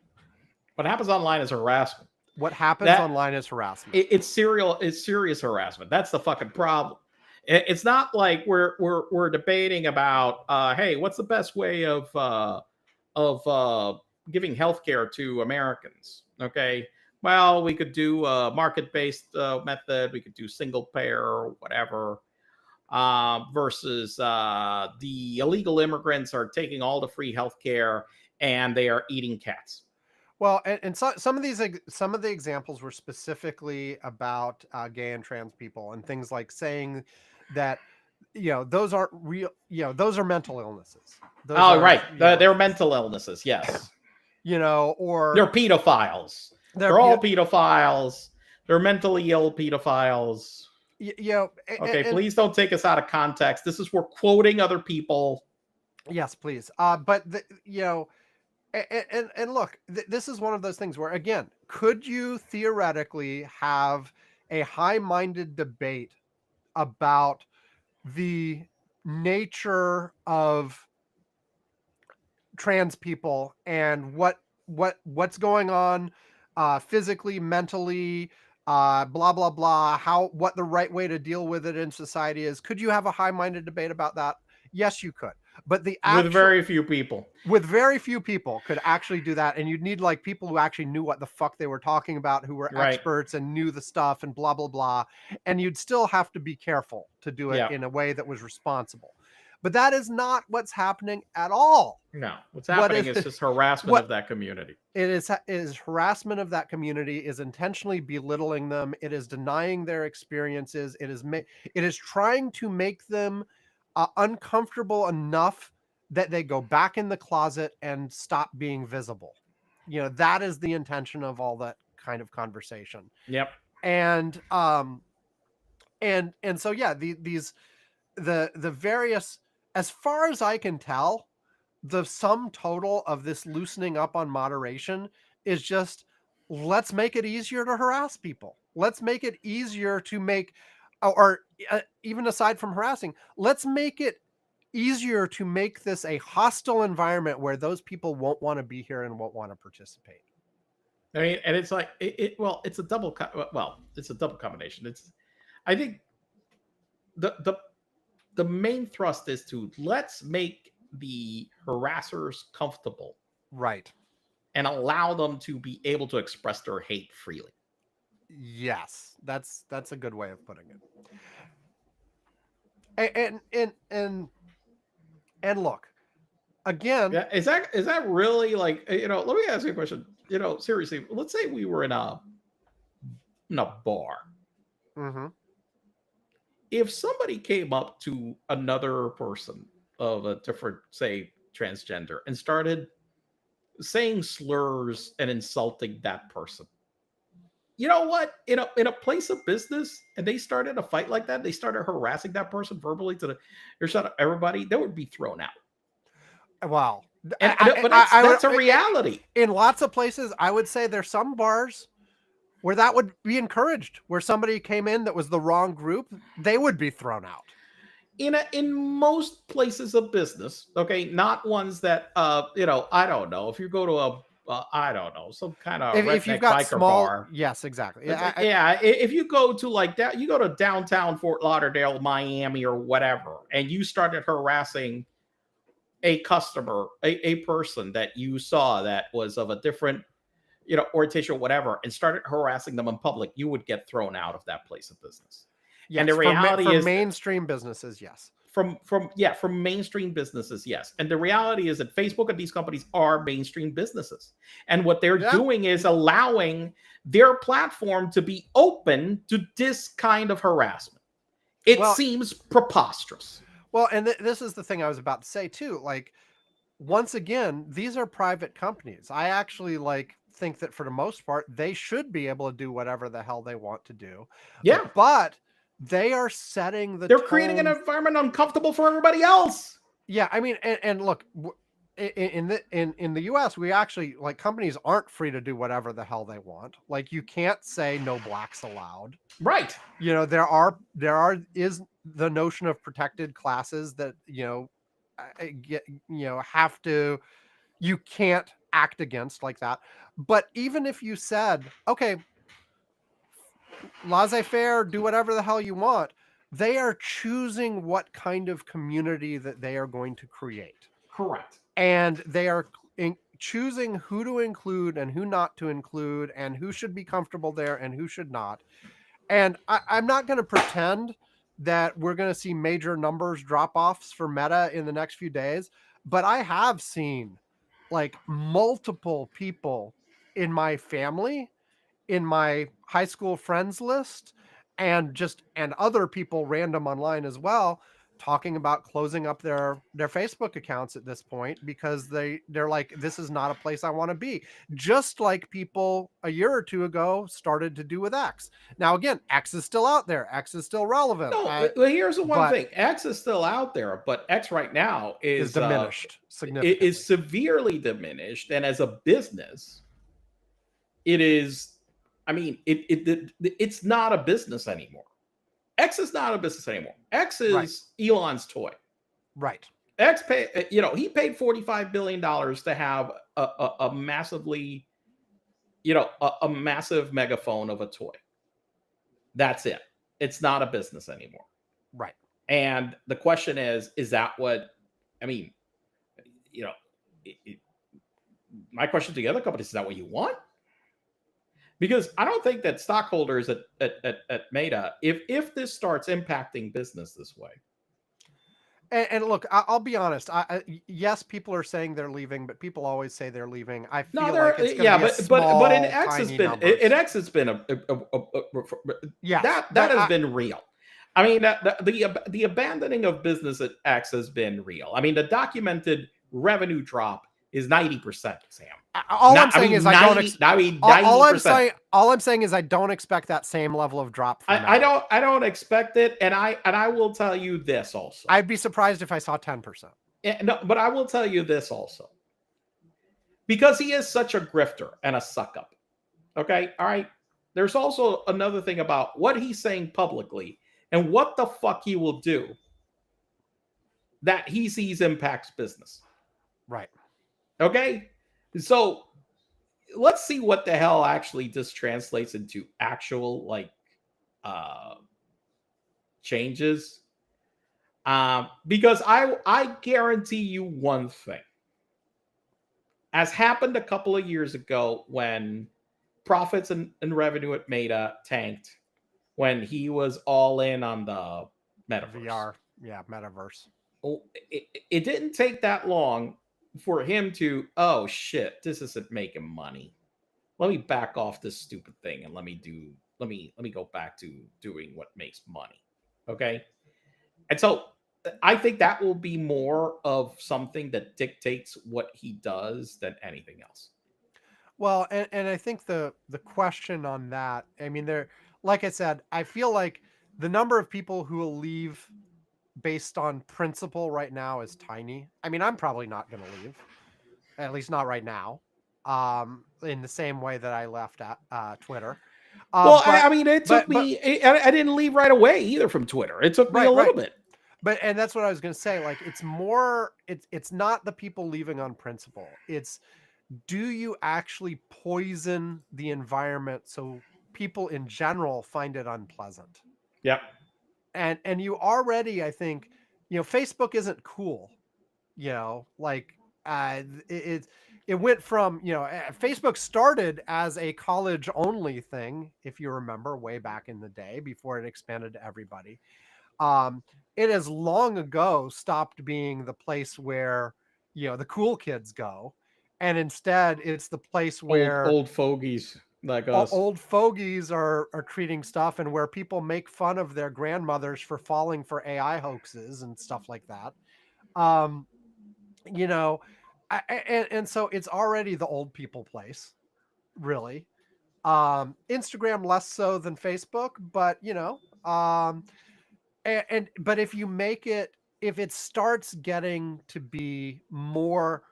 What happens online is harassment.
What happens online is harassment.
It's serious harassment. That's the fucking problem. It's not like we're debating about, hey, what's the best way of giving healthcare to Americans? Okay, well, we could do a market-based method. We could do single payer or whatever. Versus the illegal immigrants are taking all the free healthcare and they are eating cats.
Well, and some of the examples were specifically about gay and trans people and things like saying that, those aren't real, those are mental illnesses.
Right. They're mental illnesses. Yes.
Or
they're pedophiles. They're all pedophiles. They're mentally ill pedophiles. Okay, please don't take us out of context. This is, we're quoting other people.
Yes, please. But and look, this is one of those things where, again, could you theoretically have a high-minded debate about the nature of trans people and what's going on physically, mentally, blah blah blah, what the right way to deal with it in society is? Could you have a high-minded debate about that? Yes, you could. But with very few people could actually do that, and you'd need like people who actually knew what the fuck they were talking about, who were experts and knew the stuff and blah blah blah. And you'd still have to be careful to do it in a way that was responsible. But that is not what's happening at all.
No, what's happening is just harassment of that community.
It is harassment of that community, is intentionally belittling them. It is denying their experiences. It is trying to make them uncomfortable enough that they go back in the closet and stop being visible. That is the intention of all that kind of conversation.
Yep.
And so yeah, the various, as far as I can tell, the sum total of this loosening up on moderation is just, let's make it easier to harass people. Let's make it easier to make, or even aside from harassing, let's make it easier to make this a hostile environment where those people won't want to be here and won't want to participate.
I mean, and it's like, it's a double combination. I think the main thrust is to, let's make the harassers comfortable.
Right.
And allow them to be able to express their hate freely.
Yes, that's a good way of putting it. And look, again,
is that really like, let me ask you a question. Seriously, let's say we were in a bar.
Mm-hmm.
If somebody came up to another person of a different, say, transgender, and started saying slurs and insulting that person, you know what? In a place of business, and they started a fight like that, they started harassing that person verbally to the or shut up everybody, they would be thrown out.
Well,
But that's a reality.
In lots of places, I would say there's some bars where that would be encouraged, where somebody came in that was the wrong group, they would be thrown out.
In most places of business, okay, not ones that I don't know. If you go to a I don't know, some kind of
If you've got
biker
small
bar.
yes, exactly.
If you go to like that, you go to downtown Fort Lauderdale, Miami, or whatever, and you started harassing a customer, a person that you saw that was of a different, orientation or whatever, and started harassing them in public, you would get thrown out of that place of business.
Yes,
and the reality is
mainstream businesses, yes.
From mainstream businesses, yes. And the reality is that Facebook and these companies are mainstream businesses. And what they're doing is allowing their platform to be open to this kind of harassment. It seems preposterous.
Well, and this is the thing I was about to say too. Like, once again, these are private companies. I actually think that for the most part, they should be able to do whatever the hell they want to do.
Yeah.
But they are setting the
They're creating an environment uncomfortable for everybody else.
Yeah, I mean, and look, in the US, we actually companies aren't free to do whatever the hell they want. Like, you can't say no blacks allowed.
Right.
There is the notion of protected classes that have to, you can't act against like that. But even if you said, okay, laissez-faire, do whatever the hell you want, they are choosing what kind of community that they are going to create.
Correct.
And they are choosing who to include and who not to include, and who should be comfortable there and who should not. And I'm not going to pretend that we're going to see major numbers drop-offs for Meta in the next few days, but I have seen multiple people in my family, in my high school friends list, and other people random online as well, talking about closing up their Facebook accounts at this point because they're like, this is not a place I want to be. Just like people a year or two ago started to do with X. Now, again, X is still out there. X is still relevant.
No, well, here's the one thing. X is still out there, but X right now is
diminished significantly.
It is severely diminished. And as a business, it is, I mean, it's not a business anymore. X is not a business anymore. X is Elon's toy.
Right.
X he paid $45 billion to have a massively, a massive megaphone of a toy. That's it. It's not a business anymore.
Right.
And the question is that what, I mean, my question to the other companies, is that what you want? Because I don't think that stockholders at Meta, if this starts impacting business this way.
And look, I'll be honest. Yes, people are saying they're leaving, but people always say they're leaving. I feel like it's going to be a small,
but in X has been numbers. In X has been that has been real. I mean, the abandoning of business at X has been real. I mean, the documented revenue drop is 90%, Sam.
All I'm saying is I don't expect that same level of drop.
I don't expect it, and I will tell you this also.
I'd be surprised if I saw 10%.
No, but I will tell you this also, because he is such a grifter and a suck up. Okay, all right. There's also another thing about what he's saying publicly and what the fuck he will do that he sees impacts business.
Right.
Okay, so let's see what the hell actually this translates into actual changes. Because I guarantee you one thing, as happened a couple of years ago when profits and revenue at Meta tanked, when he was all in on the metaverse.
VR, yeah, metaverse.
It didn't take that long for him to, oh shit, this isn't making money. Let me back off this stupid thing and let me go back to doing what makes money. Okay. And so I think that will be more of something that dictates what he does than anything else.
Well, and I think the question on that, I mean, there, like I said, I feel like the number of people who will leave based on principle right now is tiny. I mean, I'm probably not going to leave, at least not right now, in the same way that I left at Twitter.
Well,
But
I mean, it took
but
me. I didn't leave right away either from Twitter. It took me a
right,
little
right.
bit.
But and that's what I was going to say. Like, it's more. It's not the people leaving on principle. It's, do you actually poison the environment so people in general find it unpleasant?
Yep.
And you already, I think, Facebook isn't cool. Like, it went from, Facebook started as a college only thing, if you remember, way back in the day before it expanded to everybody. It has long ago stopped being the place where, the cool kids go. And instead it's the place where
Old fogies like us.
old fogies are treating stuff, and where people make fun of their grandmothers for falling for AI hoaxes and stuff like that. Um, you know, and so it's already the old people place, really. Instagram less so than Facebook, but but if you make it, if it starts getting to be more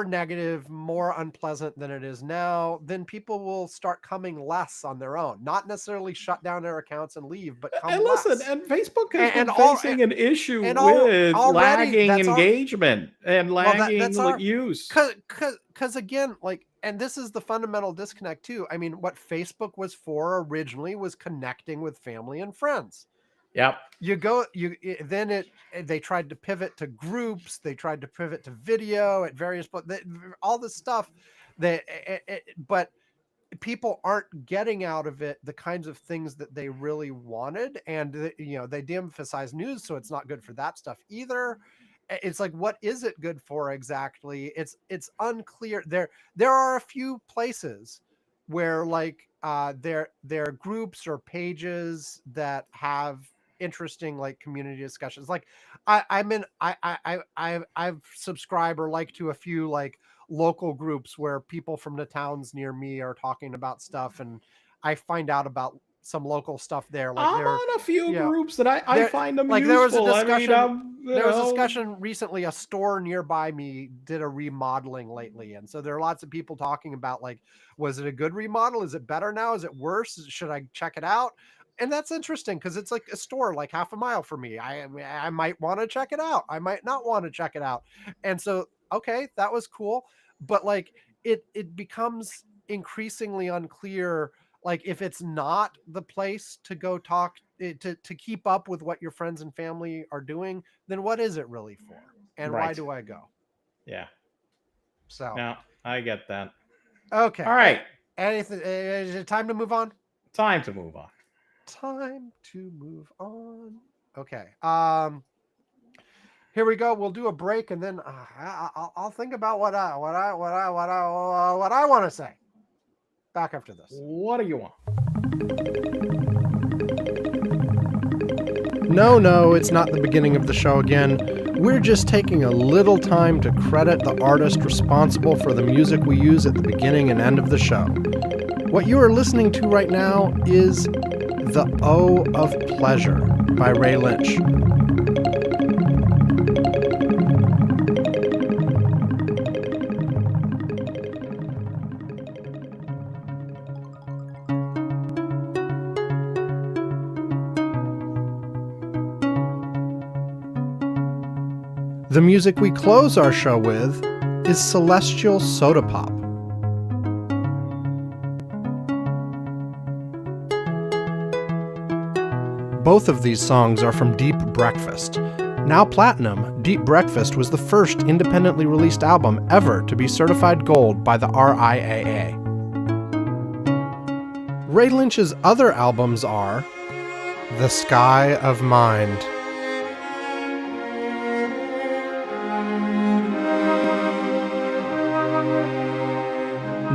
negative, more unpleasant than it is now, then people will start coming less on their own. Not necessarily shut down their accounts and leave, but come
And listen,
less.
and Facebook has been
all
facing an issue
and
with
already
lagging
that's
engagement and lagging
that's our
use.
because again, like, and this is the fundamental disconnect too. I mean, what Facebook was for originally was connecting with family and friends.
Yep.
They tried to pivot to groups, they tried to pivot to video at various, but all this stuff but people aren't getting out of it the kinds of things that they really wanted. And they de-emphasize news, so it's not good for that stuff either. It's like, what is it good for exactly? It's unclear. There are a few places where, like, there are groups or pages that have interesting, like, community discussions. Like, I've subscribed or like to a few, like, local groups where people from the towns near me are talking about stuff, and I find out about some local stuff there. Like,
I'm
they're,
on a few
you know,
groups that I find them
like,
useful. I mean,
there was a discussion recently. A store nearby me did a remodeling lately, and so there are lots of people talking about, like, was it a good remodel? Is it better now? Is it worse? Should I check it out? And that's interesting because it's like a store like half a mile from me. I might want to check it out. I might not want to check it out. And so, okay, that was cool. But, like, it becomes increasingly unclear, like, if it's not the place to go talk to keep up with what your friends and family are doing, then what is it really for? And why
Right.
do I go?
Yeah.
So
No, I get that.
okay.
All right.
Anything? Is it time to move on?
Time to move on.
Time to move on. Okay. Here we go. We'll do a break, and then I'll think about what I want to say. Back after this.
What do you want?
No, it's not the beginning of the show again. We're just taking a little time to credit the artist responsible for the music we use at the beginning and end of the show. What you are listening to right now is The O of Pleasure by Ray Lynch. The music we close our show with is Celestial Soda Pop. Both of these songs are from Deep Breakfast. Now platinum, Deep Breakfast was the first independently released album ever to be certified gold by the RIAA. Ray Lynch's other albums are The Sky of Mind,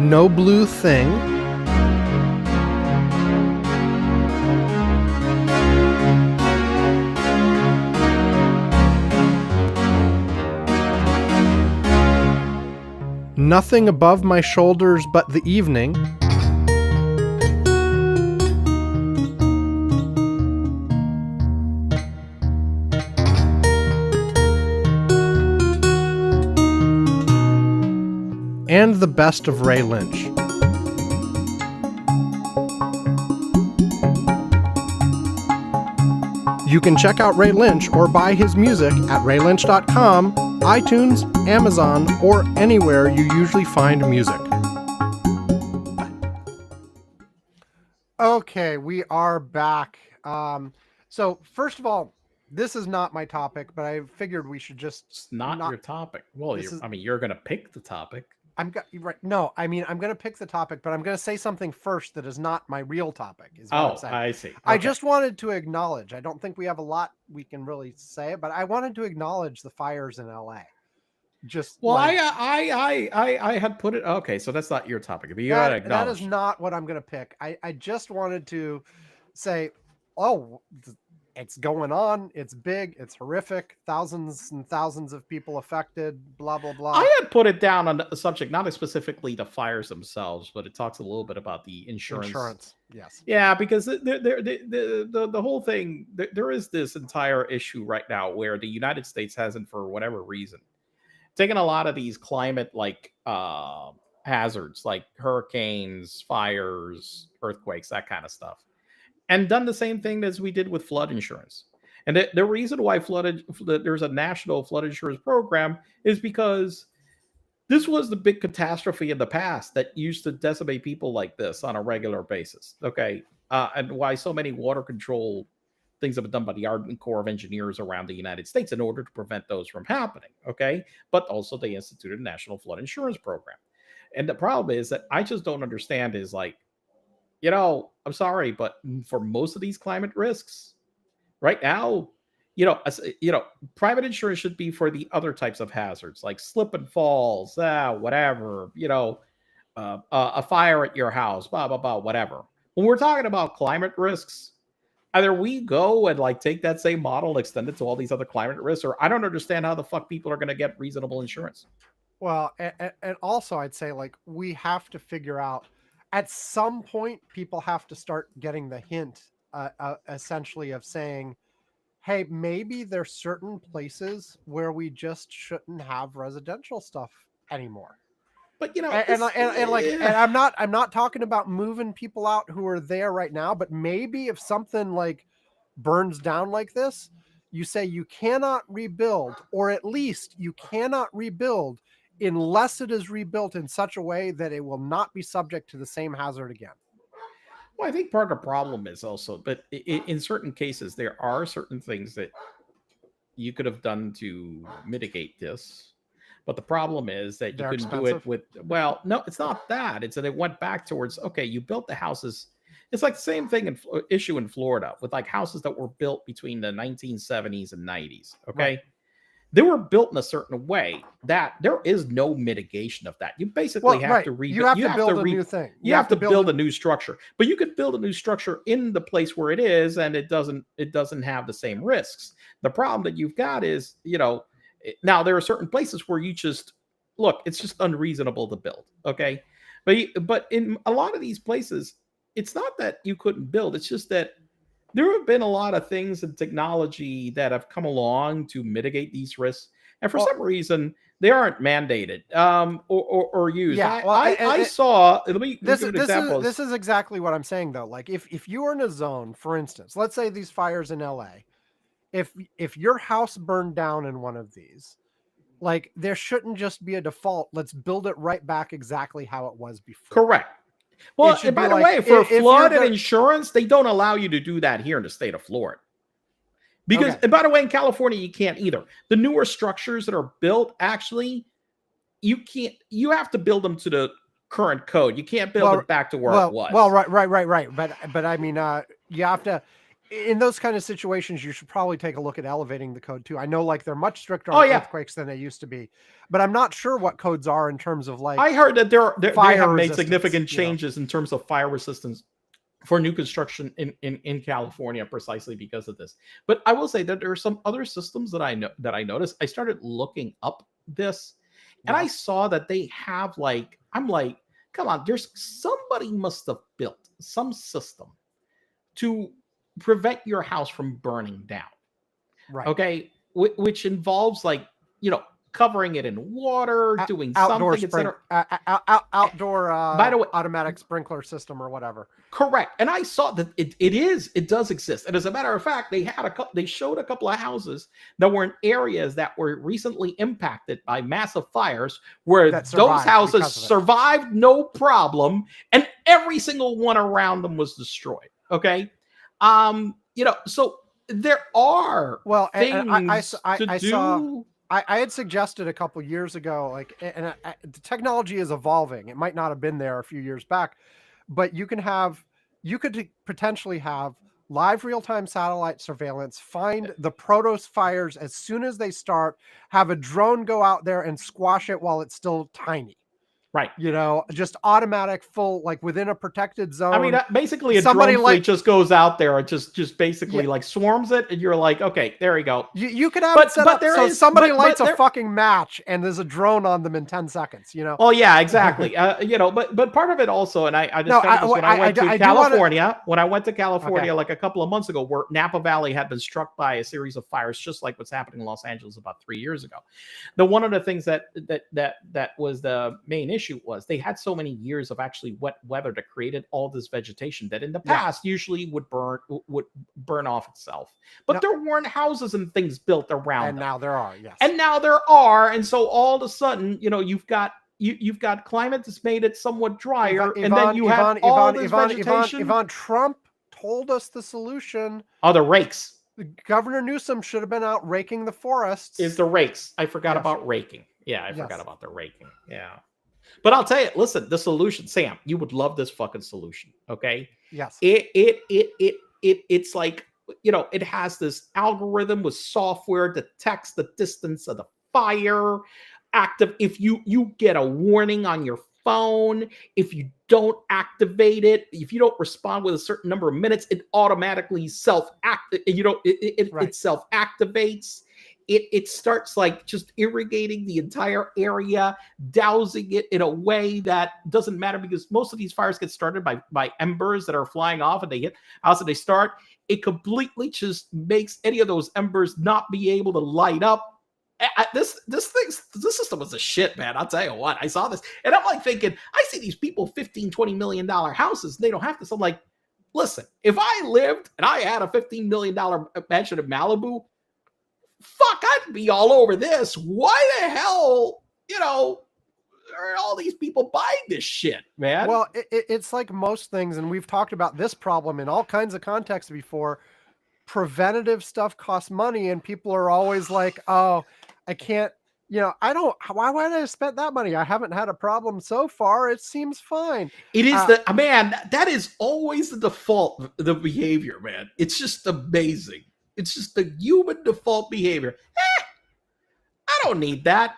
No Blue Thing, Nothing Above My Shoulders But the Evening, and The Best of Ray Lynch. You can check out Ray Lynch or buy his music at raylynch.com, iTunes, Amazon, or anywhere you usually find music. Okay, we are back. So first of all, this is not my topic, but I figured we should just
It's not your topic. Well, you're going to pick the topic.
Right. No, I mean, I'm going to pick the topic, but I'm going to say something first that is not my real topic. Is what I'm saying.
I see. Okay.
I just wanted to acknowledge. I don't think we have a lot we can really say, but I wanted to acknowledge the fires in LA.
I had put it. Okay, so that's not your topic. But you got to acknowledge
that is not what I'm going to pick. I just wanted to say, oh, it's going on. It's big. It's horrific. Thousands and thousands of people affected. Blah blah blah.
I had put it down on the subject, not specifically the fires themselves, but it talks a little bit about the insurance.
Yes.
Yeah, because the whole thing. There is this entire issue right now where the United States hasn't, for whatever reason, taken a lot of these climate hazards like hurricanes, fires, earthquakes, that kind of stuff, and done the same thing as we did with flood insurance. And the reason why there's a national flood insurance program is because this was the big catastrophe in the past that used to decimate people like this on a regular basis. Okay. And why so many water control things have been done by the Army Corps of Engineers around the United States in order to prevent those from happening. Okay. But also they instituted a national flood insurance program. And the problem is that I just don't understand is like, I'm sorry, but for most of these climate risks right now, private insurance should be for the other types of hazards like slip and falls, whatever, a fire at your house, blah, blah, blah, whatever. When we're talking about climate risks, either we go and take that same model and extend it to all these other climate risks, or I don't understand how the fuck people are going to get reasonable insurance.
Well, and also I'd say we have to figure out, at some point, people have to start getting the hint, essentially, of saying, hey, maybe there's certain places where we just shouldn't have residential stuff anymore.
But
and I'm not talking about moving people out who are there right now, but maybe if something burns down like this, you say you cannot rebuild, or at least you cannot rebuild unless it is rebuilt in such a way that it will not be subject to the same hazard again.
Well, I think part of the problem is also, but in certain cases, there are certain things that you could have done to mitigate this. But the problem is that you couldn't do it with, well, no, it's not that. It's that it went back towards, okay, you built the houses. It's like the same thing issue in Florida with houses that were built between the 1970s and 90s. Okay. Right. They were built in a certain way that there is no mitigation of that. You basically have to rebuild.
You have to build a new thing.
You have to build a new structure, but you could build a new structure in the place where it is, and it doesn't have the same risks. The problem that you've got is, now there are certain places where you just look, it's just unreasonable to build. Okay. But in a lot of these places, it's not that you couldn't build. It's just that there have been a lot of things in technology that have come along to mitigate these risks. And for some reason, they aren't mandated or used.
Yeah,
I saw, let me give an example.
This is exactly what I'm saying, though. If you are in a zone, for instance, let's say these fires in LA, if your house burned down in one of these, there shouldn't just be a default. Let's build it right back exactly how it was before.
Correct. Well, and by the way, for flood and insurance, they don't allow you to do that here in the state of Florida. Because, and by the way, in California, you can't either. The newer structures that are built, actually, you have to build them to the current code. You can't build it back to where it was.
Well, right. But I mean, you have to, in those kind of situations, you should probably take a look at elevating the code too. I know they're much stricter on earthquakes than they used to be, but I'm not sure what codes are in terms of
I heard that they have made significant changes in terms of fire resistance for new construction in California precisely because of this. But I will say that there are some other systems that I noticed. I started looking up this, And I
Yeah.
saw that they have like, I'm like, come on, there's somebody must have built some system to prevent your house from burning down.
Right.
Okay. Which involves like, covering it in water, doing
Outdoor
something, etc.
outdoor
By the way,
automatic sprinkler system or whatever.
correct. And I saw that it does exist. And as a matter of fact, they showed a couple of houses that were in areas that were recently impacted by massive fires where
That
those
survived
houses
because of it.
survived no problem, and every single one around them was destroyed. Okay. So there are things to do.
I had suggested a couple years ago, like, and the technology is evolving. It might not have been there a few years back, but you could potentially have live real-time satellite surveillance, find the protos fires as soon as they start, have a drone go out there and squash it while it's still tiny.
Right.
Just automatic full, like within a protected zone.
I mean, basically a drone fleet just goes out there and just basically like swarms it, and you're like, okay, there you go.
You could have it set up so somebody lights a fucking match and there's a drone on them in 10 seconds,
Oh yeah, exactly. But part of it also, and I discovered this when I went to California. When I went to California like a couple of months ago, where Napa Valley had been struck by a series of fires, just like what's happening in Los Angeles about 3 years ago. One of the things that was the main issue was they had so many years of actually wet weather that created all this vegetation that in the past usually would burn off itself, but there weren't houses and things built around
and
them.
Now there are. Yes,
and now there are. And so all of a sudden, you've got climate that's made it somewhat drier, and then you have all this vegetation.
Ivan Trump told us the solution.
Oh, the rakes.
Governor Newsom should have been out raking the forests.
Is the rakes. I forgot about raking. Yeah, I forgot about the raking. Yeah. But I'll tell you, listen, the solution, Sam, you would love this fucking solution. Okay.
Yes.
It's like, it has this algorithm with software that detects the distance of the fire active. If you get a warning on your phone, if you don't activate it, if you don't respond with a certain number of minutes, it automatically it self-activates. It starts like just irrigating the entire area, dousing it in a way that doesn't matter, because most of these fires get started by embers that are flying off, and they hit house and they start. It completely just makes any of those embers not be able to light up. This system was a shit, man. I'll tell you what, I saw this and I'm like thinking, I see these people $15-20 million houses, and they don't have this. I'm like, listen, if I lived and I had a $15 million mansion in Malibu, fuck, I'd be all over this. Why the hell, are all these people buying this shit, man?
Well, it's like most things, and we've talked about this problem in all kinds of contexts before. Preventative stuff costs money, and people are always like, oh, I can't, why would I have spent that money? I haven't had a problem so far. It seems fine.
It is that is always the default, the behavior, man. It's just amazing. It's just the human default behavior. I don't need that.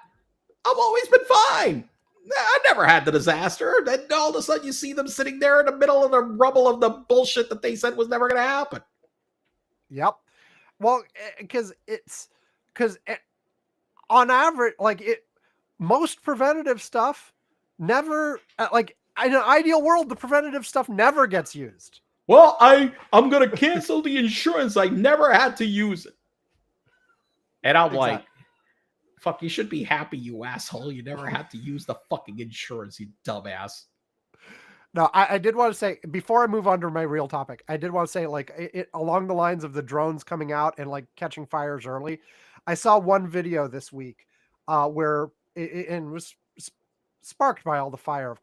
I've always been fine. I never had the disaster. Then all of a sudden you see them sitting there in the middle of the rubble of the bullshit that they said was never going to happen.
Yep. Well, because on average, most preventative stuff never, in an ideal world, the preventative stuff never gets used.
Well, I'm going to cancel the insurance. I never had to use it. And I'm like, fuck, you should be happy, you asshole. You never had to use the fucking insurance, you dumbass.
No, I did want to say, before I move on to my real topic, I did want to say, along the lines of the drones coming out and catching fires early, I saw one video this week where it was sparked by all the fire.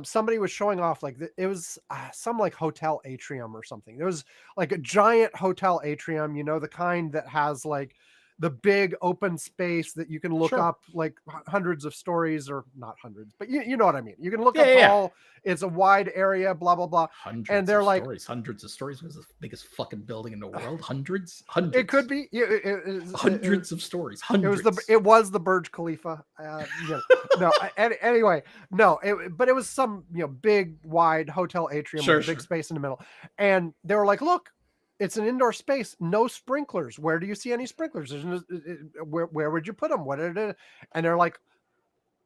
Somebody was showing off, it was some hotel atrium or something. There was a giant hotel atrium, the kind that has the big open space that you can look up hundreds of stories, or not hundreds, but you know what I mean. You can look up all, it's a wide area, blah, blah, blah.
Hundreds
and they're
hundreds of stories. It was the biggest fucking building in the world. Hundreds.
It could be.
Hundreds of stories. Hundreds.
It was the Burj Khalifa. Anyway, but it was some, big, wide hotel atrium with a big space in the middle. And they were like, look, it's an indoor space, no sprinklers. Where do you see any sprinklers? Where would you put them? What did it? And they're like,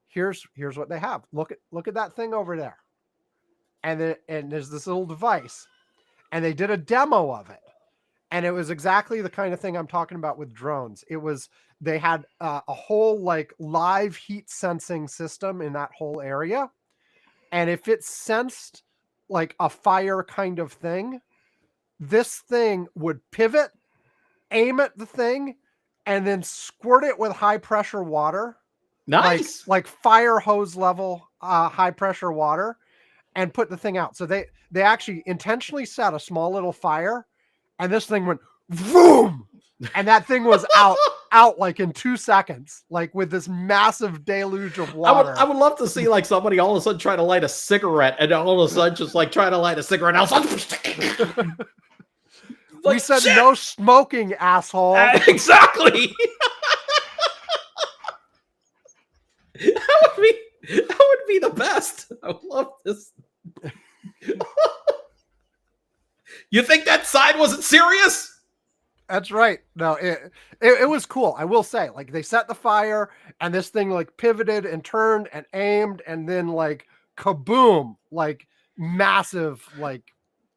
here's what they have. Look at that thing over there. And there's this little device, and they did a demo of it. And it was exactly the kind of thing I'm talking about with drones. They had a whole like live heat sensing system in that whole area. And if it sensed like a fire kind of thing, this thing would pivot, aim at the thing, and then squirt it with high pressure water.
Nice.
Like fire hose level high pressure water, and put the thing out. So they actually intentionally set a small little fire, and this thing went boom, and that thing was out like in 2 seconds, like with this massive deluge of water.
I would love to see like somebody all of a sudden try to light a cigarette, and all of a sudden just like try to light a cigarette.
We said shit. No smoking, asshole.
Exactly. That would be the best. I would love this. You think that sign wasn't serious?
That's right. No, it was cool. I will say, like, they set the fire, and this thing like pivoted and turned and aimed, and then like kaboom, like massive like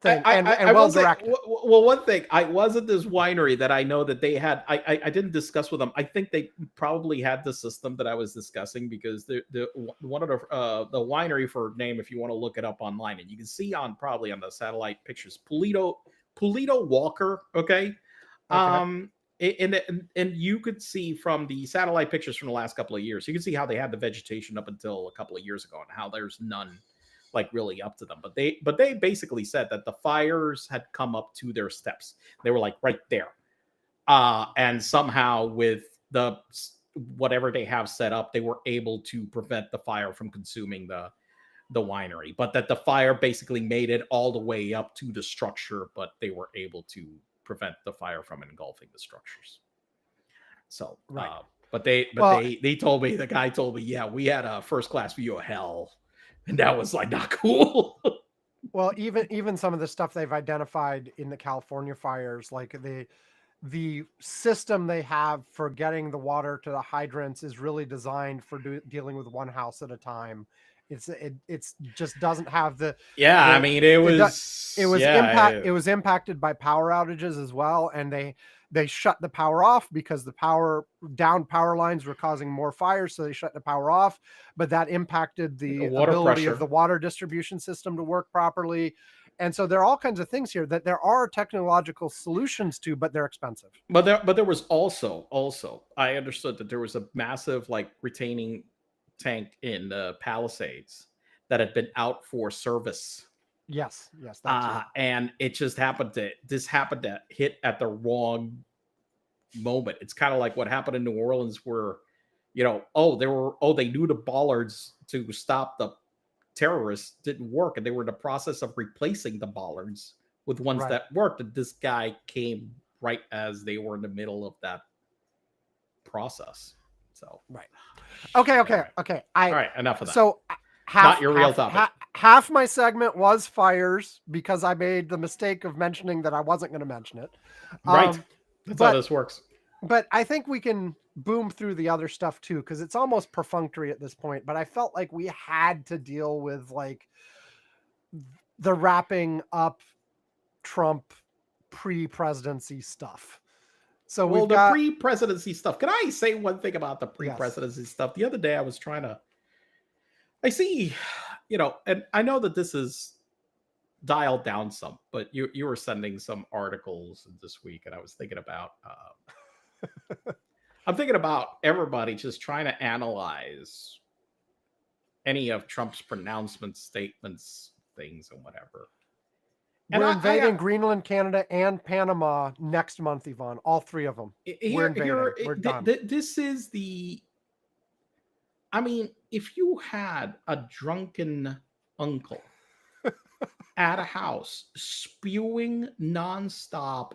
thing, and well directed.
Well, one thing, I was at this winery that I know that they had. I didn't discuss with them. I think they probably had the system that I was discussing, because the one of the winery, for name, if you want to look it up online, and you can see probably on the satellite pictures, Pulido Walker. Okay. And you could see from the satellite pictures from the last couple of years, you can see how they had the vegetation up until a couple of years ago, and how there's none like really up to them. But they basically said that the fires had come up to their steps. They were like right there. And somehow with the whatever they have set up, they were able to prevent the fire from consuming the winery. But that the fire basically made it all the way up to the structure, but they were able to prevent the fire from engulfing the structures. So, right. But they told me, the guy told me, yeah, we had a first class view of hell, and that was like not cool.
Well, even some of the stuff they've identified in the California fires, like the system they have for getting the water to the hydrants is really designed for dealing with one house at a time. It's just doesn't have the
I mean it was
impacted by power outages as well, and they shut the power off because the power lines were causing more fires, so they shut the power off. But that impacted the ability of the water distribution system to work properly. And so there are all kinds of things here that there are technological solutions to, but they're expensive.
But there was also I understood that there was a massive like retaining tank in the Palisades that had been out for service.
Yes.
And it just happened to hit at the wrong moment. It's kind of like what happened in New Orleans, where they knew the bollards to stop the terrorists didn't work, and they were in the process of replacing the bollards with ones that worked. And this guy came right as they were in the middle of that process. So
Okay.
All right, enough of that.
So
not your real topic.
Half my segment was fires because I made the mistake of mentioning that I wasn't going to mention it.
Right. That's how this works.
But I think we can boom through the other stuff too, because it's almost perfunctory at this point. But I felt like we had to deal with like the wrapping up Trump pre-presidency stuff. So
the pre-presidency stuff. Can I say one thing about the pre-presidency stuff? The other day I see, and I know that this is dialed down some, but you were sending some articles this week, and I was thinking about, everybody just trying to analyze any of Trump's pronouncements, statements, things, and whatever.
We're invading Greenland, Canada, and Panama next month, Yvonne. All three of them. We're invading. We're done.
This is if you had a drunken uncle at a house spewing nonstop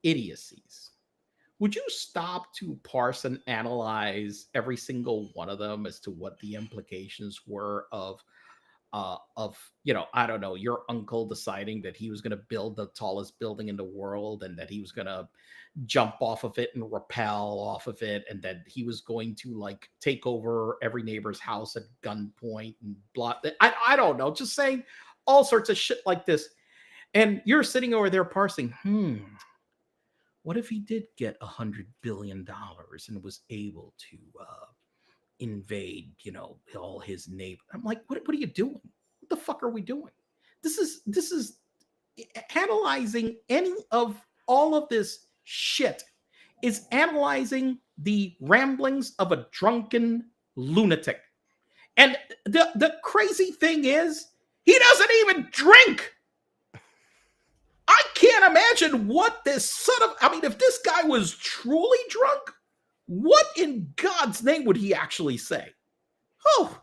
idiocies, would you stop to parse and analyze every single one of them as to what the implications were of of, I don't know, your uncle deciding that he was going to build the tallest building in the world and that he was going to jump off of it and rappel off of it, and that he was going to like take over every neighbor's house at gunpoint and blah. I don't know, just saying all sorts of shit like this. And you're sitting over there parsing, what if he did get $100 billion and was able to invade, all his neighbors? I'm like, what are you doing? What the fuck are we doing? This is analyzing any of all of this shit is analyzing the ramblings of a drunken lunatic. And the crazy thing is, he doesn't even drink. I can't imagine what this if this guy was truly drunk, what in God's name would he actually say? Oh,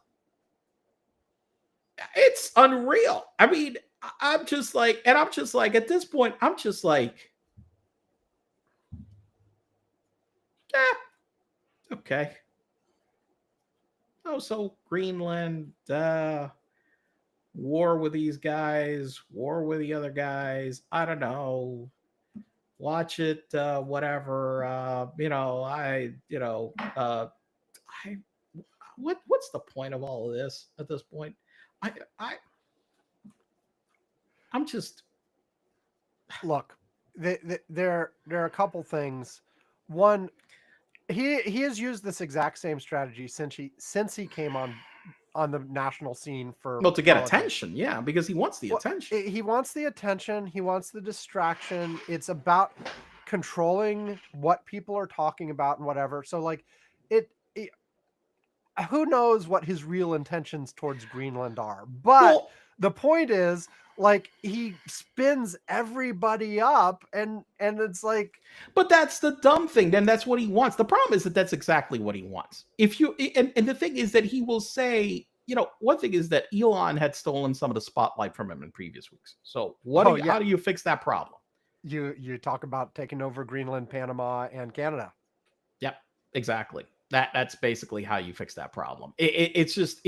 it's unreal. I mean, I'm just like, at this point, I'm just like, okay. Oh, so Greenland, war with these guys, war with the other guys. I don't know. Watch it, whatever. What's the point of all of this at this point? I'm just
look. There are a couple things. One, he has used this exact same strategy since he came on the national scene for
to get attention, yeah, because he wants the attention.
He wants the attention. He wants the distraction. It's about controlling what people are talking about and whatever. So like, who knows what his real intentions towards Greenland are? But the point is, like, he spins everybody up, and it's like,
but that's the dumb thing. Then that's what he wants. The problem is that that's exactly what he wants. If you and the thing is that he will say, one thing is that Elon had stolen some of the spotlight from him in previous weeks. So how do you fix that problem?
You talk about taking over Greenland, Panama, and Canada.
Yep, exactly. That's basically how you fix that problem. It's just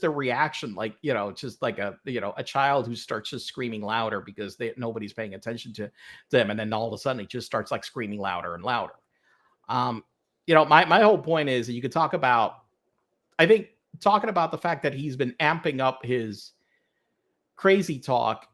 a reaction, like, just like a child who starts just screaming louder because nobody's paying attention to them, and then all of a sudden he just starts like screaming louder and louder. My whole point is that you could talk about, I think, talking about the fact that he's been amping up his crazy talk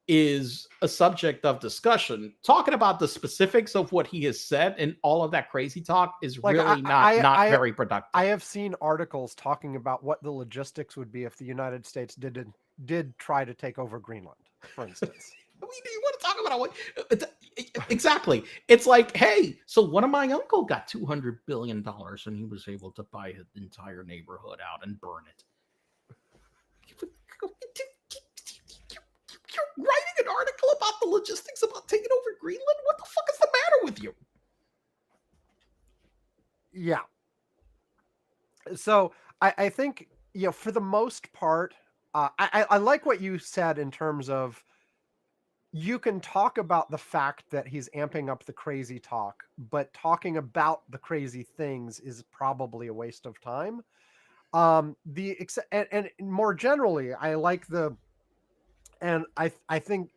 is a subject of discussion. Talking about the specifics of what he has said and all of that crazy talk is like, really not very productive.
I have seen articles talking about what the logistics would be if the United States did try to take over Greenland, for instance.
You want to talk about what? Exactly. It's like, hey, so one of my uncle got $200 billion and he was able to buy his entire neighborhood out and burn it. You're writing an article about the logistics about taking over Greenland? What the fuck is the matter with you?
Yeah. So I think, for the most part, I like what you said in terms of, you can talk about the fact that he's amping up the crazy talk, but talking about the crazy things is probably a waste of time. And more generally, I like and I think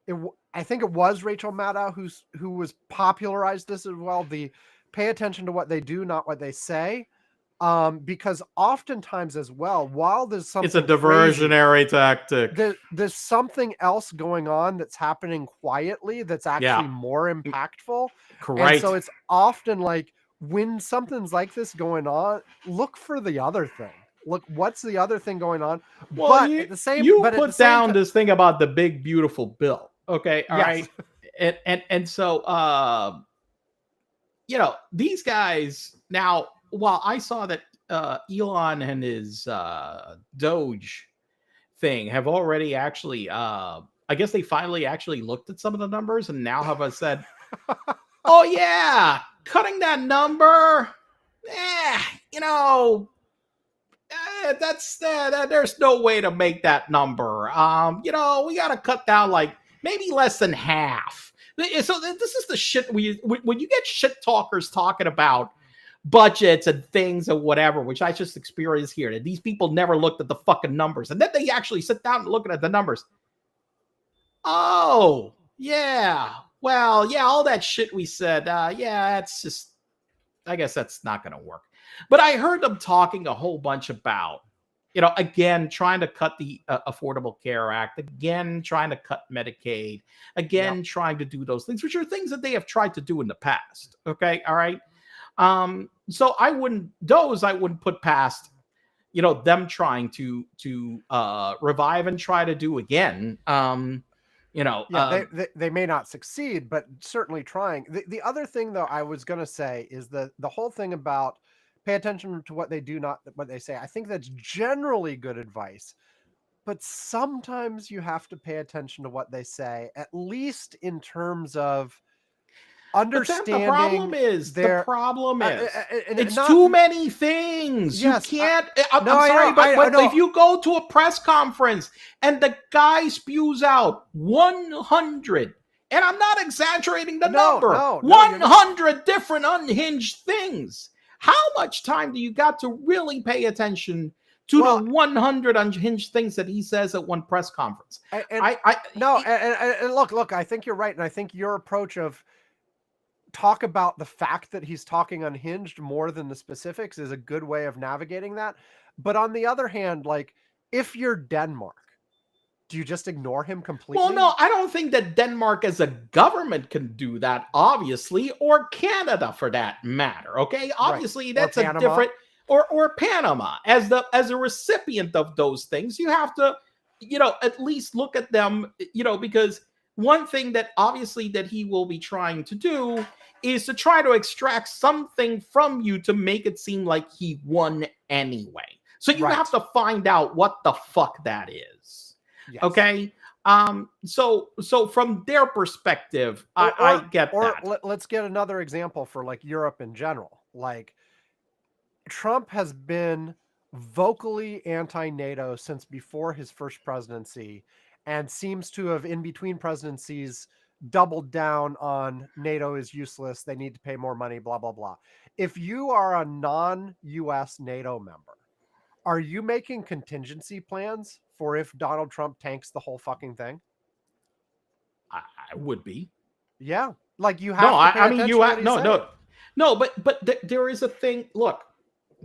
it was Rachel Maddow who was popularized this as well. The pay attention to what they do, not what they say. Because oftentimes as well, while there's something,
it's a diversionary tactic.
There's something else going on that's happening quietly that's actually more impactful.
Correct.
And so it's often like, when something's like this going on, look for the other thing. Look, what's the other thing going on?
Well,
but at the same,
you
but
put down this thing about the big beautiful bill. Okay, all right, and so these guys now. While I saw that Elon and his Doge thing have already actually, I guess they finally actually looked at some of the numbers and now have said, "Oh yeah, cutting that number, there's no way to make that number. We got to cut down like maybe less than half." So this is the shit when you get shit talkers talking about budgets and things or whatever, which I just experienced here. That these people never looked at the fucking numbers, and then they actually sit down and looking at the numbers. Oh, yeah. Well, yeah, all that shit we said. Yeah, it's just. I guess that's not going to work. But I heard them talking a whole bunch about, again, trying to cut the Affordable Care Act, again, trying to cut Medicaid, again, trying to do those things, which are things that they have tried to do in the past. Okay. All right. So I wouldn't put past, them trying to revive and try to do again.
They may not succeed, but certainly trying. The other thing, though, I was going to say is the whole thing about pay attention to what they do, not what they say. I think that's generally good advice, but sometimes you have to pay attention to what they say, at least in terms of understanding.
The problem is it's
not,
too many things.
Yes,
you can't. I'm sorry, but if you go to a press conference and the guy spews out 100, and I'm not exaggerating the number, 100 different unhinged things. How much time do you got to really pay attention to the 100 unhinged things that he says at one press conference?
Look, I think you're right, and I think your approach of talk about the fact that he's talking unhinged more than the specifics is a good way of navigating that. But on the other hand, like, if you're Denmark, do you just ignore him completely?
Well, no, I don't think that Denmark as a government can do that, obviously, or Canada for that matter. Okay. Obviously, right. That's a different, or Panama as a recipient of those things. You have to, at least look at them, because one thing that obviously that he will be trying to do is to try to extract something from you to make it seem like he won anyway. So you have to find out what the fuck that is. Yes. Okay. So from their perspective, I get that.
Let's get another example for like Europe in general. Like Trump has been vocally anti-NATO since before his first presidency, and seems to have, in between presidencies, doubled down on NATO is useless. They need to pay more money, blah, blah, blah. If you are a non-US NATO member, are you making contingency plans for if Donald Trump tanks the whole fucking thing?
I would be.
Yeah. Like you have to pay attention to what he's saying.
No, but there is a thing. Look,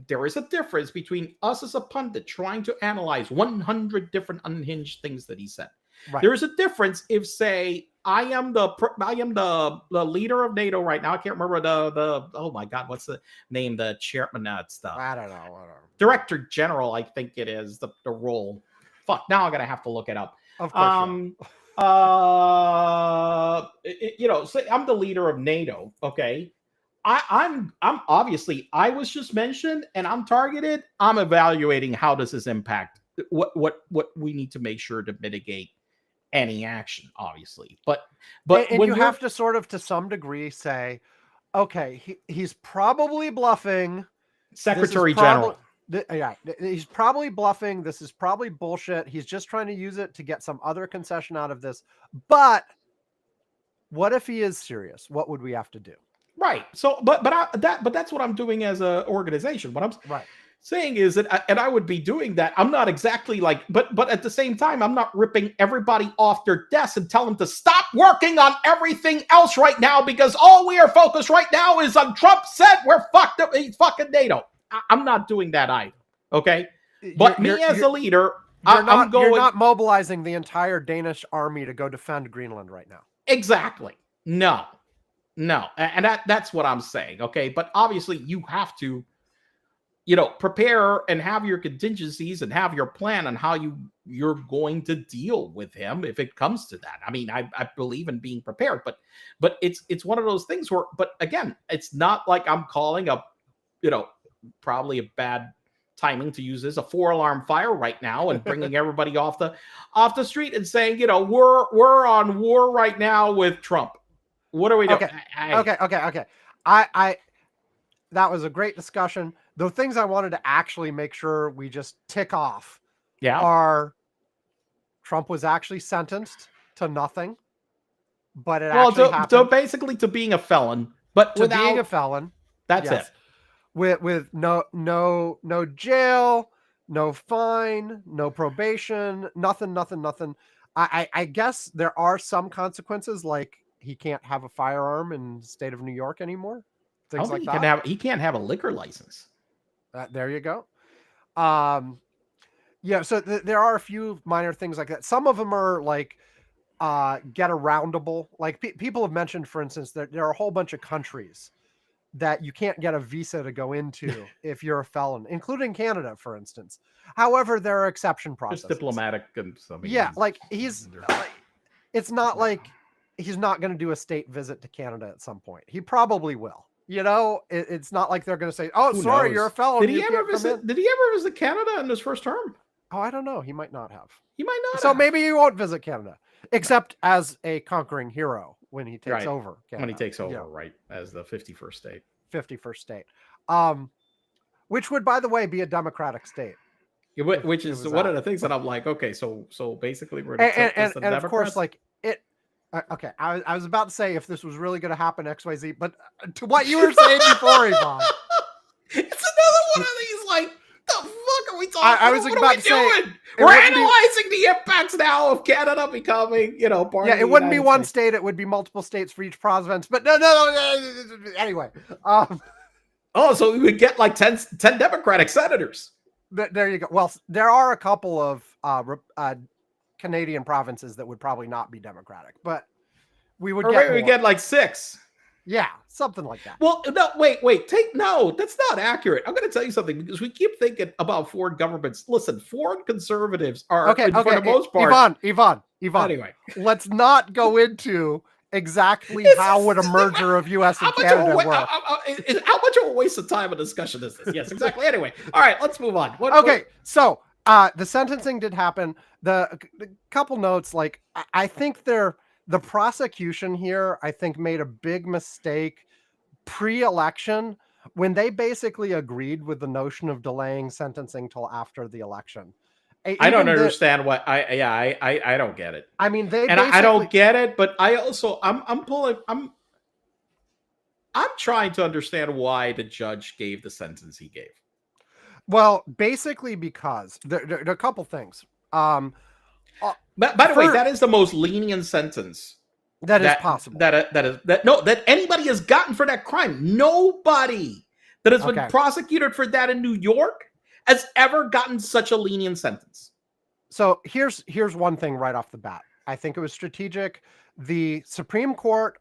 there is a difference between us as a pundit trying to analyze 100 different unhinged things that he said. Right. There is a difference if, say, I am the leader of NATO right now. I can't remember the oh my god, what's the name? The chairman, stuff.
I don't know.
Director General, I think it is the role. Fuck, now I'm gonna have to look it up.
Of course.
Say I'm the leader of NATO. Okay. I'm obviously, I was just mentioned and I'm targeted. I'm evaluating how does this impact what we need to make sure to mitigate any action, obviously. But
and you have to sort of, to some degree, say, okay, he's probably bluffing.
Secretary General.
He's probably bluffing. This is probably bullshit. He's just trying to use it to get some other concession out of this. But what if he is serious? What would we have to do?
Right. So, but that's what I'm doing as an organization. What I'm saying is that, and I would be doing that. I'm not exactly like, but at the same time, I'm not ripping everybody off their desks and tell them to stop working on everything else right now because all we are focused right now is on Trump said we're fucked up. He's fucking NATO. I'm not doing that either. Okay. But me as a leader,
you're not mobilizing the entire Danish army to go defend Greenland right now.
Exactly. No. And that's what I'm saying. Okay. But obviously you have to, prepare and have your contingencies and have your plan on how you're going to deal with him if it comes to that. I mean, I believe in being prepared, but it's one of those things where, but again, it's not like I'm calling probably a bad timing to use this, a 4-alarm fire right now and bringing everybody off the street and saying, we're on war right now with Trump. What are we doing?
Okay. I that was a great discussion. The things I wanted to actually make sure we just tick off are Trump was actually sentenced to nothing, but it actually happened.
So basically to being a felon, but
being a felon.
That's it.
with no jail, no fine, no probation, nothing. I guess there are some consequences, like he can't have a firearm in the state of New York anymore.
I don't
Things
think
like that.
he can't have a liquor license.
There you go. Yeah, so there are a few minor things like that. Some of them are like get aroundable. Like people have mentioned, for instance, that there are a whole bunch of countries that you can't get a visa to go into if you're a felon, including Canada, for instance. However, there are exception processes.
Just diplomatic and some.
Yeah, like it's not like he's not going to do a state visit to Canada at some point. He probably will. You know, it's not like they're going to say, "Oh,
Who
sorry,
knows?
you're a felon."
Did he ever visit Canada in his first term?
Oh, I don't know. He might not have.
He might not.
So maybe he won't visit Canada, except as a conquering hero when he takes over Canada.
When he takes over, right, as the 51st state.
51st state. Which would, by the way, be a democratic state.
Which is one of the things that I'm like, okay, so basically we're
and of course, like it. Okay, I was about to say if this was really going to happen, XYZ, but to what you were saying before, Yvonne,
it's another one of these like, the fuck are we talking?
I was about to say
we're analyzing the impacts now of Canada becoming, part.
Yeah, it wouldn't be one state; it would be multiple states for each province. But no. Anyway,
oh, so we would get like 10 Democratic senators.
There you go. Well, there are a couple of Canadian provinces that would probably not be Democratic, but we would
get like 6.
Yeah, something like that.
Well, no, wait. No, that's not accurate. I'm going to tell you something because we keep thinking about foreign governments. Listen, foreign conservatives are, for the most part.
Yvonne.
Anyway,
let's not go into exactly how would a merger of U.S. and Canada work.
How much of a waste of time a discussion is this? Yes, exactly. Anyway, all right, let's move on.
So the sentencing did happen. The couple notes, like I think the prosecution here, I think, made a big mistake pre-election when they basically agreed with the notion of delaying sentencing till after the election.
I don't understand what I don't get it.
I mean,
I don't get it, but I also I'm trying to understand why the judge gave the sentence he gave.
Well, basically because there are a couple things.
By the way, that is the most lenient sentence
that is possible.
That anybody has gotten for that crime. Nobody that has been prosecuted for that in New York has ever gotten such a lenient sentence.
So here's one thing right off the bat. I think it was strategic. The Supreme Court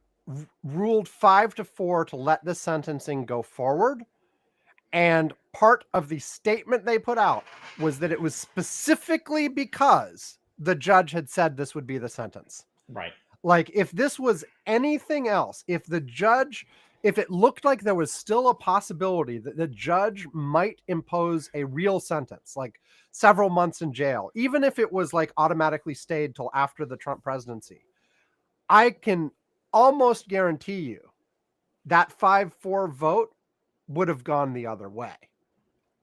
ruled 5-4 to let the sentencing go forward. And part of the statement they put out was that it was specifically because the judge had said this would be the sentence.
Right.
Like if this was anything else, if it looked like there was still a possibility that the judge might impose a real sentence, like several months in jail, even if it was like automatically stayed till after the Trump presidency, I can almost guarantee you that 5-4 vote would have gone the other way.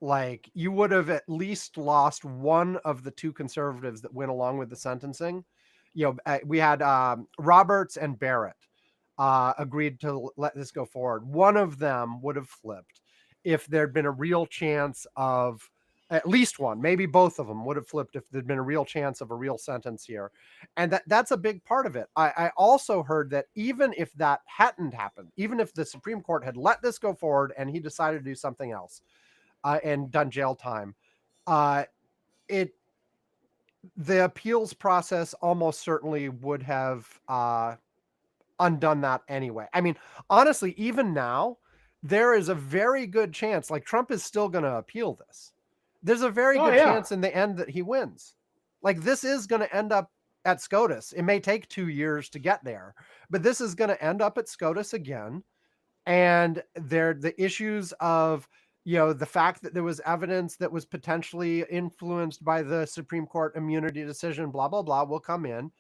Like you would have at least lost one of the two conservatives that went along with the sentencing. We had Roberts and Barrett agreed to let this go forward. One of them would have flipped if there'd been a real chance of, at least one, maybe both of them would have flipped if there'd been a real chance of a real sentence here. And that's a big part of it. I also heard that even if that hadn't happened, even if the Supreme Court had let this go forward and he decided to do something else and done jail time, the appeals process almost certainly would have undone that anyway. I mean, honestly, even now, there is a very good chance, like Trump is still going to appeal this. There's a very good chance in the end that he wins. Like this is going to end up at SCOTUS. It may take 2 years to get there, but this is going to end up at SCOTUS again. And the issues of, the fact that there was evidence that was potentially influenced by the Supreme Court immunity decision, blah, blah, blah, will come in.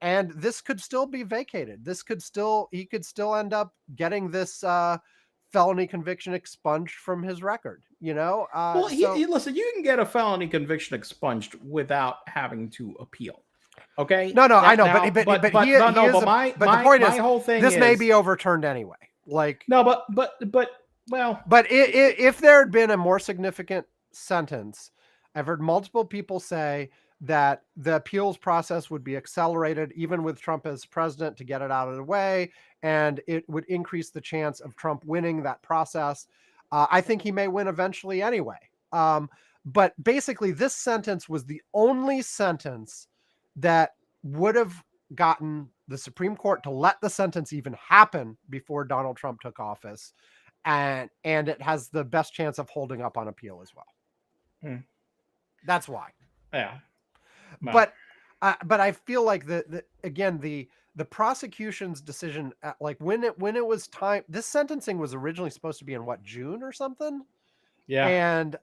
And this could still be vacated. He could still end up getting this felony conviction expunged from his record,
listen, you can get a felony conviction expunged without having to appeal. Okay.
No, I know, but the point is,
whole thing
this may be overturned anyway. Like,
no, but Well,
But if there had been a more significant sentence, I've heard multiple people say that the appeals process would be accelerated, even with Trump as president, to get it out of the way, and it would increase the chance of Trump winning that process. I think he may win eventually anyway. But basically, this sentence was the only sentence that would have gotten the Supreme Court to let the sentence even happen before Donald Trump took office. And it has the best chance of holding up on appeal as well.
Hmm.
That's why.
Yeah. Well.
But I feel like the prosecution's decision, like when it was time, this sentencing was originally supposed to be in what, June or something?
Yeah.
And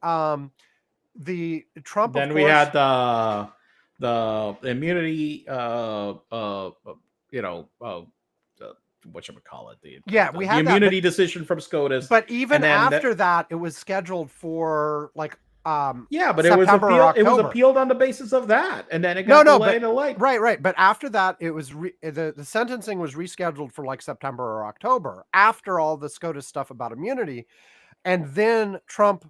the Trump,
Then
of
we
course,
had the immunity, whatchamacallit,
we
the
had that,
immunity decision from SCOTUS.
but even
and then
after that, it was scheduled for like
yeah, but
September or
it was
October.
appealed on the basis of that, and then it got delayed.
Right. But after that, it was the sentencing was rescheduled for like September or October after all the SCOTUS stuff about immunity, and then Trump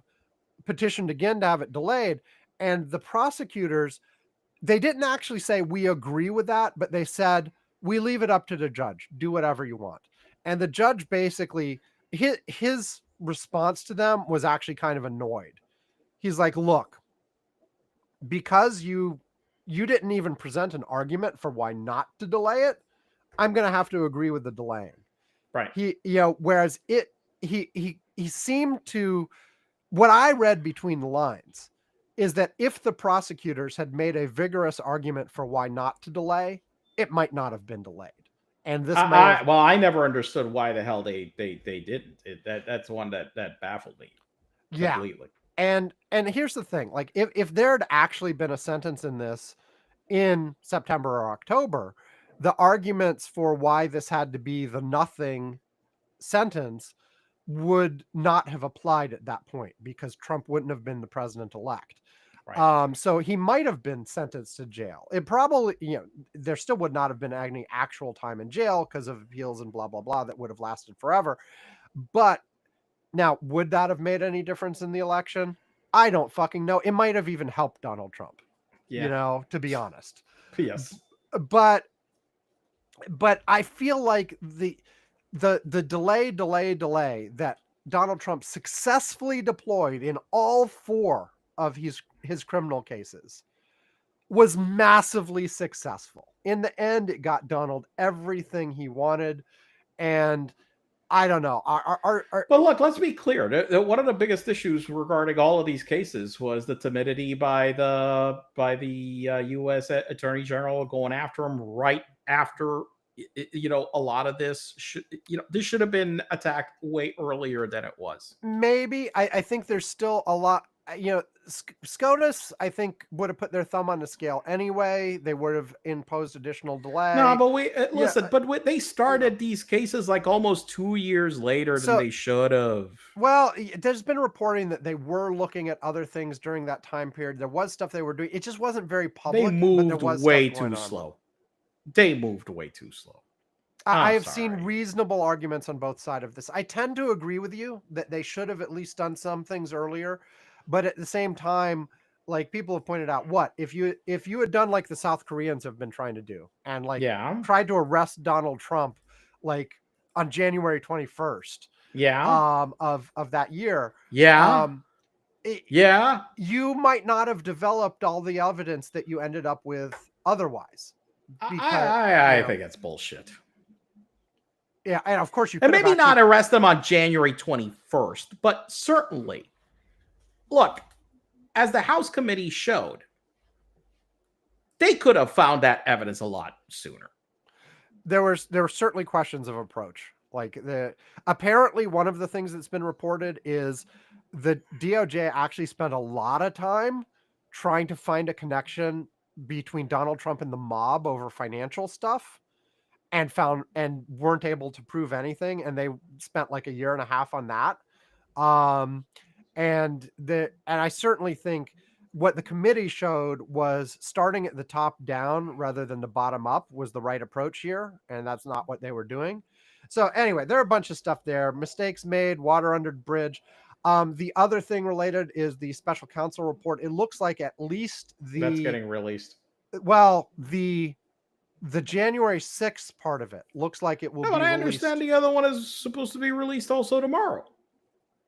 petitioned again to have it delayed. And the prosecutors, they didn't actually say we agree with that, but they said we leave it up to the judge. Do whatever you want. And the judge basically, his response to them was actually kind of annoyed. He's like, look, because you didn't even present an argument for why not to delay it, I'm going to have to agree with the delaying.
Right.
Whereas he seemed to, what I read between the lines is that if the prosecutors had made a vigorous argument for why not to delay, it might not have been delayed. And this
I never understood why the hell they didn't. That's one that baffled me completely.
And here's the thing, like if there had actually been a sentence in this in September or October, the arguments for why this had to be the nothing sentence would not have applied at that point because Trump wouldn't have been the president-elect. Right. So he might have been sentenced to jail. It probably, there still would not have been any actual time in jail because of appeals and blah, blah, blah, that would have lasted forever. But now, would that have made any difference in the election? I don't fucking know. It might have even helped Donald Trump, to be honest.
Yes.
But I feel like the delay that Donald Trump successfully deployed in all 4 of his criminal cases was massively successful. In the end, it got Donald everything he wanted. And I don't know.
But look, let's be clear. One of the biggest issues regarding all of these cases was the timidity by the U.S. Attorney General going after him right after. A lot of this this should have been attacked way earlier than it was.
Maybe. I think there's still a lot. SCOTUS, I think, would have put their thumb on the scale anyway. They would have imposed additional delay.
No, but listen. But they started these cases like almost 2 years later than they should have.
Well, there's been reporting that they were looking at other things during that time period. There was stuff they were doing. It just wasn't very public.
They moved way too slow. They moved way too slow.
I have seen reasonable arguments on both sides of this. I tend to agree with you that they should have at least done some things earlier. But at the same time, like people have pointed out, what if you had done like the South Koreans have been trying to do and tried to arrest Donald Trump like on January 21st of that year. You might not have developed all the evidence that you ended up with otherwise.
I think it's bullshit.
Yeah, and of course you
could maybe not arrest them on January 21st, but certainly. Look, as the House committee showed, they could have found that evidence a lot sooner.
There were certainly questions of approach. Like apparently one of the things that's been reported is the DOJ actually spent a lot of time trying to find a connection between Donald Trump and the mob over financial stuff and weren't able to prove anything. And they spent like a year and a half on that. And I certainly think what the committee showed was starting at the top down rather than the bottom up was the right approach here. And that's not what they were doing. So anyway, there are a bunch of stuff there. Mistakes made, water under the bridge. The other thing related is the special counsel report. It looks like at least
That's getting released.
The January 6th part of it looks like it will be
but I
released.
understand the other one is supposed to be released also tomorrow.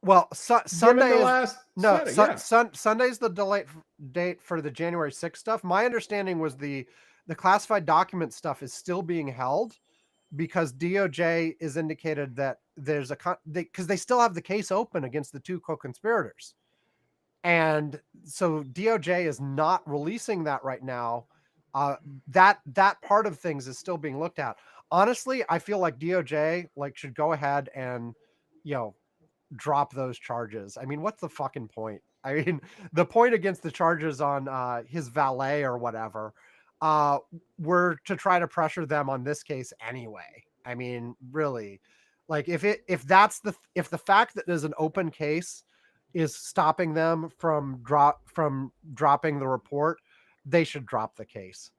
Well, Sunday is
Sunday's
the delayed date for the January 6th stuff. My understanding was the classified document stuff is still being held because DOJ is indicated that there's because they still have the case open against the two co-conspirators. And so DOJ is not releasing that right now. That part of things is still being looked at. Honestly, I feel like DOJ should go ahead and, drop those charges. I mean, what's the fucking point? I mean, the point against the charges on his valet or whatever were to try to pressure them on this case anyway. I mean, really, if the fact that there's an open case is stopping them from dropping the report, they should drop the case.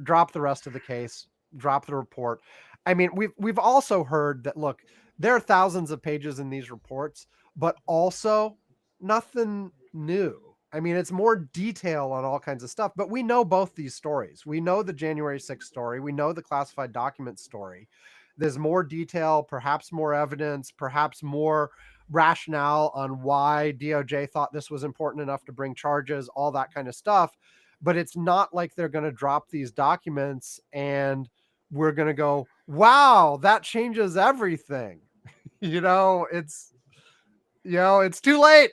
Drop the rest of the case, drop the report. I mean, we've also heard that, look, there are thousands of pages in these reports, but also nothing new. I mean, it's more detail on all kinds of stuff, but we know both these stories. We know the January 6th story. We know the classified document story. There's more detail, perhaps more evidence, perhaps more rationale on why DOJ thought this was important enough to bring charges, all that kind of stuff. But it's not like they're going to drop these documents and we're going to go, wow, that changes everything. It's too late.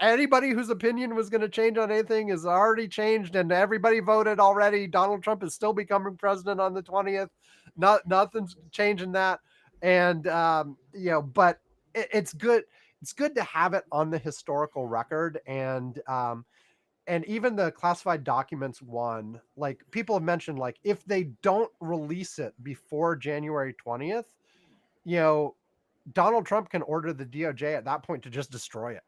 Anybody whose opinion was going to change on anything is already changed, and everybody voted already. Donald Trump is still becoming president on the 20th. Nothing's changing that. And, but it's good. It's good to have it on the historical record. And even the classified documents one, people have mentioned, if they don't release it before January 20th, Donald Trump can order the DOJ at that point to just destroy it,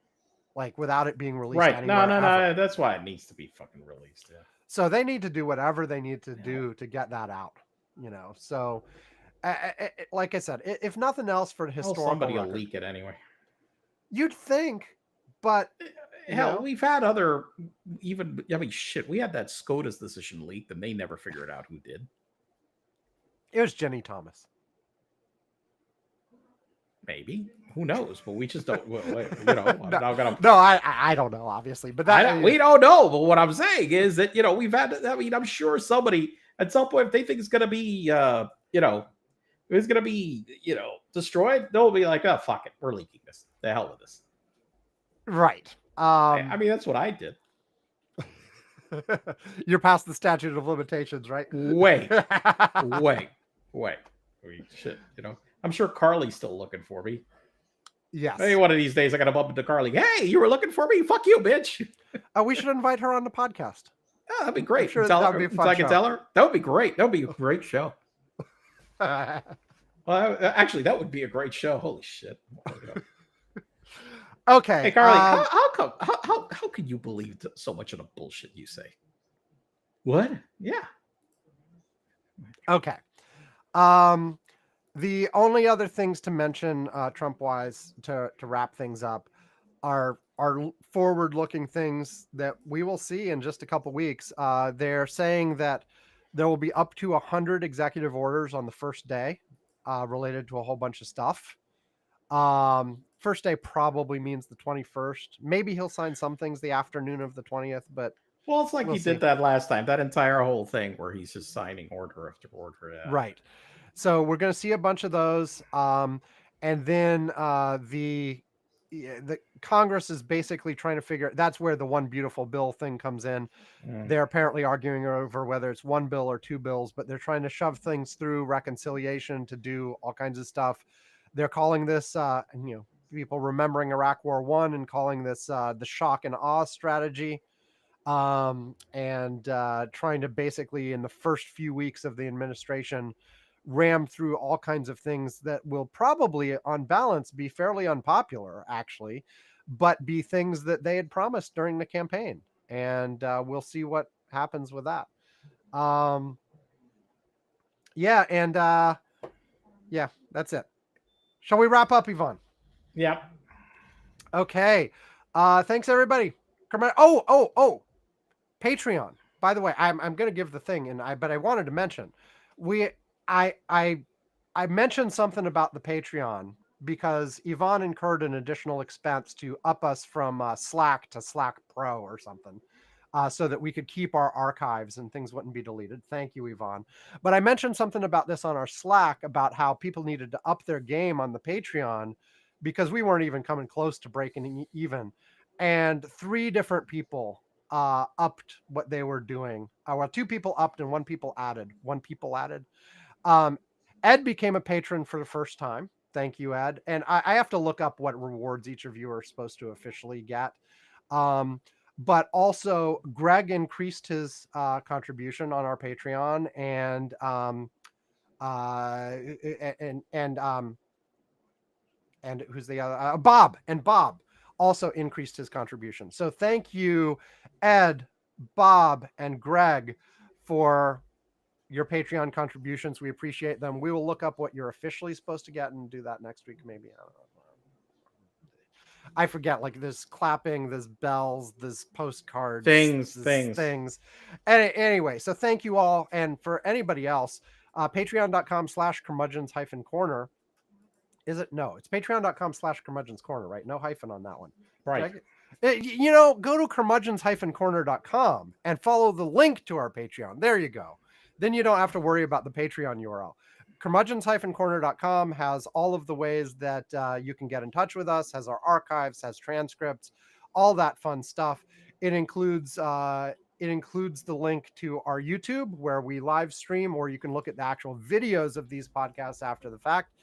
without it being released.
Right. No. That's why it needs to be fucking released. Yeah.
So they need to do whatever they need to do to get that out, So, like I said, if nothing else for historical
somebody
record,
will leak it anyway.
You'd think, but
hell, we've had other shit. We had that SCOTUS decision leaked, and they never figured out who did.
It was Jenny Thomas.
Maybe. Who knows? But we just don't. I'm
no,
not gonna.
No, I don't know, obviously, but
we don't know. But what I'm saying is that we've had. I mean, I'm sure somebody at some point, if they think it's gonna be, it's gonna be, destroyed, they'll be like, oh fuck it, we're leaking this. The hell with this.
Right.
I mean, that's what I did.
You're past the statute of limitations, right?
Wait. Shit, I'm sure Carly's still looking for me.
Yes.
Maybe one of these days I gotta bump into Carly. Hey, you were looking for me? Fuck you, bitch.
We should invite her on the podcast.
Oh, that'd be great.
I'm sure that would be a fun show.
I can tell her. That would be great. That would be a great show. Well, actually, that would be a great show. Holy shit.
Okay.
Hey, Carly, how can you believe so much of the bullshit you say? What? Yeah.
Okay. The only other things to mention, Trump-wise, to wrap things up, are forward-looking things that we will see in just a couple weeks. They're saying that there will be up to 100 executive orders on the first day related to a whole bunch of stuff. First day probably means the 21st. Maybe he'll sign some things the afternoon of the 20th, but
well, it's like he did that last time. That entire whole thing where he's just signing order after order. Yeah.
Right. So we're going to see a bunch of those. And then the Congress is basically trying to figure. That's where the one beautiful bill thing comes in. They're apparently arguing over whether it's one bill or two bills, but they're trying to shove things through reconciliation to do all kinds of stuff. They're calling this, people remembering Iraq War I and calling this the shock and awe strategy. And trying to basically, in the first few weeks of the administration, ram through all kinds of things that will probably, on balance, be fairly unpopular, actually, but be things that they had promised during the campaign. And we'll see what happens with that. Yeah, that's it. Shall we wrap up, Yvonne?
Yep.
Okay. Thanks everybody. Oh, Patreon. By the way, I'm gonna give the thing, but I wanted to mention, I mentioned something about the Patreon because Yvonne incurred an additional expense to up us from Slack to Slack Pro or something, so that we could keep our archives and things wouldn't be deleted. Thank you, Yvonne. But I mentioned something about this on our Slack about how people needed to up their game on the Patreon because we weren't even coming close to breaking even. And 3 different people upped what they were doing. Well, 2 people upped and 1 people added. Ed became a patron for the first time. Thank you, Ed. And I have to look up what rewards each of you are supposed to officially get. But also, Greg increased his contribution on our Patreon, and who's the other? Bob. And Bob also increased his contribution. So thank you, Ed, Bob, and Greg, for your Patreon contributions. We appreciate them. We will look up what you're officially supposed to get and do that next week, maybe. I don't know. I forget, like there's clapping, there's bells, there's postcards, things. Anyway, so thank you all. And for anybody else, patreon.com/curmudgeons-corner. Is it? No, it's patreon.com/curmudgeons corner, right? No hyphen on that one.
Right.
Go to curmudgeons-corner.com and follow the link to our Patreon. There you go. Then you don't have to worry about the Patreon URL. Curmudgeons-corner.com has all of the ways that you can get in touch with us, has our archives, has transcripts, all that fun stuff. It includes the link to our YouTube where we live stream, or you can look at the actual videos of these podcasts after the fact.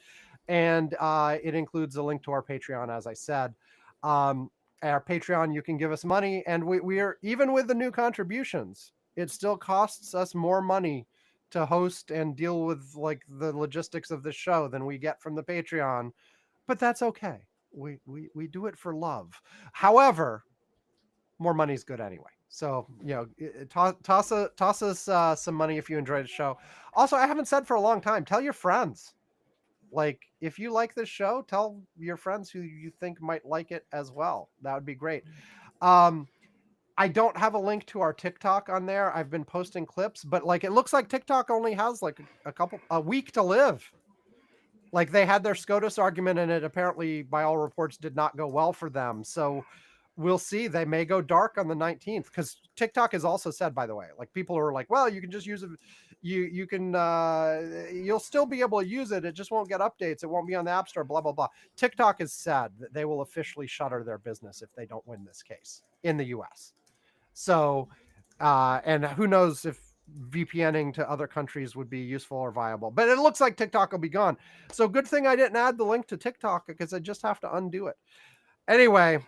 And it includes a link to our Patreon, as I said. Our Patreon, you can give us money, and we are, even with the new contributions, it still costs us more money to host and deal with like the logistics of the show than we get from the Patreon, but that's okay. We do it for love. However, more money is good anyway. So, toss us some money if you enjoyed the show. Also, I haven't said for a long time, tell your friends. Like, if you like this show, tell your friends who you think might like it as well. That would be great. I don't have a link to our TikTok on there. I've been posting clips, but like it looks like TikTok only has like a week to live. Like they had their SCOTUS argument and it apparently, by all reports, did not go well for them. So we'll see. They may go dark on the 19th because TikTok has also said, by the way, like people are like, well, you can just use it. You'll still be able to use it. It just won't get updates. It won't be on the App Store, blah, blah, blah. TikTok has said that they will officially shutter their business if they don't win this case in the US. So, and who knows if VPNing to other countries would be useful or viable, but it looks like TikTok will be gone. So good thing I didn't add the link to TikTok because I just have to undo it. Anyway,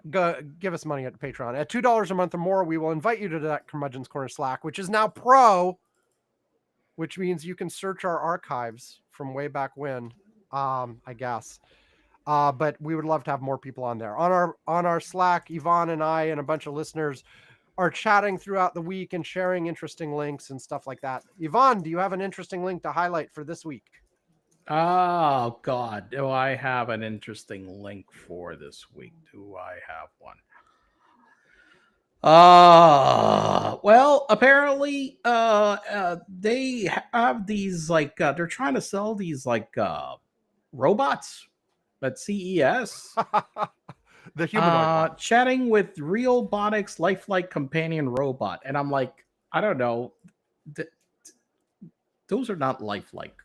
go give us money at Patreon. At $2 a month or more, we will invite you to that Curmudgeon's Corner Slack, which is now pro, which means you can search our archives from way back when, I guess. But we would love to have more people on there. On our Slack, Yvonne and I and a bunch of listeners are chatting throughout the week and sharing interesting links and stuff like that. Yvonne, do you have an interesting link to highlight for this week?
Oh, God. Do I have an interesting link for this week? Do I have one? Well, apparently, they have these, like, they're trying to sell these, like, robots at CES.
The humanoid one.
Chatting with Realbotix lifelike companion robot. And I'm like, I don't know. Those are not lifelike.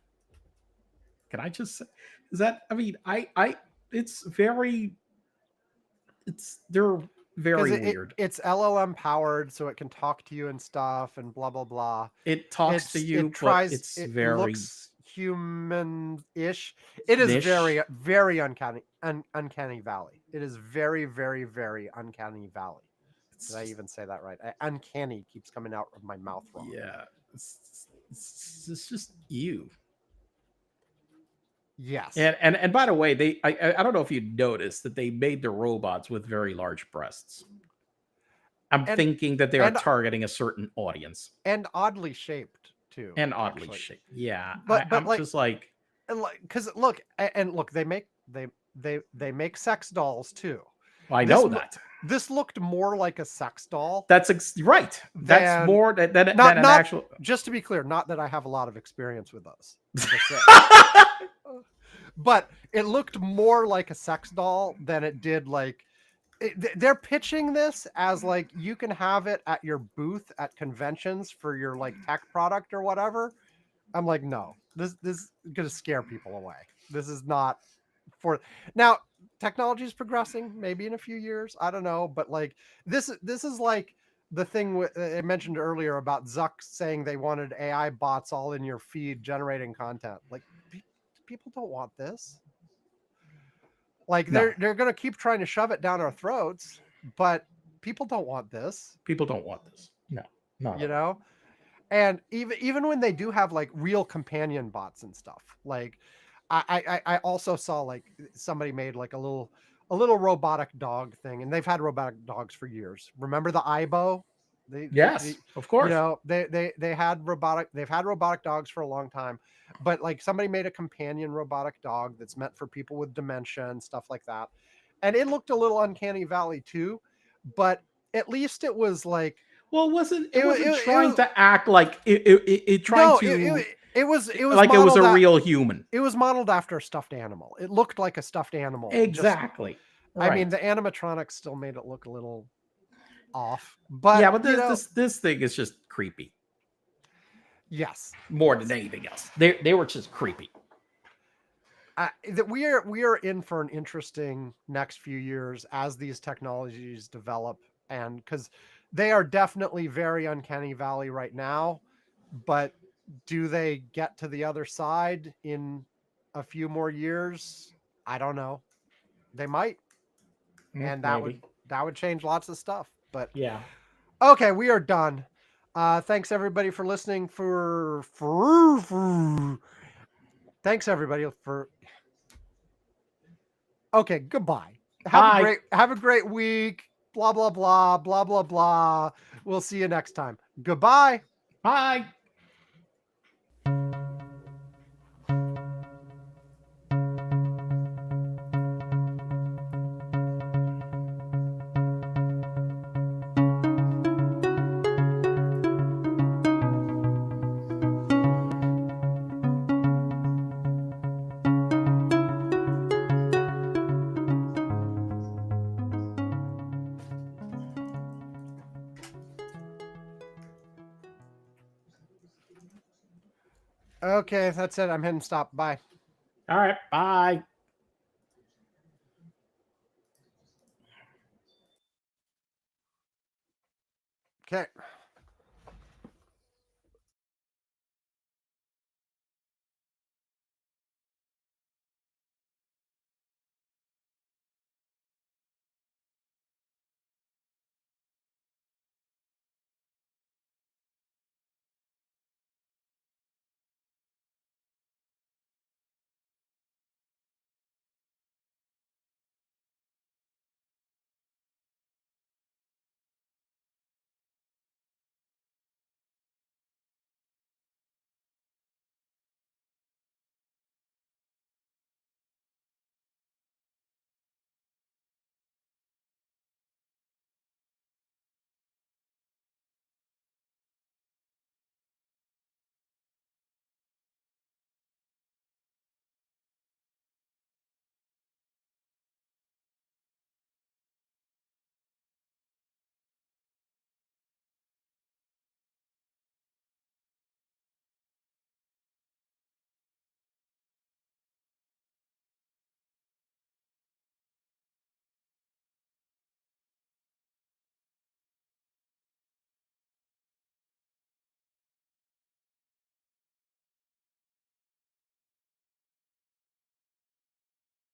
Can I just say, is that, I mean, they're very weird.
It's LLM powered, so it can talk to you and stuff and blah, blah, blah.
It talks to you, but it
looks human-ish. It is very, very uncanny valley. It is very, very, very uncanny valley. Did I even say that right? Uncanny keeps coming out of my mouth wrong.
Yeah. It's just you.
Yes.
And by the way, I don't know if you noticed that they made the robots with very large breasts. I'm thinking that they are targeting a certain audience.
And oddly shaped too.
And oddly shaped. Yeah.
But
I'm like, just like,
because look, and look, they make sex dolls too.
I
This
know
mo-
that.
This looked more like a sex doll.
That's right. That's
Than-
more than an
not
actual.
Just to be clear, not that I have a lot of experience with those. I'm just saying. But it looked more like a sex doll than it did like they're pitching this as like you can have it at your booth at conventions for your like tech product or whatever. I'm like, no, this is gonna scare people away. This is not for now. Technology is progressing, maybe in a few years, I don't know, but like this is like the thing I mentioned earlier about Zuck saying they wanted AI bots all in your feed generating content. Like people don't want this. Like
No.
they're going to keep trying to shove it down our throats, but people don't want this.
People don't want this. No.
You know? And even when they do have like real companion bots and stuff, like I also saw like somebody made like a little robotic dog thing, and they've had robotic dogs for years. Remember the Aibo?
Yes, of course.
You know, they've had robotic dogs for a long time, but like somebody made a companion robotic dog that's meant for people with dementia and stuff like that, and it looked a little uncanny valley too, but at least it was like,
well, it wasn't
it
trying to act like it tried to.
It was
like it was a real human.
It was modeled after a stuffed animal. It looked like a stuffed animal.
Exactly.
Right. I mean, the animatronics still made it look a little off, but
yeah, but this thing is just creepy.
Yes,
more than anything else. They were just creepy.
That we are in for an interesting next few years as these technologies develop, and because they are definitely very uncanny valley right now, but do they get to the other side in a few more years? I don't know. They might, and that would change lots of stuff. But
yeah,
okay, we are done. Thanks everybody for listening. Thanks everybody for. Okay, goodbye. Have a great week. Blah blah blah blah blah blah. We'll see you next time. Goodbye.
Bye.
Okay, that's it. I'm hitting stop. Bye.
All right. Bye.